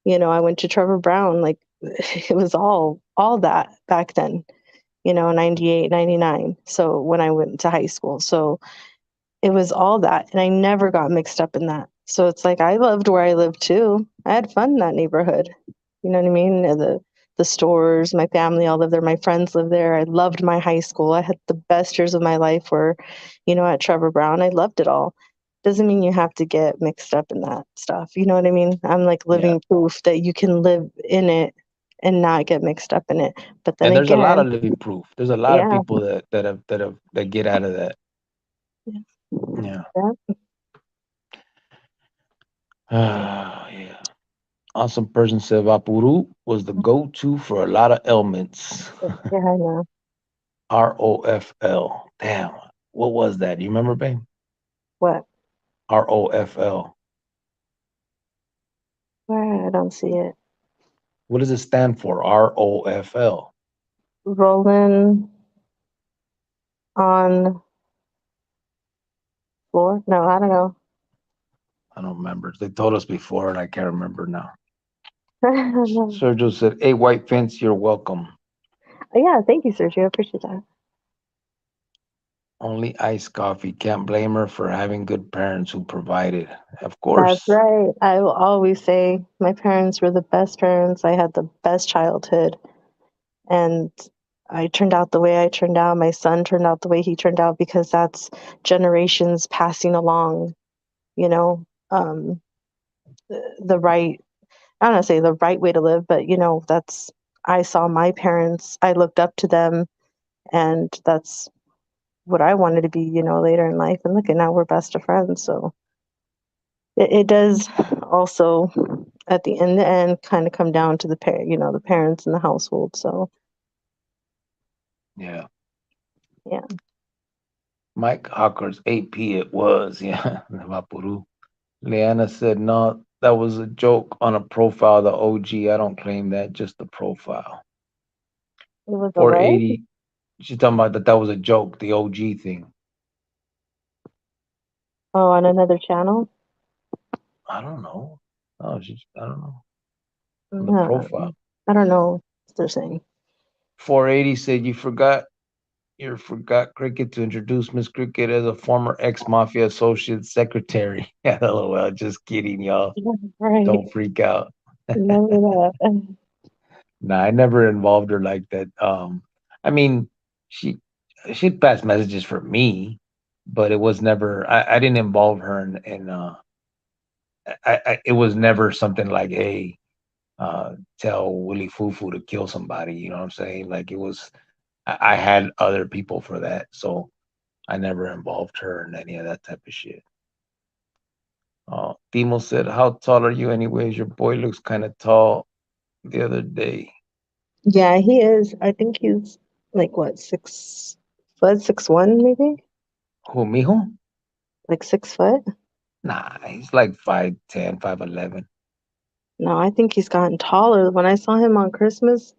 I went to Trevor Brown. Like, it was all that back then, 98, 99. So when I went to high school. So it was all that, and I never got mixed up in that. So it's like I loved where I lived too. I had fun in that neighborhood. You know what I mean? The stores, my family all lived there. My friends lived there. I loved my high school. I had the best years of my life were, at Trevor Brown. I loved it all. Doesn't mean you have to get mixed up in that stuff. You know what I mean? I'm like Yeah. living proof that you can live in it and not get mixed up in it. But then And there's a lot again, of living proof. There's a lot of yeah, people that get out of that. Yeah. yeah, Yeah. Awesome person said Vapuru was the go-to for a lot of ailments. yeah, I know. ROFL. Damn. What was that? Do you remember, babe? What? ROFL. Where? I don't see it. What does it stand for? ROFL. Rolling on floor? No, I don't know. I don't remember. They told us before and I can't remember now. I don't know. Sergio said, "Hey, White Fence, you're welcome. Yeah, thank you, Sergio. I appreciate that. Only iced coffee. Can't blame her for having good parents who provided." Of That's course. right. I will always say my parents were the best parents. I had the best childhood, and I turned out the way I turned out. My son turned out the way he turned out because that's generations passing along, you know, um, the right, I don't want to say the right way to live, but, I saw my parents, I looked up to them, and that's what I wanted to be, later in life. And look, at now we're best of friends. So it does also, at the end, kind of come down to the parents in the household. So Yeah. yeah, Mike Hawker's AP it was. Yeah. Vapuru. Leanna said, no, that was a joke on a profile of the OG. I don't claim that, just the profile. it was a what? 480. She's talking about that was a joke, the OG thing. Oh, on another channel. I don't know. Oh, I don't know. On the No, profile. I don't know what they're saying. 480 said you forgot Cricket to introduce Miss Cricket as a former ex-mafia associate secretary. LOL, just kidding, y'all. Right. Don't freak out. Remember that. Nah, I never involved her like that. I mean, she she'd pass messages for me, but it was never. I didn't involve her in. It was never something like, hey, tell Willie Fufu to kill somebody. You know what I'm saying? Like it was. I had other people for that, so I never involved her in any of that type of shit. Timo said, "How tall are you, anyways? Your boy looks kind of tall the other day." Yeah, he is. I think he's like what, 6 foot, 6'1", maybe, Who, mijo? like 6 foot. Nah, he's like 5'10", 5'11". No, I think he's gotten taller. When I saw him on Christmas,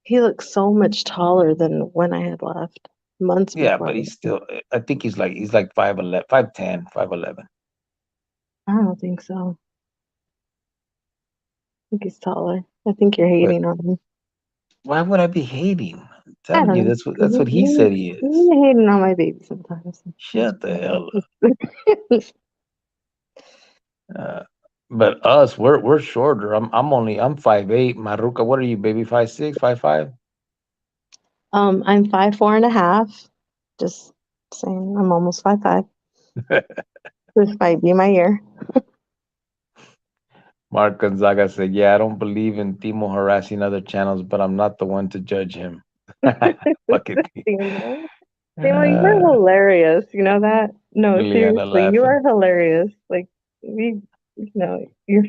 he looked so much taller than when I had left months Yeah, before. but he's still. I think he's like 5'11", 5'10", 5'11". I don't think so. I think he's taller. I think you're But hating on him. Why would I be hating? I'm I telling you, don't that's what know. he said he is. You hating on my baby sometimes. Shut the hell up. But us, we're shorter. I'm 5'8". Maruka, what are you, baby? 5'6", 5'5"? I'm 5'4.5". Just saying, I'm almost 5'5". This might be my year. Mark Gonzaga said, "Yeah, I don't believe in Timo harassing other channels, but I'm not the one to judge him." Fucking Daniel. Daniel, you're uh, hilarious. You know that? No, Liana seriously, you laughing. are hilarious. Like, you're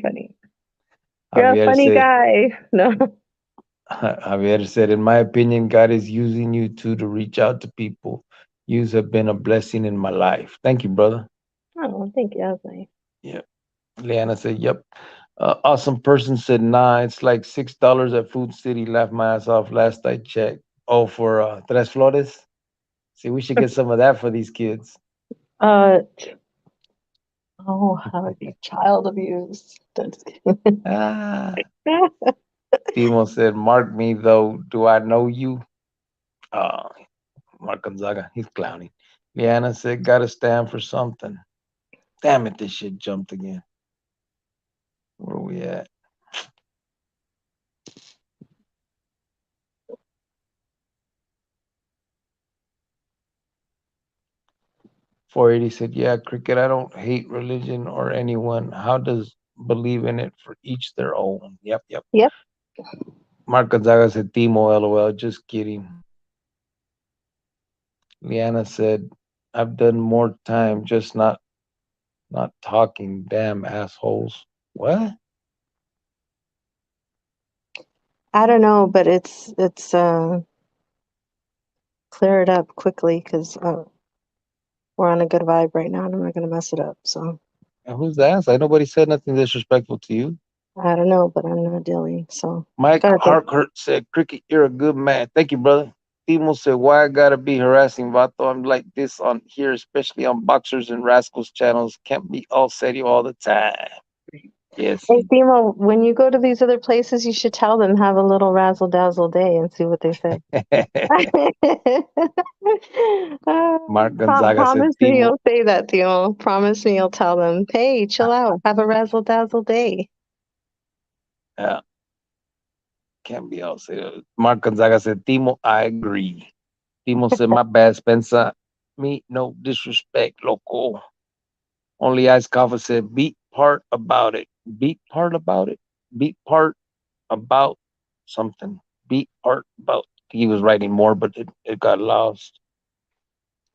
funny. You're a Javier funny said, guy. No. Javier said, in my opinion, God is using you too to reach out to people. You have been a blessing in my life. Thank you, brother. Oh, thank you. That was nice. Yeah. Liana said, yep. Awesome person said, nah, it's like $6 at Food City. Laughed my ass off last I checked. Oh, for Tres Flores? See, we should get some of that for these kids. Uh, oh, how would be child abuse? Just kidding. Ah. Timo said, mark me though. Do I know you? Uh, Mark Gonzaga, he's clowning. Liana said, gotta stand for something. Damn it, this shit jumped again. Where are we at? 480 said, yeah, Cricket, I don't hate religion or anyone. How does believe in it for each their own? Yep, yep. Yep. Mark Gonzaga said, Timo, lol. Just kidding. Liana said, I've done more time, just not talking. Damn assholes. What? I don't know, but it's clear it up quickly because we're on a good vibe right now, and I'm not gonna mess it up. So And who's the ass? Nobody said nothing disrespectful to you. I don't know, but I'm not dealing. So Mike gotta go. Harkert said, Cricket, you're a good man. Thank you, brother. Timo said, why I gotta be harassing Vato? I'm like this on here, especially on Boxers and Rascals channels. Can't be all steady all the time. Yes, Hey, Timo, when you go to these other places, you should tell them have a little razzle dazzle day and see what they say. Mark Gonzaga said, Promise me Timo, you'll say that, Timo. Promise me you'll tell them, hey, chill out, have a razzle dazzle day. uh, can't be all steady. Mark Gonzaga said, Timo, I agree. Timo said, my bad, Spencer. Me, no disrespect, loco. Only Ice Coffee said, beat part about it. Beat part about it. Beat part about something. Beat part about. He was writing more, but it got lost.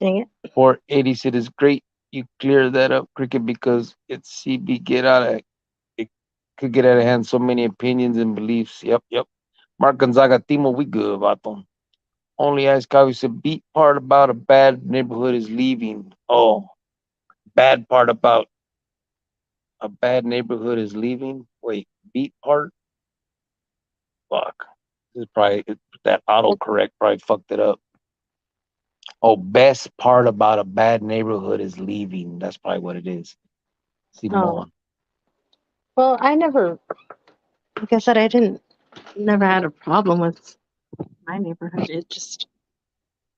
Dang it. 480 said, it's great you clear that up, Cricket, because it's CB get out of it could get out of hand so many opinions and beliefs. Yep, yep. Mark Gonzaga, Timo, we good, Vato. Only Ice Coffee said, beat part about a bad neighborhood is leaving. Oh, bad part about a bad neighborhood is leaving. Wait, beat part? Fuck. This is probably that autocorrect probably fucked it up. Oh, best part about a bad neighborhood is leaving. That's probably what it is. Oh, Simon. well, I never, like I said, I didn't, never had a problem with my neighborhood. It just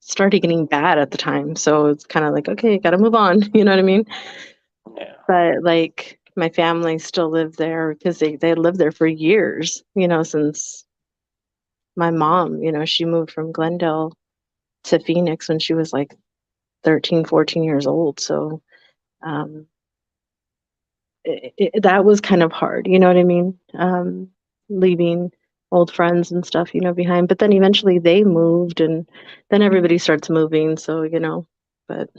started getting bad at the time. So it's kind of like, okay, gotta move on. You know what I mean? Yeah. But like my family still lived there because they lived there for years, since my mom, she moved from Glendale to Phoenix when she was like 13, 14 years old. So um, that was kind of hard, you know what I mean? Leaving old friends and stuff, behind. But then eventually they moved and then everybody starts moving. So, but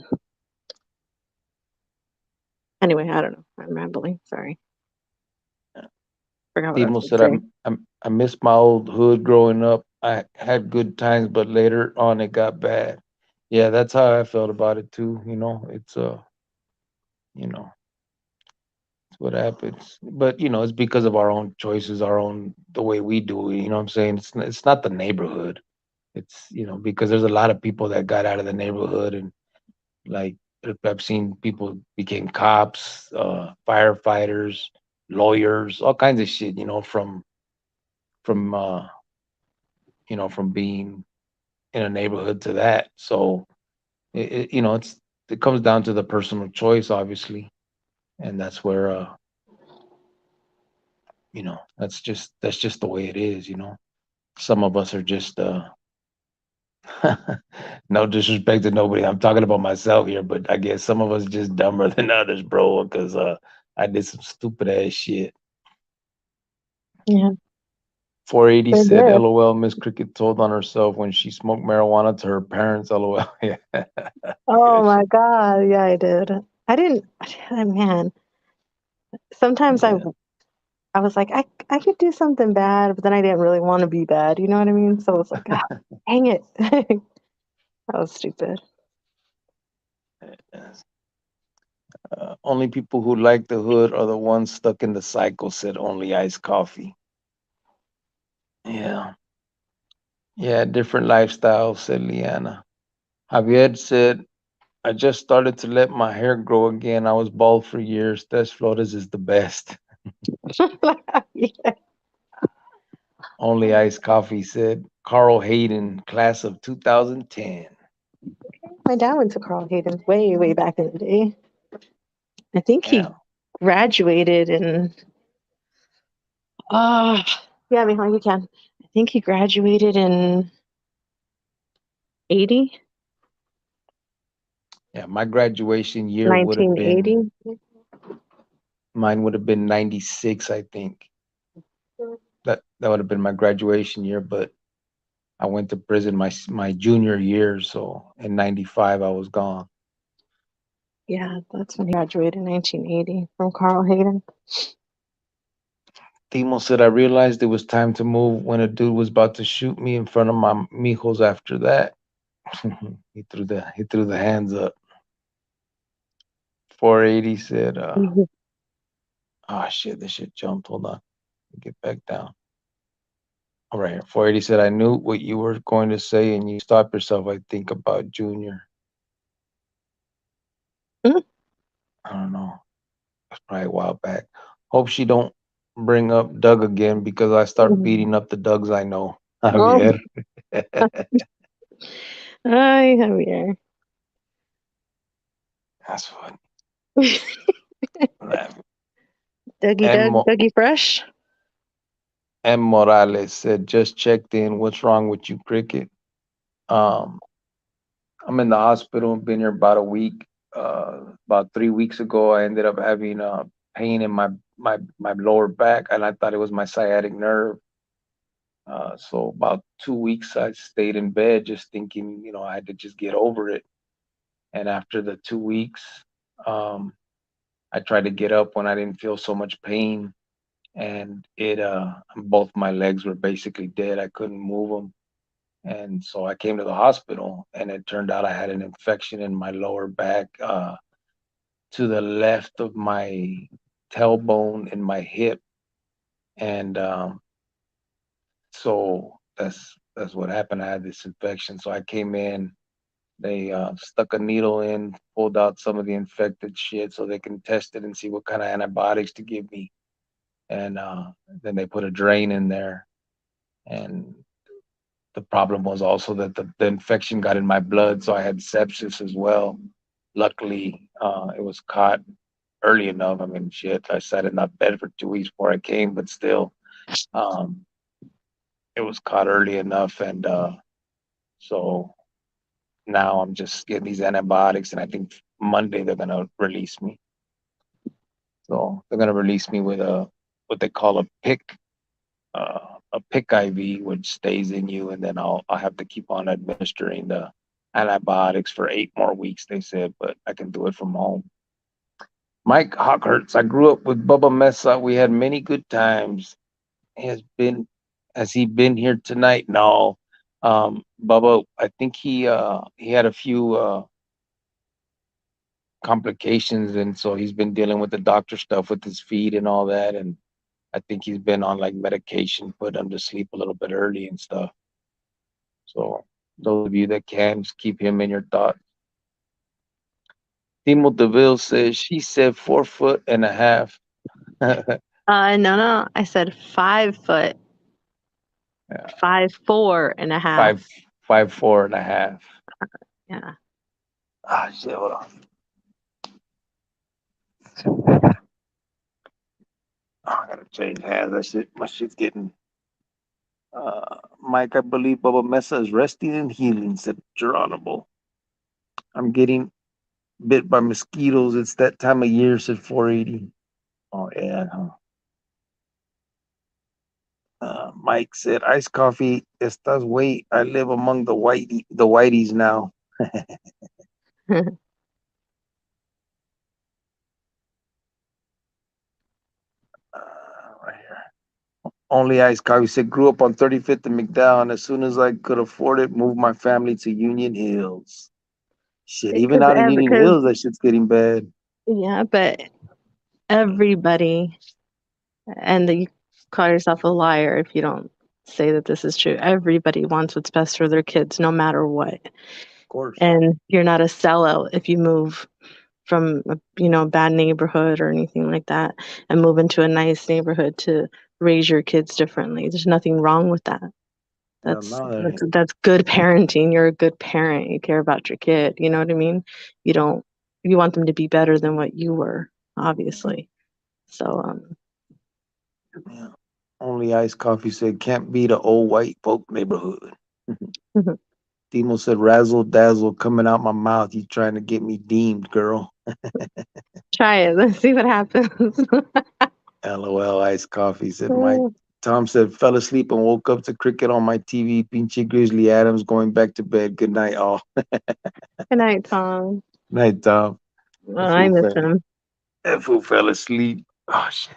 anyway, I don't know. I'm rambling. Sorry. Forgot what I was Timo going to said, say. I miss my old hood growing up. I had good times, but later on it got bad. Yeah, that's how I felt about it too. It's you know, it's what happens. But it's because of our own choices, our own the way we do it. You know what I'm saying? It's not the neighborhood. It's because there's a lot of people that got out of the neighborhood and like I've seen people became cops, firefighters, lawyers, all kinds of shit. From from being in a neighborhood to that. So it comes down to the personal choice, obviously, and that's where that's just the way it is. Some of us are just no disrespect to nobody. I'm talking about myself here, but I guess some of us just dumber than others, bro. Because I did some stupid ass shit. Yeah, 480 for said, this. "LOL." Miss Cricket told on herself when she smoked marijuana to her parents. LOL. Yeah, yeah, Oh my God. Yeah, I did. I didn't, man, sometimes yeah. I was like, I could do something bad, but then I didn't really want to be bad. You know what I mean? So it was like, ah, dang it. That was stupid. Yes. Only people who like the hood are the ones stuck in the cycle. Said only iced coffee. Yeah, yeah. Different lifestyles. Said Liana. Javier said, I just started to let my hair grow again. I was bald for years. Tess Flores is the best. Yeah. Only iced coffee, said Carl Hayden, class of 2010. My dad went to Carl Hayden way, way back in the day. I think Yeah. he graduated in, uh, yeah, I mean, how you can. I think he graduated in 80, Yeah. My graduation year would have been, 1980. mine would have been 96, I think. That would have been my graduation year, but I went to prison my junior year. So in 95, I was gone. Yeah, that's when he graduated in 1980 from Carl Hayden. Timo said, I realized it was time to move when a dude was about to shoot me in front of my mijos after that. he threw the hands up. 480 said, Mhm. oh shit, this shit jumped. Hold on. Get back down. All right. 480 said, I knew what you were going to say and you stopped yourself, I think, about Junior. Mhm. I don't know. That's probably a while back. Hope she don't bring up Doug again because I start beating up the Dougs I know. Oh, Javier. hi, Javier. That's funny. Dougie M. Doug, Mo- Dougie Fresh. M. Morales said, just checked in. What's wrong with you, Cricket? Um, I'm in the hospital. Been here about a week. About 3 weeks ago, I ended up having pain in my lower back, and I thought it was my sciatic nerve. So about 2 weeks, I stayed in bed, just thinking, I had to just get over it. And after the 2 weeks, um, I tried to get up when I didn't feel so much pain, and it both my legs were basically dead. I couldn't move them. And so I came to the hospital, and it turned out I had an infection in my lower back, to the left of my tailbone and my hip, and so that's what happened. I had this infection, so I came in. They stuck a needle in, pulled out some of the infected shit, so they can test it and see what kind of antibiotics to give me. And then they put a drain in there, and the problem was also that the infection got in my blood, so I had sepsis as well. Luckily, it was caught early enough. I mean, shit, I sat in that bed for 2 weeks before I came, but still, um, it was caught early enough, and so now I'm just getting these antibiotics, and I think Monday they're gonna release me. So they're gonna release me with a what they call a pick IV, which stays in you, and then I'll have to keep on administering the antibiotics for 8 more weeks. They said, but I can do it from home. Mike Hockhurts, I grew up with Bubba Mesa. We had many good times. Has been has he been here tonight? No. Bubba, I think he had a few complications, and so he's been dealing with the doctor stuff with his feet and all that, and I think he's been on like medication, put him to sleep a little bit early and stuff. So those of you that can, just keep him in your thoughts. Timo Deville says she said 4 foot and a half. No, no, I said 5 foot. Yeah. 5'4.5". 5'4.5". Yeah. Ah, shit. Hold on. Oh, I gotta change hands. That shit. My shit's getting. Mike, I believe Bubba Mesa is resting and healing, said Geronimo. I'm getting bit by mosquitoes. It's that time of year, said 480. Oh, yeah. Huh? Mike said, iced coffee. Estás wait. I live among the whiteys now. Right here. Only iced coffee said, grew up on 35th and McDowell, and as soon as I could afford it, moved my family to Union Hills. Shit, even Because out in Union Hills, that shit's getting bad. yeah, but everybody, and you call yourself a liar if you don't say that this is true. Everybody wants what's best for their kids, no matter what. Of course. And you're not a sellout if you move from a bad neighborhood or anything like that and move into a nice neighborhood to raise your kids differently. There's nothing wrong with that. Hell That's no, there that's ain't. that's good parenting. You're a good parent. You care about your kid. You know what I mean? You want them to be better than what you were, obviously. So Yeah. Only iced coffee said, can't beat a old white folk neighborhood. Timo said, razzle dazzle coming out my mouth. You trying to get me deemed, girl. try it. Let's see what happens. LOL, iced coffee, said Mike. Tom said, fell asleep and woke up to cricket on my TV. Pinche Grizzly Adams going back to bed. Good night, all. Good night, Tom. Night, Tom. Oh, I miss him. That fool fell asleep. Oh, shit.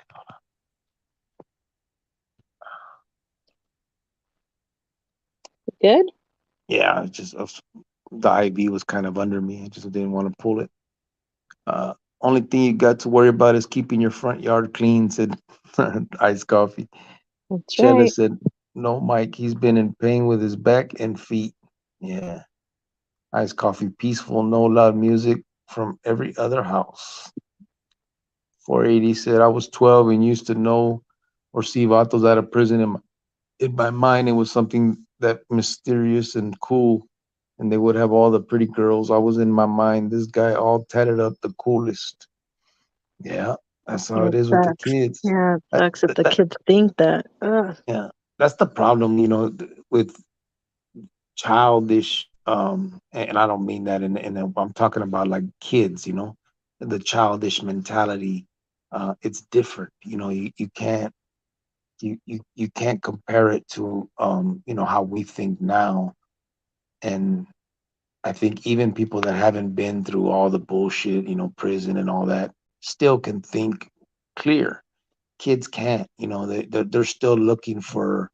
Good? Yeah, the IV was kind of under me. I just didn't want to pull it. Only thing you got to worry about is keeping your front yard clean, said iced coffee. That's Chella right. said, no, Mike, he's been in pain with his back and feet. Yeah. Iced coffee, peaceful, no loud music from every other house. 480 said, I was 12 and used to know or see vatos out of prison. In my mind, it was something that mysterious and cool. And they would have all the pretty girls. I was in my mind, this guy all tatted up, the coolest. Yeah, that's how Yeah, it it is with the sucks. kids. Yeah, it That, sucks if that, the that kids think that. Ugh. yeah, that's the problem, with childish. And I don't mean that I'm talking about like kids, the childish mentality. It's different. You can't compare it to how we think now. And I think even people that haven't been through all the bullshit, prison and all that, still can think clear. Kids can't. They're still looking for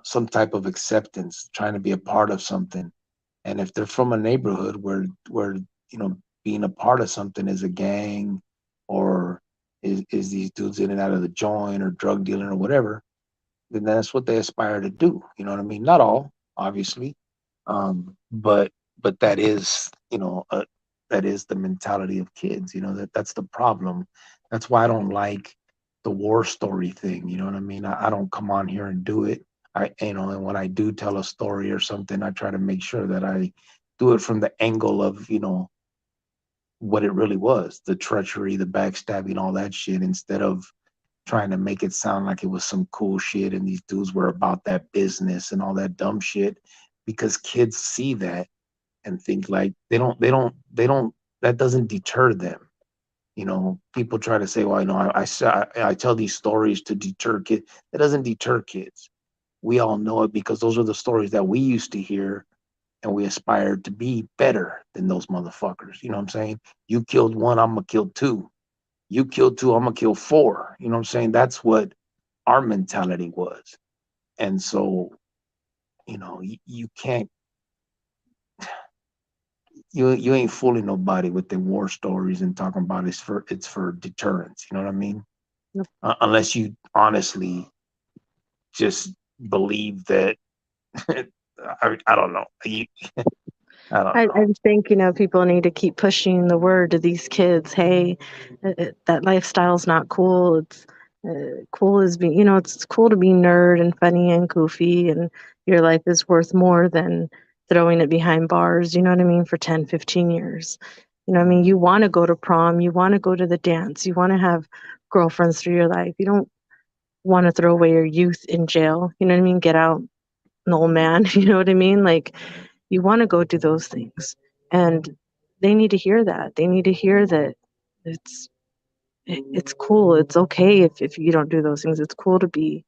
some type of acceptance, trying to be a part of something. And if they're from a neighborhood where being a part of something is a gang, or is these dudes in and out of the joint or drug dealing or whatever, then that's what they aspire to do. You know what I mean? Not all, obviously, but that is the mentality of kids. That's the problem. That's why I don't like the war story thing. You know what I mean? I don't come on here and do it. And when I do tell a story or something, I try to make sure that I do it from the angle of what it really was, the treachery, the backstabbing, all that shit, instead of trying to make it sound like it was some cool shit and these dudes were about that business and all that dumb shit, because kids see that and think like they don't that doesn't deter them. People try to say, well, I tell these stories to deter kids. That doesn't deter kids. We all know it because those are the stories that we used to hear, and we aspired to be better than those motherfuckers. You know what I'm saying? You killed one, I'm gonna kill two. You killed two, I'm gonna kill four. You know what I'm saying? That's what our mentality was. And so, you can't, you ain't fooling nobody with the war stories and talking about it's for deterrence. You know what I mean? Unless you honestly just believe that. I don't know. I don't I know. just think, people need to keep pushing the word to these kids. Hey, that lifestyle's not cool. Cool is being, it's cool to be nerd and funny and goofy, and your life is worth more than throwing it behind bars, you know what I mean, for 10, 15 years. You know what I mean? You want to go to prom, you want to go to the dance, you want to have girlfriends through your life. You don't want to throw away your youth in jail, you know what I mean? Get out, an old man, you know what I mean? Like, you want to go do those things. And they need to hear that. They need to hear that it's it's cool. It's okay if you don't do those things. It's cool to be,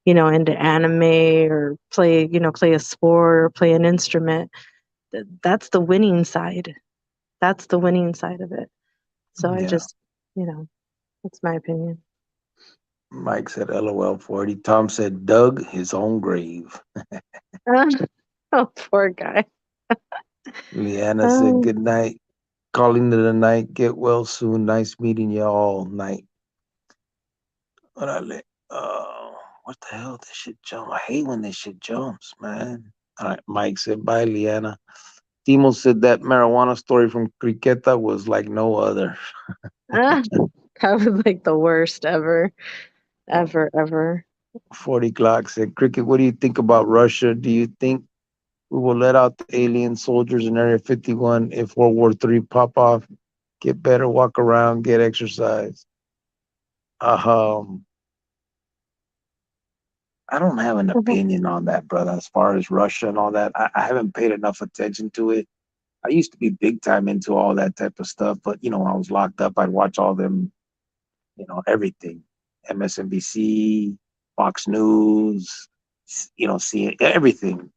into anime or play a sport or play an instrument. That's the winning side. That's the winning side of it. So I Yeah. just, you know, that's my opinion. Mike said LOL 40. Tom said dug his own grave. Oh, poor guy. Leanna said Um, good night. Calling it a night. Get well soon. Nice meeting you all night. Orale. What the hell? This shit jump. I hate when this shit jumps, man. All right. Mike said bye, Leanna. Timo said that marijuana story from Criqueta was like no other. ah, that was like the worst ever, ever, ever. 40 Glock said, Cricket, what do you think about Russia? Do you think we will let out the alien soldiers in Area 51 if World War III pop off? Get better, walk around, get exercise. Um, I don't have an opinion on that, brother. As far as Russia and all that, I haven't paid enough attention to it. I used to be big time into all that type of stuff, but when I was locked up, I'd watch all them, everything, MSNBC, Fox News, seeing everything.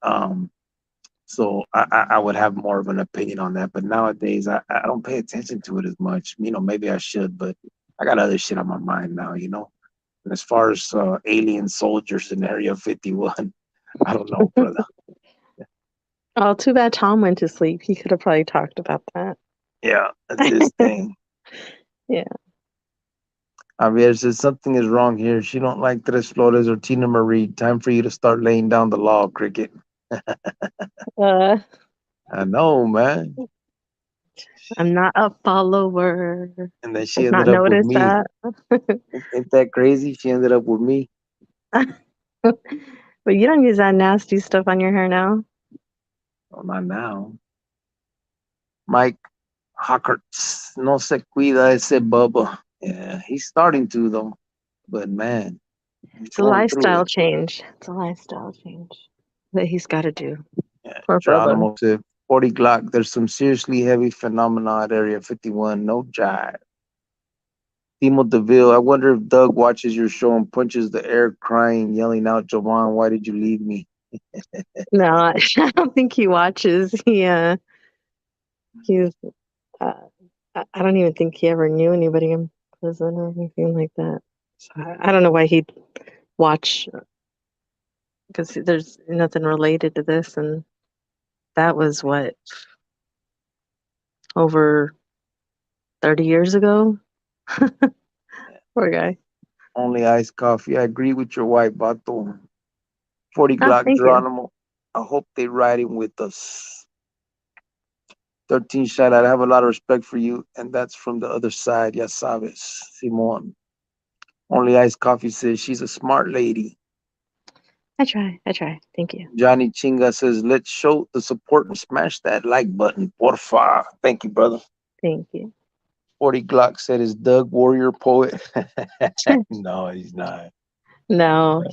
So I would have more of an opinion on that. But nowadays, I don't pay attention to it as much. Maybe I should, but I got other shit on my mind now. And as far as alien soldiers in Area 51, I don't know, brother. Oh, too bad Tom went to sleep. He could have probably talked about that. Yeah, that's his thing. Yeah. Javier says something is wrong here. She don't like Tres Flores or Tina Marie. Time for you to start laying down the law, Cricket. Uh, I know, man. I'm not a follower. And then she I've ended not up with noticed me. that. Ain't that crazy? She ended up with me. But you don't use that nasty stuff on your hair now. Well, not now. Mike Hockerts, no se cuida ese Bubba. Yeah, he's starting to though. But man, he's It's a going through lifestyle it. change. It's a lifestyle change that he's got to do. Yeah. Poor Bubba. Geronimo said 40 Glock. There's some seriously heavy phenomena at Area 51. No jive. Timo DeVille. I wonder if Doug watches your show and punches the air, crying, yelling out, Jovan, why did you leave me? No, I don't think he watches. He's. Uh, I don't even think he ever knew anybody in prison or anything like that. So I don't know why he'd watch, because there's nothing related to this, and that was what, over 30 years ago. Poor guy. Only iced coffee. I agree with your wife, Bato. 40 Ah, Glock thank you. Geronimo. I hope they riding with us. 13 shot. I have a lot of respect for you, and that's from the other side. Ya sabes, Simon. Only iced coffee says she's a smart lady. I try. I try. Thank you. Johnny Chinga says, let's show the support and smash that like button. Porfa. Thank you, brother. Thank you. 40 Glock said, is Doug Warrior Poet? No, he's not. No,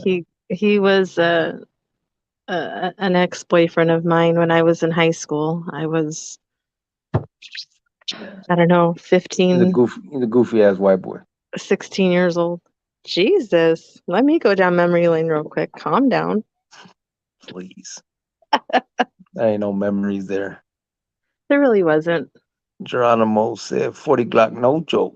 he was an ex-boyfriend of mine when I was in high school. I was, Yeah. I don't know, He's a goofy ass white boy. 16 years old. Jesus. Let me go down memory lane real quick. Calm down. Please. There ain't no memories there. There really wasn't. Geronimo said 40 Glock, no joke.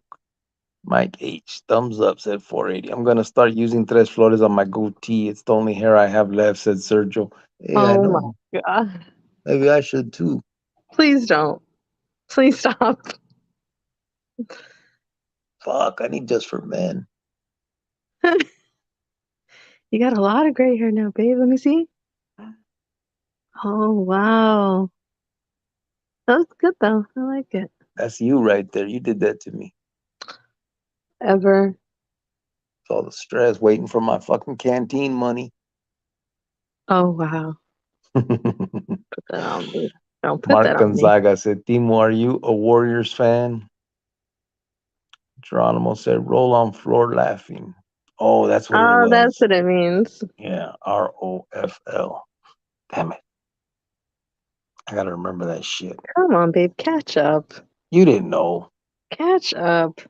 Mike H, thumbs up, said 480. I'm gonna start using Tres Flores on my goatee. It's the only hair I have left, said Sergio. Yeah, I Oh my know. God. Maybe I should too. Please don't. Please stop. Fuck, I need just for men. You got a lot of gray hair now, babe. Let me see. Oh, wow. That was good, though. I like it. That's you right there. You did that to me. Ever. It's all the stress waiting for my fucking canteen money. Oh wow. Put that on me. Don't put Mark that on me. Gonzaga said, Timo, are you a Warriors fan? Geronimo said, roll on floor laughing. Oh, that's what it Oh, that's was. what it means. Yeah, ROFL. Damn it. I gotta remember that shit. Come on, babe, catch up. You didn't know. Catch up.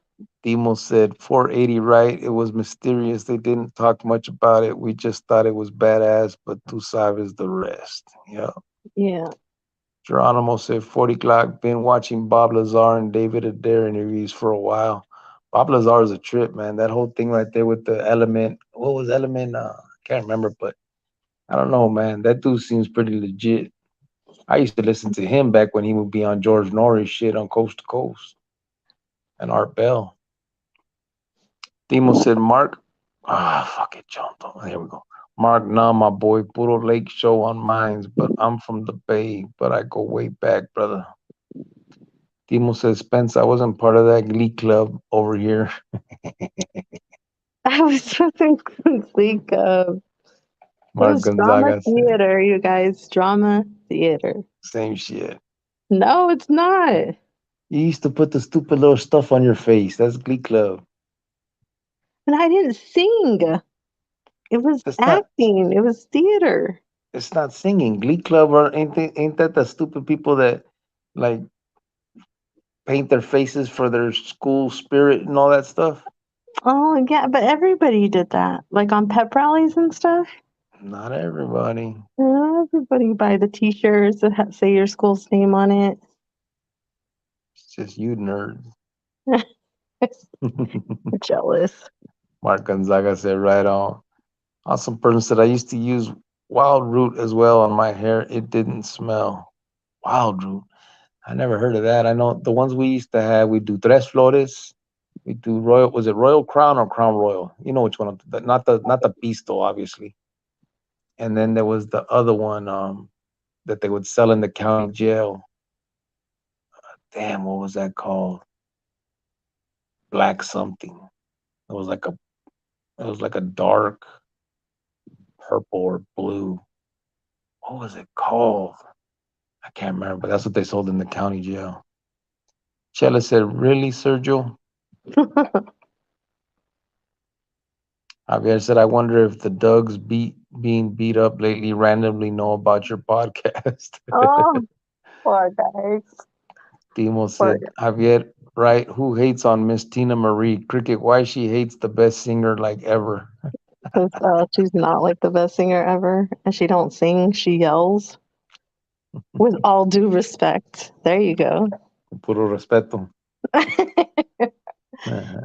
Demo said 480 right. It was mysterious. They didn't talk much about it. We just thought it was badass, but tu sabes the rest. Yeah. Yeah. Geronimo said 40 Glock. Been watching Bob Lazar and David Adair interviews for a while. Bob Lazar is a trip, man. That whole thing right there with the element. What was element? I can't remember, but I don't know, man. That dude seems pretty legit. I used to listen to him back when he would be on George Norris shit on Coast to Coast and Art Bell. Timo said, Mark. Fuck it, jumped on. Here we go. Mark, nah, my boy, Puro Lake Show on mines, but I'm from the Bay, but I go way back, brother. Timo says, Spence, I wasn't part of that glee club over here. I was something like it Mark was drama Gonzaga said, theater, you guys. Drama theater. same shit. No, it's not. You used to put the stupid little stuff on your face. That's glee club. And I didn't sing. It was That's not acting. It was theater. it's not singing. Glee club or ain't that the stupid people that like paint their faces for their school spirit and all that stuff? Oh yeah, but everybody did that. Like on pep rallies and stuff. Not everybody. Everybody buy the t-shirts that say your school's name on it. It's just you nerds. Jealous. Mark Gonzaga said, right on. Awesome person said, I used to use wild root as well on my hair. It didn't smell. Wild root. I never heard of that. I know the ones we used to have, we do Tres Flores. We do Royal, was it Royal Crown or Crown Royal? You know which one, not the Pisto, obviously. And then there was the other one that they would sell in the county jail. Damn, what was that called? Black something. It was like a it was like a dark purple or blue. What was it called? I can't remember, but that's what they sold in the county jail. Chella said, really, Sergio? Javier said, I wonder if the Dougs being beat up lately randomly know about your podcast. Oh, poor guys. Timo Poor said, Javier, right? Who hates on Miss Tina Marie? Cricket, why she hates the best singer like ever? guys. She's not like the best singer ever, and she don't sing. She yells. With all due respect. There you go. Puro respeto.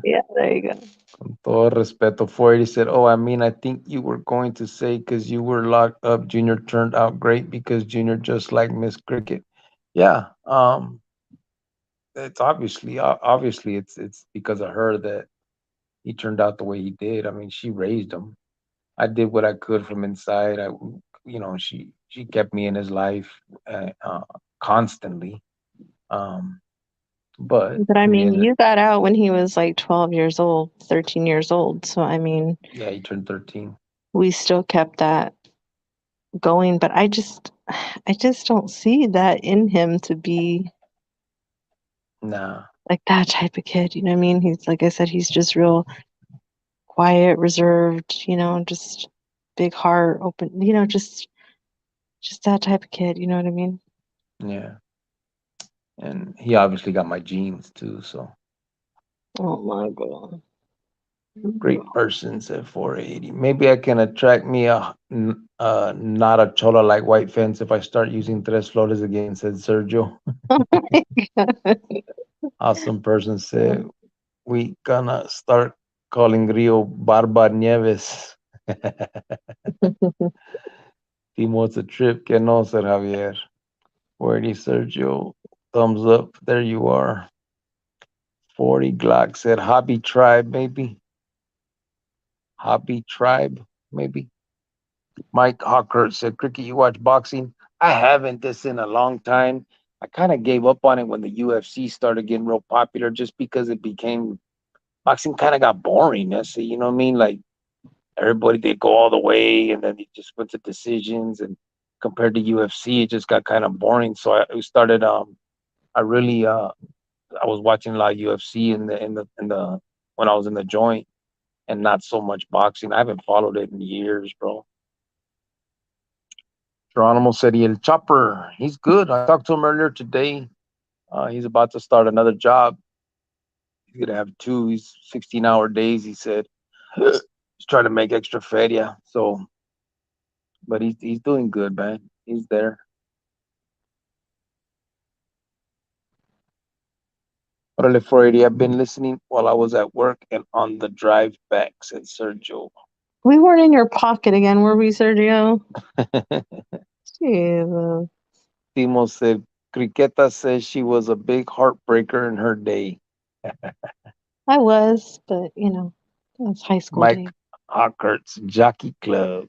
Yeah, there you go. Con todo respeto. 480 said, oh, I mean, I think you were going to say because you were locked up, Junior turned out great because Junior just like Miss Cricket. Yeah. It's obviously it's because of her that he turned out the way he did. I mean, she raised him. I did what I could from inside. She kept me in his life constantly. Um, but But I in the mean, end, you got out when he was like 12 years old, 13 years old. So, I mean, yeah, he turned 13. we still kept that going. But I just don't see that in him to be Nah, like that type of kid. You know what I mean? He's, like I said, he's just real quiet, reserved, just big heart, open, just that type of kid. You know what I mean? yeah, and he obviously got my genes too. So Oh my God. great persons at 480. Maybe I can attract me not a chola like white fence if I start using tres flores again, said Sergio. Oh my God. Awesome person said we gonna start calling Rio Barba Nieves. Timo, it's a trip. Que no, said Javier. 480 Sergio. Thumbs up. There you are. 40 Glock said Hobby Tribe, maybe. Hobby Tribe, maybe. Mike Hawkert said, Cricket, you watch boxing? I haven't this in a long time. I kind of gave up on it when the UFC started getting real popular just because it became boxing kind of got boring. I see, you know what I mean? Like everybody they go all the way, and then they just went to decisions. And compared to UFC, it just got kind of boring. So I started. I really I was watching a lot of UFC in the when I was in the joint, and not so much boxing. I haven't followed it in years, bro. Geronimo said he El Chopper. He's good. I talked to him earlier today. He's about to start another job. He's gonna have two. He's 16-hour days. He said he's trying to make extra feria. So, but he's doing good, man. He's there. Orale 480. I've been listening while I was at work and on the drive back, said Sergio. We weren't in your pocket again, were we, Sergio? Jesus. Timo said Criqueta says she was a big heartbreaker in her day. I was, but it was high school Mike days. Hockert's Jockey Club.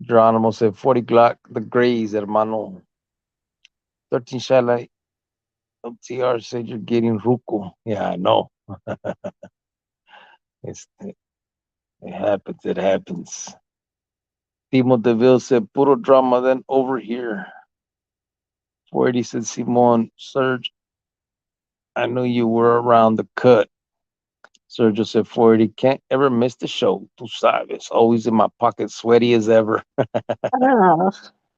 Geronimo said 40 Glock, the Grays, hermano. 13 Shalai. LTR said you're getting ruco. Yeah, I know. It happens. It happens. Timo Deville said puro drama then over here. 480 said Simon, Serge, I knew you were around the cut. Sergio said 480 can't ever miss the show. Tu sabes. Always in my pocket, sweaty as ever. Oh,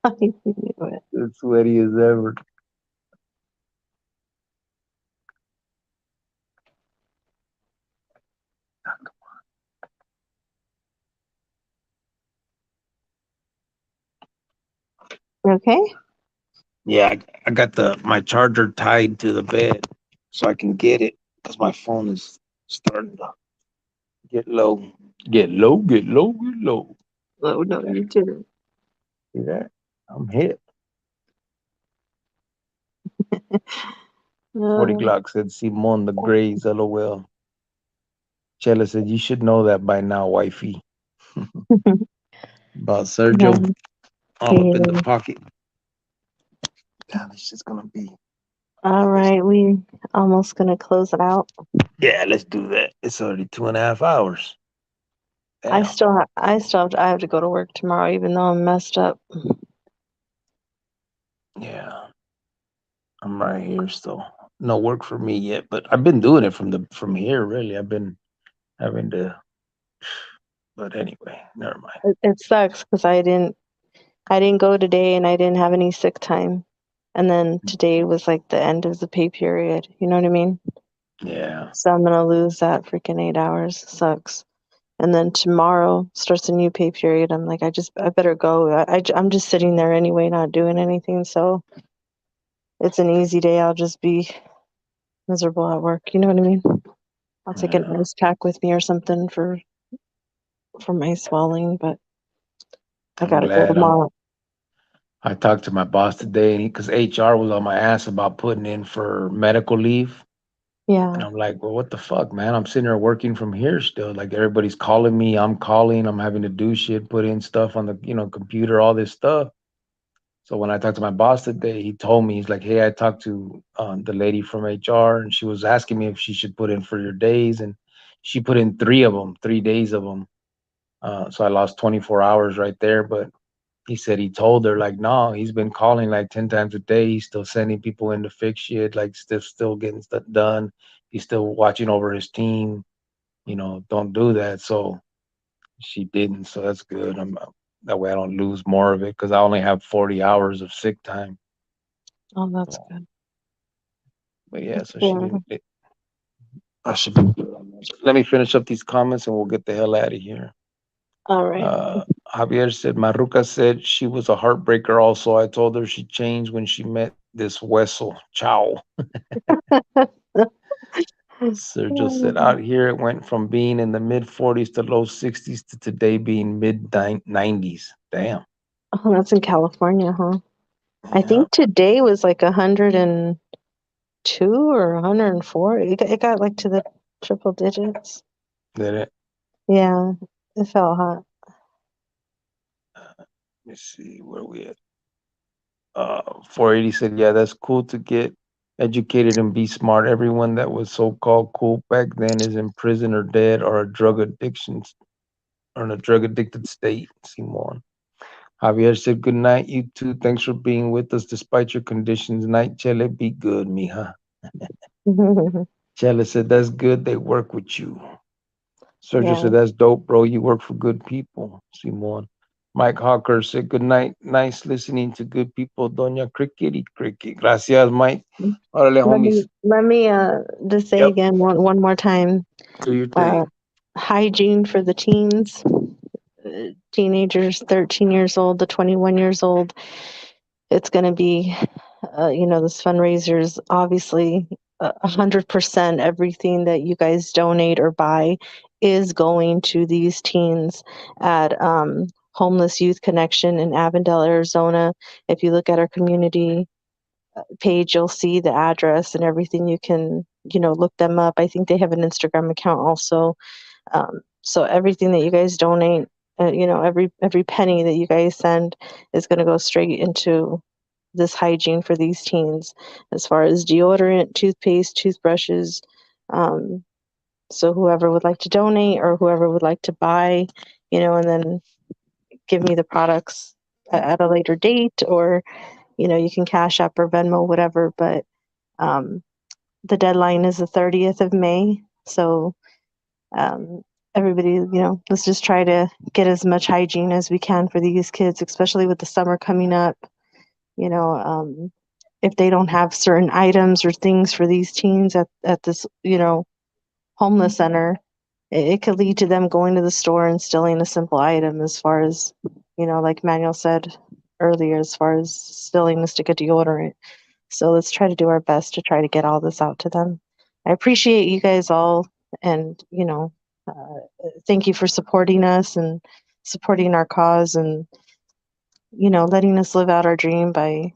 I knew it. As sweaty as ever. Okay. Yeah, I got my charger tied to the bed so I can get it because my phone is starting to get low. Get low, get low, get low. Oh, no, Yeah, you didn't. see that? I'm hit. 40 No. Glock said Simon the Grays, lol. Chela said, you should know that by now, wifey. About Sergio, Um, all up in the yeah. pocket. God, this shit's gonna be. All Let's, right, we almost gonna close it out. yeah, let's do that. It's already 2.5 hours. Damn. I have to go to work tomorrow, even though I'm messed up. Yeah, I'm right here still. No work for me yet, but I've been doing it from here. Really, I've been having to. But anyway, never mind. It sucks because I didn't go today and I didn't have any sick time, and then today was like the end of the pay period. You know what I mean? Yeah, So I'm gonna lose that freaking 8 hours. Sucks. And then tomorrow starts a new pay period. I'm like, I better go. I'm just sitting there anyway, not doing anything. So it's an easy day. I'll just be miserable at work. You know what I mean? I'll take an yeah. ice pack with me or something for my swelling, but I I'm gotta go glad. tomorrow. I talked to my boss today because HR was on my ass about putting in for medical leave. And Yeah. I'm like, well, what the fuck, man? I'm sitting here working from here still. Like everybody's calling me, I'm calling, I'm having to do shit, put in stuff on the, computer, all this stuff. So when I talked to my boss today, he told me, he's like, hey, I talked to the lady from HR, and she was asking me if she should put in for your days, and she put in three of them, 3 days of them. So I lost 24 hours right there. But he said he told her like, no, he's been calling like 10 times a day. He's still sending people in to fix shit, like still getting stuff done. He's still watching over his team. Don't do that. So she didn't. So that's good. That way I don't lose more of it because I only have 40 hours of sick time. Oh, that's So, good. but yeah, so she Yeah. didn't. I should be good on that. Let me finish up these comments and we'll get the hell out of here. All right. Uh, Javier said, Maruca said she was a heartbreaker also. I told her she changed when she met this Wessel. Ciao. Sergio said, out here it went from being in the mid 40s to low 60s to today being mid 90s. Damn. Oh, that's in California, huh? I Yeah. think today was like 102 or 104. It got like to the triple digits. Did it? Yeah, it felt hot. Let me see where we at. 480 said, yeah, that's cool to get Educated and be smart. Everyone that was so called cool back then is in prison or dead or a drug addiction or in a drug addicted state. Simon. Javier said, good night, you too. Thanks for being with us despite your conditions. Night, Chele, be good, mija. Chele said, that's good. They work with you. Sergio Yeah. said, that's dope, bro. You work for good people. Simon. Mike Hawker said, good night. Nice listening to good people. Doña Crickety Cricket. Gracias, Mike. Órale, homies. Let me just say Yep. again one more time. Do your Uh, thing. Hygiene for the teens, teenagers, 13 years old to 21 years old. It's going to be, this fundraiser's obviously 100% everything that you guys donate or buy is going to these teens at Homeless Youth Connection in Avondale, Arizona. If you look at our community page, you'll see the address and everything. You can, look them up. I think they have an Instagram account also. So everything that you guys donate, every penny that you guys send is going to go straight into this hygiene for these teens, as far as deodorant, toothpaste, toothbrushes. Um, so whoever would like to donate or whoever would like to buy, and then give me the products at a later date, or you can Cash App or Venmo, whatever. But um, the deadline is the 30th of May, so um, everybody, let's just try to get as much hygiene as we can for these kids, especially with the summer coming up. You know, if they don't have certain items or things for these teens at this, homeless center, it could lead to them going to the store and stealing a simple item, as far as, like Manuel said earlier, as far as stealing a stick of deodorant. So let's try to do our best to try to get all this out to them. I appreciate you guys all, and thank you for supporting us and supporting our cause, and letting us live out our dream by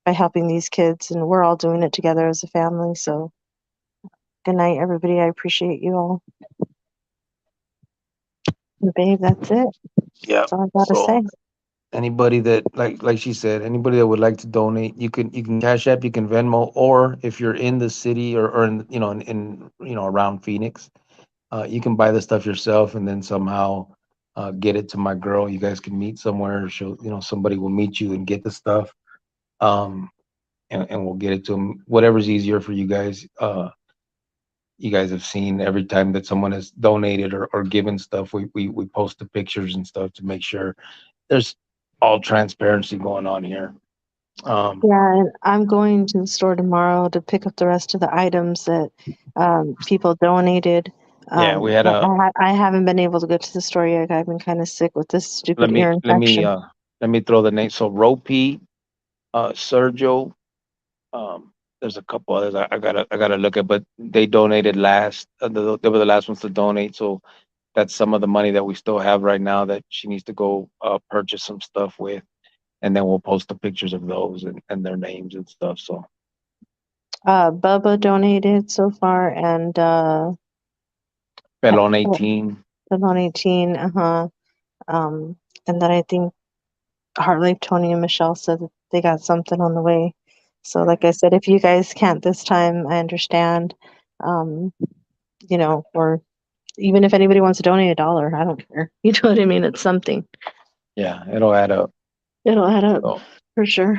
helping these kids, and we're all doing it together as a family. So good night, everybody. I appreciate you all. And babe, that's it. Yep. That's all I gotta So say. anybody that like she said, anybody that would like to donate, you can Cash App, you can Venmo, or if you're in the city or in around Phoenix, you can buy the stuff yourself and then somehow get it to my girl. You guys can meet somewhere. She'll somebody will meet you and get the stuff. Um and we'll get it to them. Whatever's easier for you guys. You guys have seen every time that someone has donated or given stuff, we post the pictures and stuff to make sure there's all transparency going on here. Um, Yeah, and I'm going to the store tomorrow to pick up the rest of the items that people donated. yeah, we had a I haven't been able to go to the store yet. I've been kind of sick with this let stupid me ear let me infection. uh let me throw the name. So Ropi, Sergio, there's a couple others I gotta look at, but they donated last. They were the last ones to donate, so that's some of the money that we still have right now that she needs to go purchase some stuff with, and then we'll post the pictures of those and their names and stuff. So Bubba donated so far, and Pelon 18. on 18. Uh-huh. Um, and then I think Heart Life, Tony and Michelle said that they got something on the way. So, like I said, if you guys can't this time, I understand. Um, or even if anybody wants to donate $1, I don't care. You know what I mean? It's something. Yeah, it'll add up. It'll add up So for sure.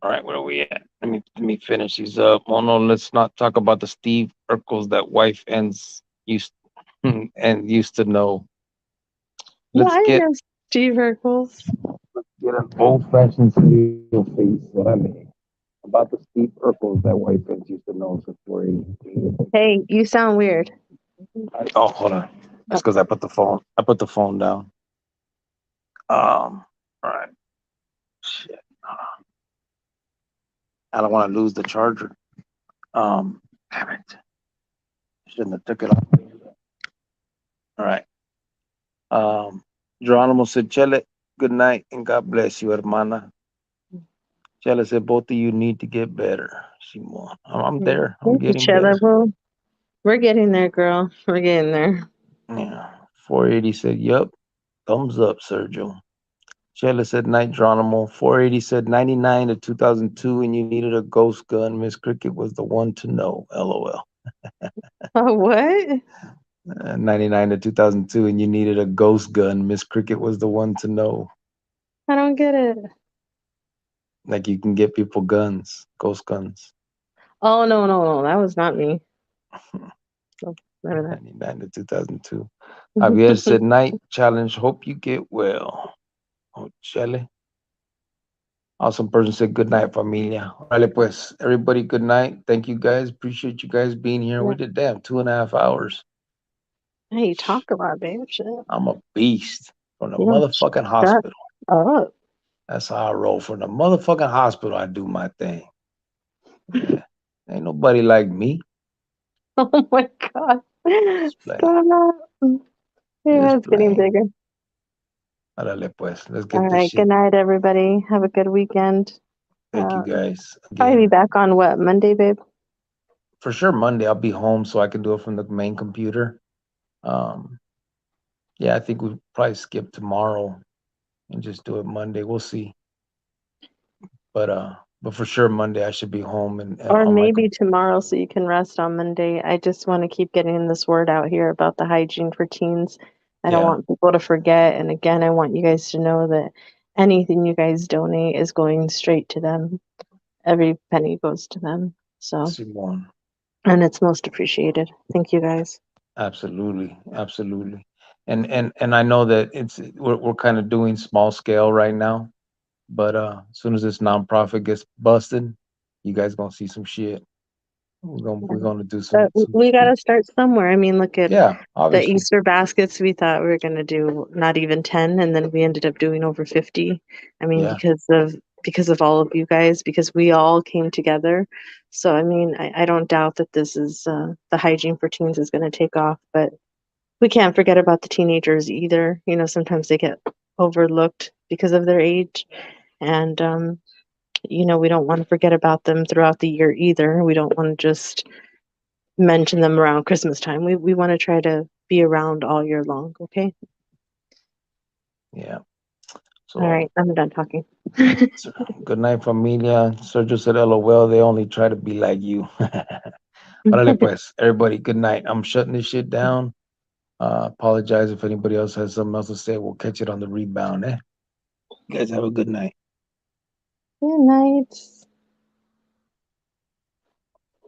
all right, where are we at? Let me finish these up. Oh no, let's not talk about the Steve Urkels that wife ends used and used to know. Yeah, Let's I get know Steve Urkels. get an old fashioned cereal face. What I mean about the Steve Urkels that wife ends used to know since we're 18. Hey, you sound weird. Oh, hold on. That's Oh, because I put the phone down. All right. Shit. I don't want to lose the charger. Damn it. Shouldn't have took it off. All right. Um, Geronimo said, Chele, good night and God bless you, hermana. Chele said, both of you need to get better. Simon, I'm there. I'm thank you, getting Chella. better. Well, we're getting there, girl. We're getting there. Yeah. 480 said, yup. Thumbs up, Sergio. Shella said night Geronimo. 480 said 99 to 2002 and you needed a ghost gun. Miss Cricket was the one to know. LOL. What? 99 to 2002 and you needed a ghost gun. Miss Cricket was the one to know. I don't get it. Like you can get people guns, ghost guns. Oh, no, no, no. That was not me. Oh, never 99 to 2002. Javier that. said night challenge. Hope you get well. Oh, Shelley. Awesome person said good night, familia. Vale, pues, everybody, good night. Thank you guys. Appreciate you guys being here. Yeah. We did damn 2.5 hours. Hey, you talk a lot, babe. Shit. I'm a beast from the You don't motherfucking shut hospital. up. That's how I roll. From the motherfucking hospital, I do my thing. Yeah. Ain't nobody like me. Oh my God. Just playing. Stop. Yeah, Just it's getting playing. bigger. Órale, pues. Let's All get this right. Good shit. night, everybody. Have a good weekend. Thank you guys Probably be again. back on what, Monday, babe? For sure, Monday I'll be home so I can do it from the main computer. Um, yeah, I think we probably skip tomorrow and just do it Monday. We'll see. But for sure Monday I should be home and Or on my maybe tomorrow so you can rest on Monday. I just want to keep getting this word out here about the hygiene for teens. I don't yeah. want people to forget. And again, I want you guys to know that anything you guys donate is going straight to them. Every penny goes to them. So, Simone. and it's most appreciated. Thank you guys. Absolutely, absolutely. And I know that we're kind of doing small scale right now, but as soon as this nonprofit gets busted, you guys gonna see some shit. We're gonna do But some we got street. to start somewhere. I mean, look at Yeah, the obviously. Easter baskets. We thought we were going to do not even 10, and then we ended up doing over 50. I mean, Yeah, because of all of you guys, because we all came together. So, I mean, I don't doubt that this is the hygiene for teens is going to take off, but we can't forget about the teenagers either. You know, sometimes they get overlooked because of their age, and we don't want to forget about them throughout the year either. We don't want to just mention them around Christmas time. We want to try to be around all year long. Okay. yeah. All So right. I'm done talking. good night, familia. Sergio said, "LOL." They only try to be like you. Órale, pues, everybody. Good night. I'm shutting this shit down. Apologize if anybody else has something else to say. We'll catch it on the rebound. You guys have a good night. Good night.